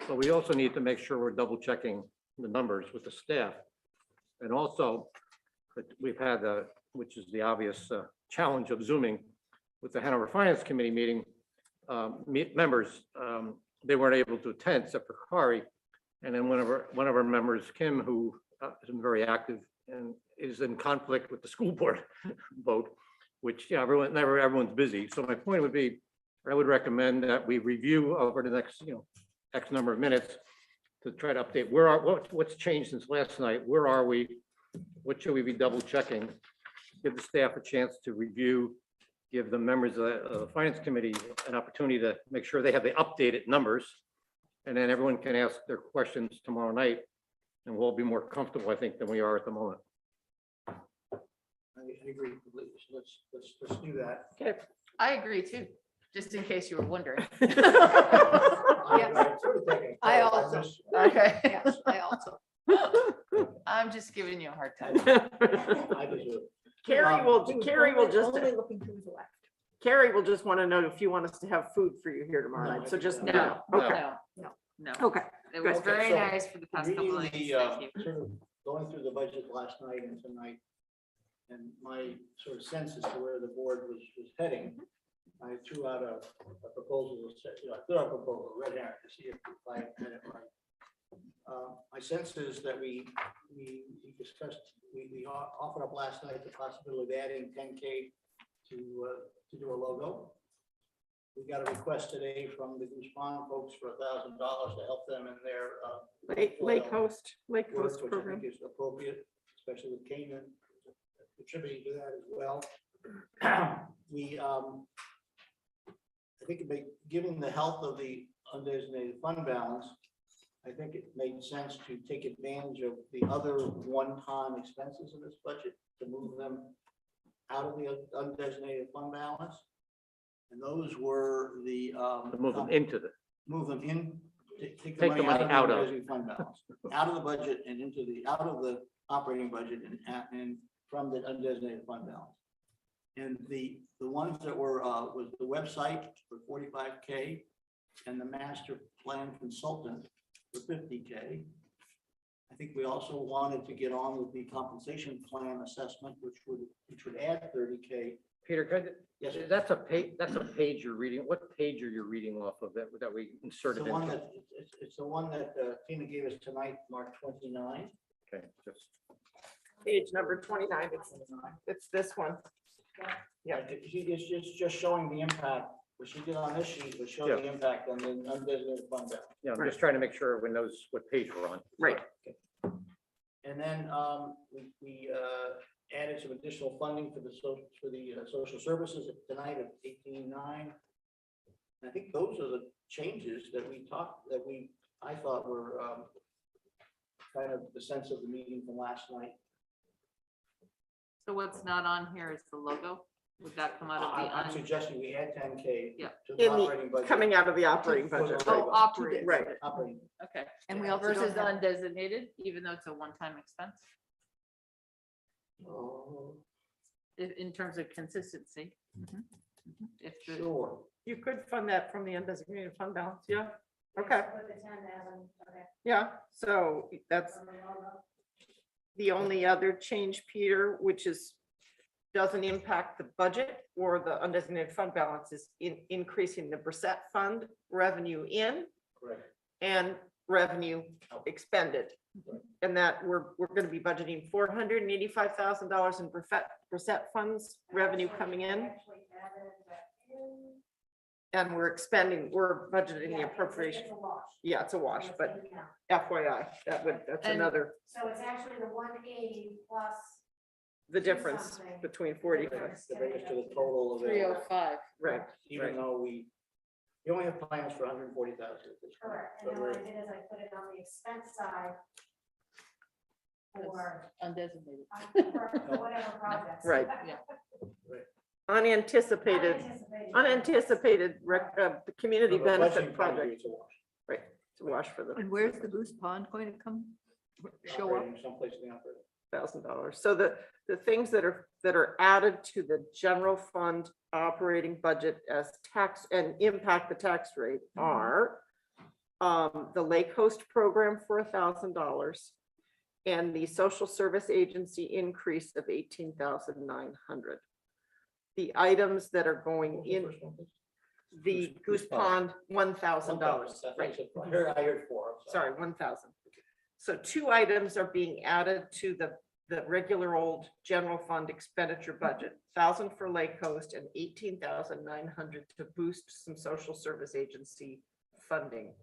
H: But we also need to make sure we're double checking the numbers with the staff. And also, that we've had, which is the obvious challenge of Zooming with the Hanover Finance Committee meeting, members, they weren't able to attend except for Kari. And then one of our members, Kim, who has been very active and is in conflict with the school board vote, which, everyone's busy. So my point would be, I would recommend that we review over the next, X number of minutes to try to update what's changed since last night. Where are we? What should we be double checking? Give the staff a chance to review, give the members of the Finance Committee an opportunity to make sure they have the updated numbers. And then everyone can ask their questions tomorrow night, and we'll be more comfortable, I think, than we are at the moment.
A: I agree completely. So let's do that.
G: Okay.
B: I agree too, just in case you were wondering.
J: I also,
B: Okay.
J: yes, I also.
B: I'm just giving you a hard time.
A: I deserve.
G: Carrie will just,
D: Only looking to the left.
G: Carrie will just want to know if you want us to have food for you here tomorrow
A: No,
G: night. So just,
B: No,
G: okay,
B: no, no.
G: okay.
B: It was
G: Good.
B: very
A: So,
B: nice for the past couple of
A: Reading
B: nights. Thank you.
A: sort of going through the budget last night and tonight, and my sort of sense as to where the board was heading, I threw out a proposal, I threw out a proposal, red herring, to see if I had it right. My sense is that we discussed, we offered up last night the possibility of adding 10K to do a logo. We got a request today from the Goose Pond folks for $1,000 to help them in their
G: Lake Coast
A: work, which I
G: program.
A: think is appropriate, especially with Canaan contributing to that as well. I think given the health of the undesignated fund balance, I think it made sense to take advantage of the other one-time expenses in this budget to move them out of the undesignated fund balance. And those were the
H: Move them into the,
A: move them in, take
H: Take the money out of.
A: the undesignated fund balance, out of the budget and out of the operating budget and from the undesignated fund balance. And the ones that were was the website for 45K and the master plan consultant for 50K. I think we also wanted to get on with the compensation plan assessment, which would add 30K.
H: Peter,
A: Yes, sir.
H: that's a page you're reading. What page are you reading off of that we
A: It's
H: inserted
A: the one
H: into?
A: that, it's the one that Tina gave us tonight, Mark 29.
H: Okay, just,
G: Page number 29. It's this one. Yeah.
A: It's just showing the impact. What she did on this sheet was show the impact on the undesignated fund balance.
H: yeah, I'm just trying to make sure everyone knows what page we're on.
G: Right.
A: And then we added some additional funding for the social services tonight of 18.9. I think those are the changes that I thought were kind of the sense of the meeting from last night.
B: So what's not on here is the logo. Would that come out of the?
A: I'm suggesting we add 10K
B: Yeah.
A: to the
G: In the-
A: operating budget.
G: Coming out of the operating budget.
A: For the
B: Oh, operating.
G: Right.
A: Operating.
B: Okay.
J: And we also
B: Versus
J: don't have,
B: undesignated, even though it's a one-time expense, in terms of consistency. If the,
A: Sure.
G: You could fund that from the undesignated fund balance, yeah? Okay,
L: With the 10,000, okay.
G: yeah, so that's the only other change, Peter, which doesn't impact the budget or the undesignated fund balance, is increasing the Brissette fund revenue in
A: Correct.
G: and revenue expended. And that we're gonna be budgeting $485,000 in Brissette funds revenue coming in.
L: Actually added that in.
G: And we're budgeting the
L: Yeah,
G: appropriation.
L: it's a wash.
G: Yeah, it's a wash,
L: So it's
G: but
L: in count.
G: FYI, that's
B: And-
G: another,
L: So it's actually the 180 plus.
G: the difference
L: Something.
G: between 40,
A: To bring us to the total of it.
B: 305.
G: right,
A: Even though we You only have plans for 140,000.
L: Correct, and then what I did is I put it on the expense side for,
B: Undesignated.
L: for whatever projects.
G: Right.
B: Yeah.
G: Unanticipated, the community benefit project, right, to wash for the
J: And where's the Goose Pond going to come, show up?
A: Someplace in the operating.
G: $1,000. So the things that are added to the general fund operating budget as tax and impact the tax rate are the Lake Host program for $1,000 and the social service agency increase of 18,900. The items that are going in the Goose Pond, $1,000. Right.
A: I heard 4.
G: Sorry, 1,000. So 2 items are being added to the regular old general fund expenditure budget, 1,000 for Lake Coast and 18,900 to boost some social service agency funding.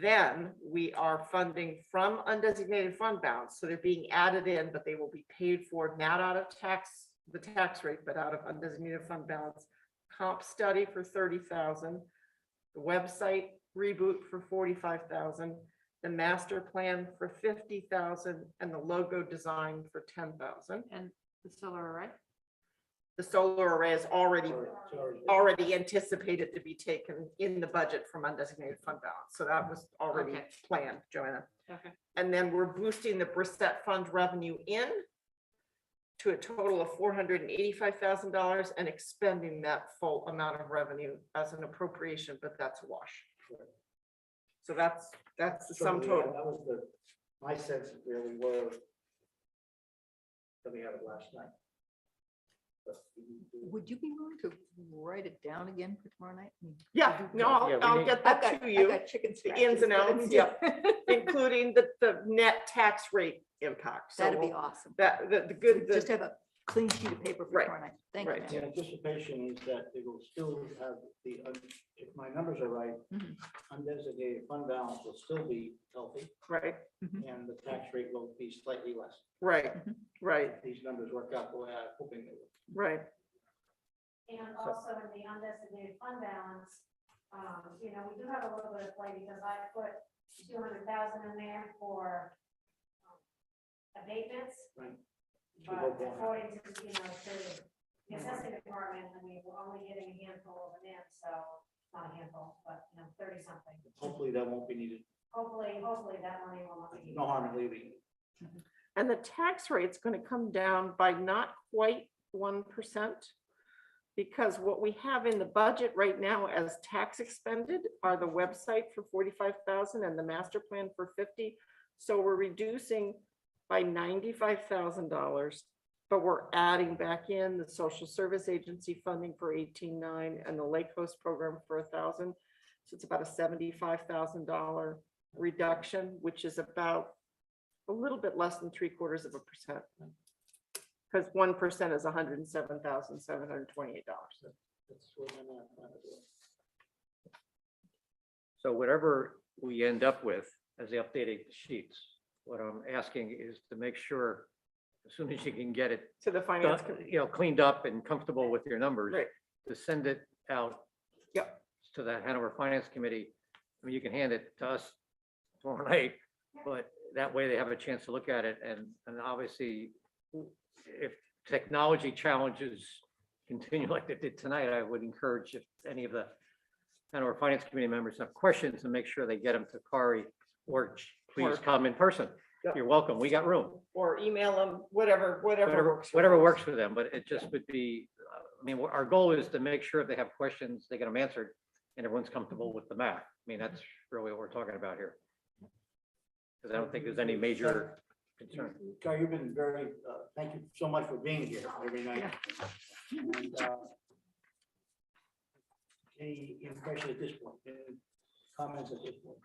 G: Then we are funding from undesignated fund balance. So they're being added in, but they will be paid for not out of the tax rate, but out of undesignated fund balance. Comp study for 30,000, the website reboot for 45,000, the master plan for 50,000, and the logo design for 10,000.
B: And the solar array?
G: The solar array is already anticipated to be taken in the budget from undesignated fund balance. So that was already
B: Okay.
G: planned, Joanna.
B: Okay.
G: And then we're boosting the Brissette Fund revenue in to a total of $485,000 and expending that full amount of revenue as an appropriation, but that's a wash. So that's the sum total.
A: That was my sense of where we were coming out of last night. But
J: Would you be willing to write it down again for tomorrow night?
G: Yeah, no,
H: Yeah, we
G: I'll
H: need-
G: get
J: I've
G: that
J: got,
G: to
J: I've
G: you,
J: got chicken
G: the
J: scratches.
G: ins and
J: but I
G: outs,
J: mean,
G: yep, including the net tax rate impact. So
J: That'd be
G: we'll-
J: awesome.
G: That, the good,
J: Just
G: the,
J: have a clean sheet of paper for
G: Right,
J: tomorrow night. Thank you.
G: right.
J: ma'am.
A: the anticipation is that they will still have if my numbers are right,
J: Mhm.
A: undesignated fund balance will still be healthy
G: right,
A: and the tax rate will be slightly less.
G: right, right,
A: If these numbers work out the way I'm hoping they will.
G: right.
L: And also in the undesignated fund balance, we do have a little bit of play because I put 200,000 in there for abatements.
A: Right.
L: But according to, to the assessing department, we're only getting a handful of them in, so not a handful, but 30 something.
A: Hopefully that won't be needed.
L: Hopefully that money will not be.
A: No harm in leaving.
G: And the tax rate's going to come down by not quite 1%. Because what we have in the budget right now as tax expended are the website for 45,000 and the master plan for 50. So we're reducing by $95,000, but we're adding back in the social service agency funding for 18,900 and the Lake Coast program for 1,000. So it's about a $75,000 reduction, which is about a little bit less than 0.75%. Because 1% is $107,728.
A: That's what I'm at.
H: So whatever we end up with as the updated sheets, what I'm asking is to make sure as soon as you can get it
G: To the finance
H: done,
G: committee.
H: cleaned up and comfortable with your numbers,
G: Right.
H: to send it out
G: Yep.
H: to the Hanover Finance Committee. I mean, you can hand it to us tomorrow night, but that way they have a chance to look at it. And obviously, if technology challenges continue like they did tonight, I would encourage if any of the Hanover Finance Committee members have questions and make sure they get them to Kari or please come in person.
G: Yep.
H: You're welcome. We got room.
G: Or email them, whatever works. for
H: Whatever
G: them.
H: works for them, but it just would be, I mean, our goal is to make sure if they have questions, they get them answered and everyone's comfortable with the math. I mean, that's really what we're talking about here. Because I don't think there's any major concern.
A: Carl, you've been very, thank you so much for being here every night. And, any impression at this point, any comments at this point?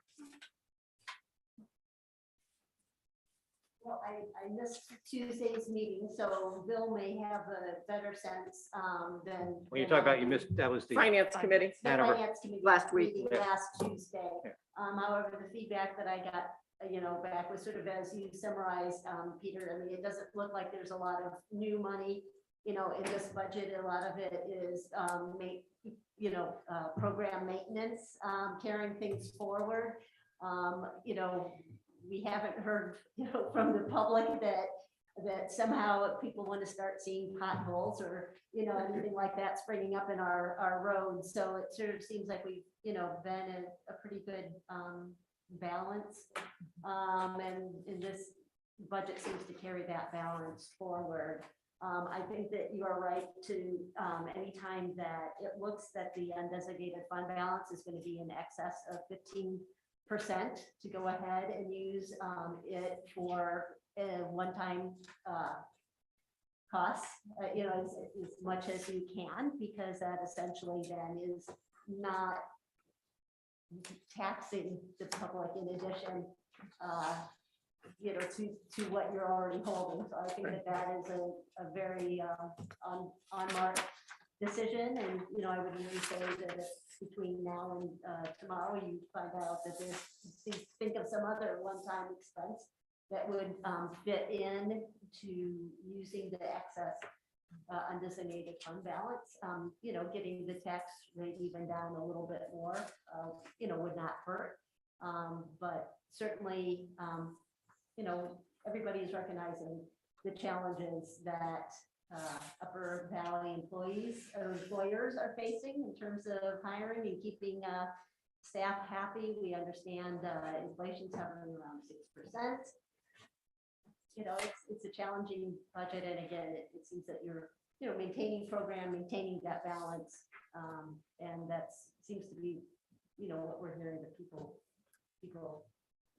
D: Well, I missed Tuesday's meeting, so Bill may have a better sense than.
H: When you talk about you missed, that was the,
G: Finance committee.
D: The
H: Hanover.
D: finance committee
G: Last week.
D: meeting
H: Yeah.
D: last Tuesday.
H: Yeah.
D: However, the feedback that I got, back was sort of as you summarized, Peter. I mean, it doesn't look like there's a lot of new money you know, in this budget, a lot of it is, program maintenance, carrying things forward. You know, we haven't heard, you know, from the public that somehow people want to start seeing potholes or, you know, anything like that springing up in our roads. So it sort of seems like we've, you know, been in a pretty good balance. And this budget seems to carry that balance forward. I think that you are right to, anytime that it looks that the undesignated fund balance is going to be in excess of 15%, to go ahead and use it for a one-time costs, you know, as much as you can, because that essentially then is not taxing the public in addition, you know, to what you're already holding. So I think that is a very on mark decision. And, you know, I would even say that if between now and tomorrow, you find out that there's, think of some other one-time expense that would fit in to using the excess undesignated fund balance, you know, getting the tax rate even down a little bit more, you know, would not hurt. But certainly, you know, everybody is recognizing the challenges that Upper Valley employees or employers are facing in terms of hiring and keeping staff happy. We understand inflation's hovering around 6%. You know, it's a challenging budget. And again, it seems that you're, you know, maintaining program, maintaining that balance. And that seems to be, you know, what we're hearing that people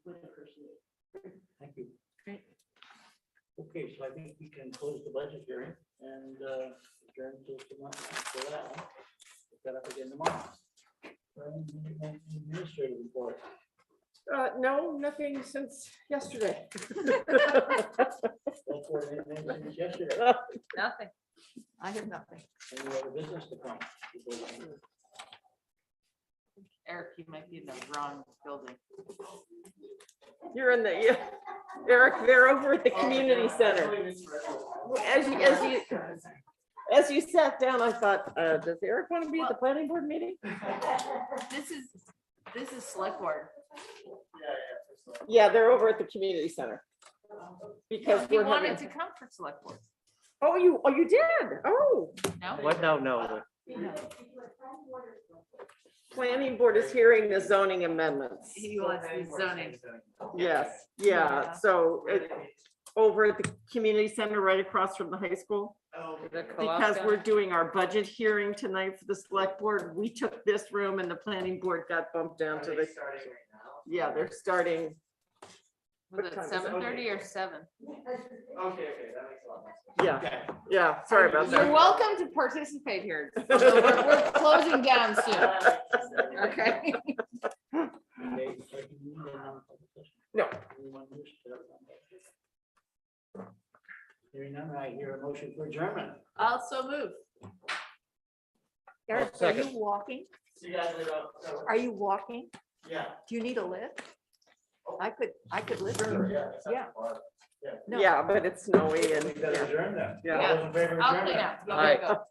D: would appreciate.
A: Thank you.
B: Great.
A: Okay, so I think we can close the budget hearing and adjourn till tomorrow for that one. Pick that up again tomorrow. Administrative report.
G: No, nothing since yesterday.
A: That's what it is yesterday.
J: Nothing. I have nothing.
A: Any other business to come?
B: Eric, you might be in the wrong building.
G: You're in the, Eric, they're over at the community center. As you sat down, I thought, does Eric want to be at the planning board meeting?
B: This is select board.
G: Yeah, they're over at the community center. Because
B: He
G: we're
B: wanted
G: having,
B: to come for select board.
G: oh, you did? Oh,
B: No?
H: What? No.
G: planning board is hearing the zoning amendments.
B: He wants the zoning.
G: Yes,
B: Yeah.
G: yeah, so over at the community center right across from the high school. Because we're doing our budget hearing tonight for the select board, we took this room and the planning board got bumped down to the. Yeah, they're starting.
B: Was it
G: What time is it?
B: 7:30 or 7?
A: Okay, that makes a lot of sense.
G: Yeah, sorry about
B: You're
G: that.
B: welcome to participate here. We're closing down soon. Okay.
G: No.
A: Hearing none, I hear a motion for adjournment.
B: Also move.
J: Eric, are
H: second.
J: you walking?
A: See you guys later.
J: Are you walking?
A: Yeah.
J: Do you need a lift? I could lift you. Yeah. No.
G: Yeah, but it's snowy and.
A: We gotta adjourn then.
G: Yeah.
A: All those in favor of
B: I'll clean
A: adjournment?
B: up. You
H: All
B: gotta
H: right.
B: go.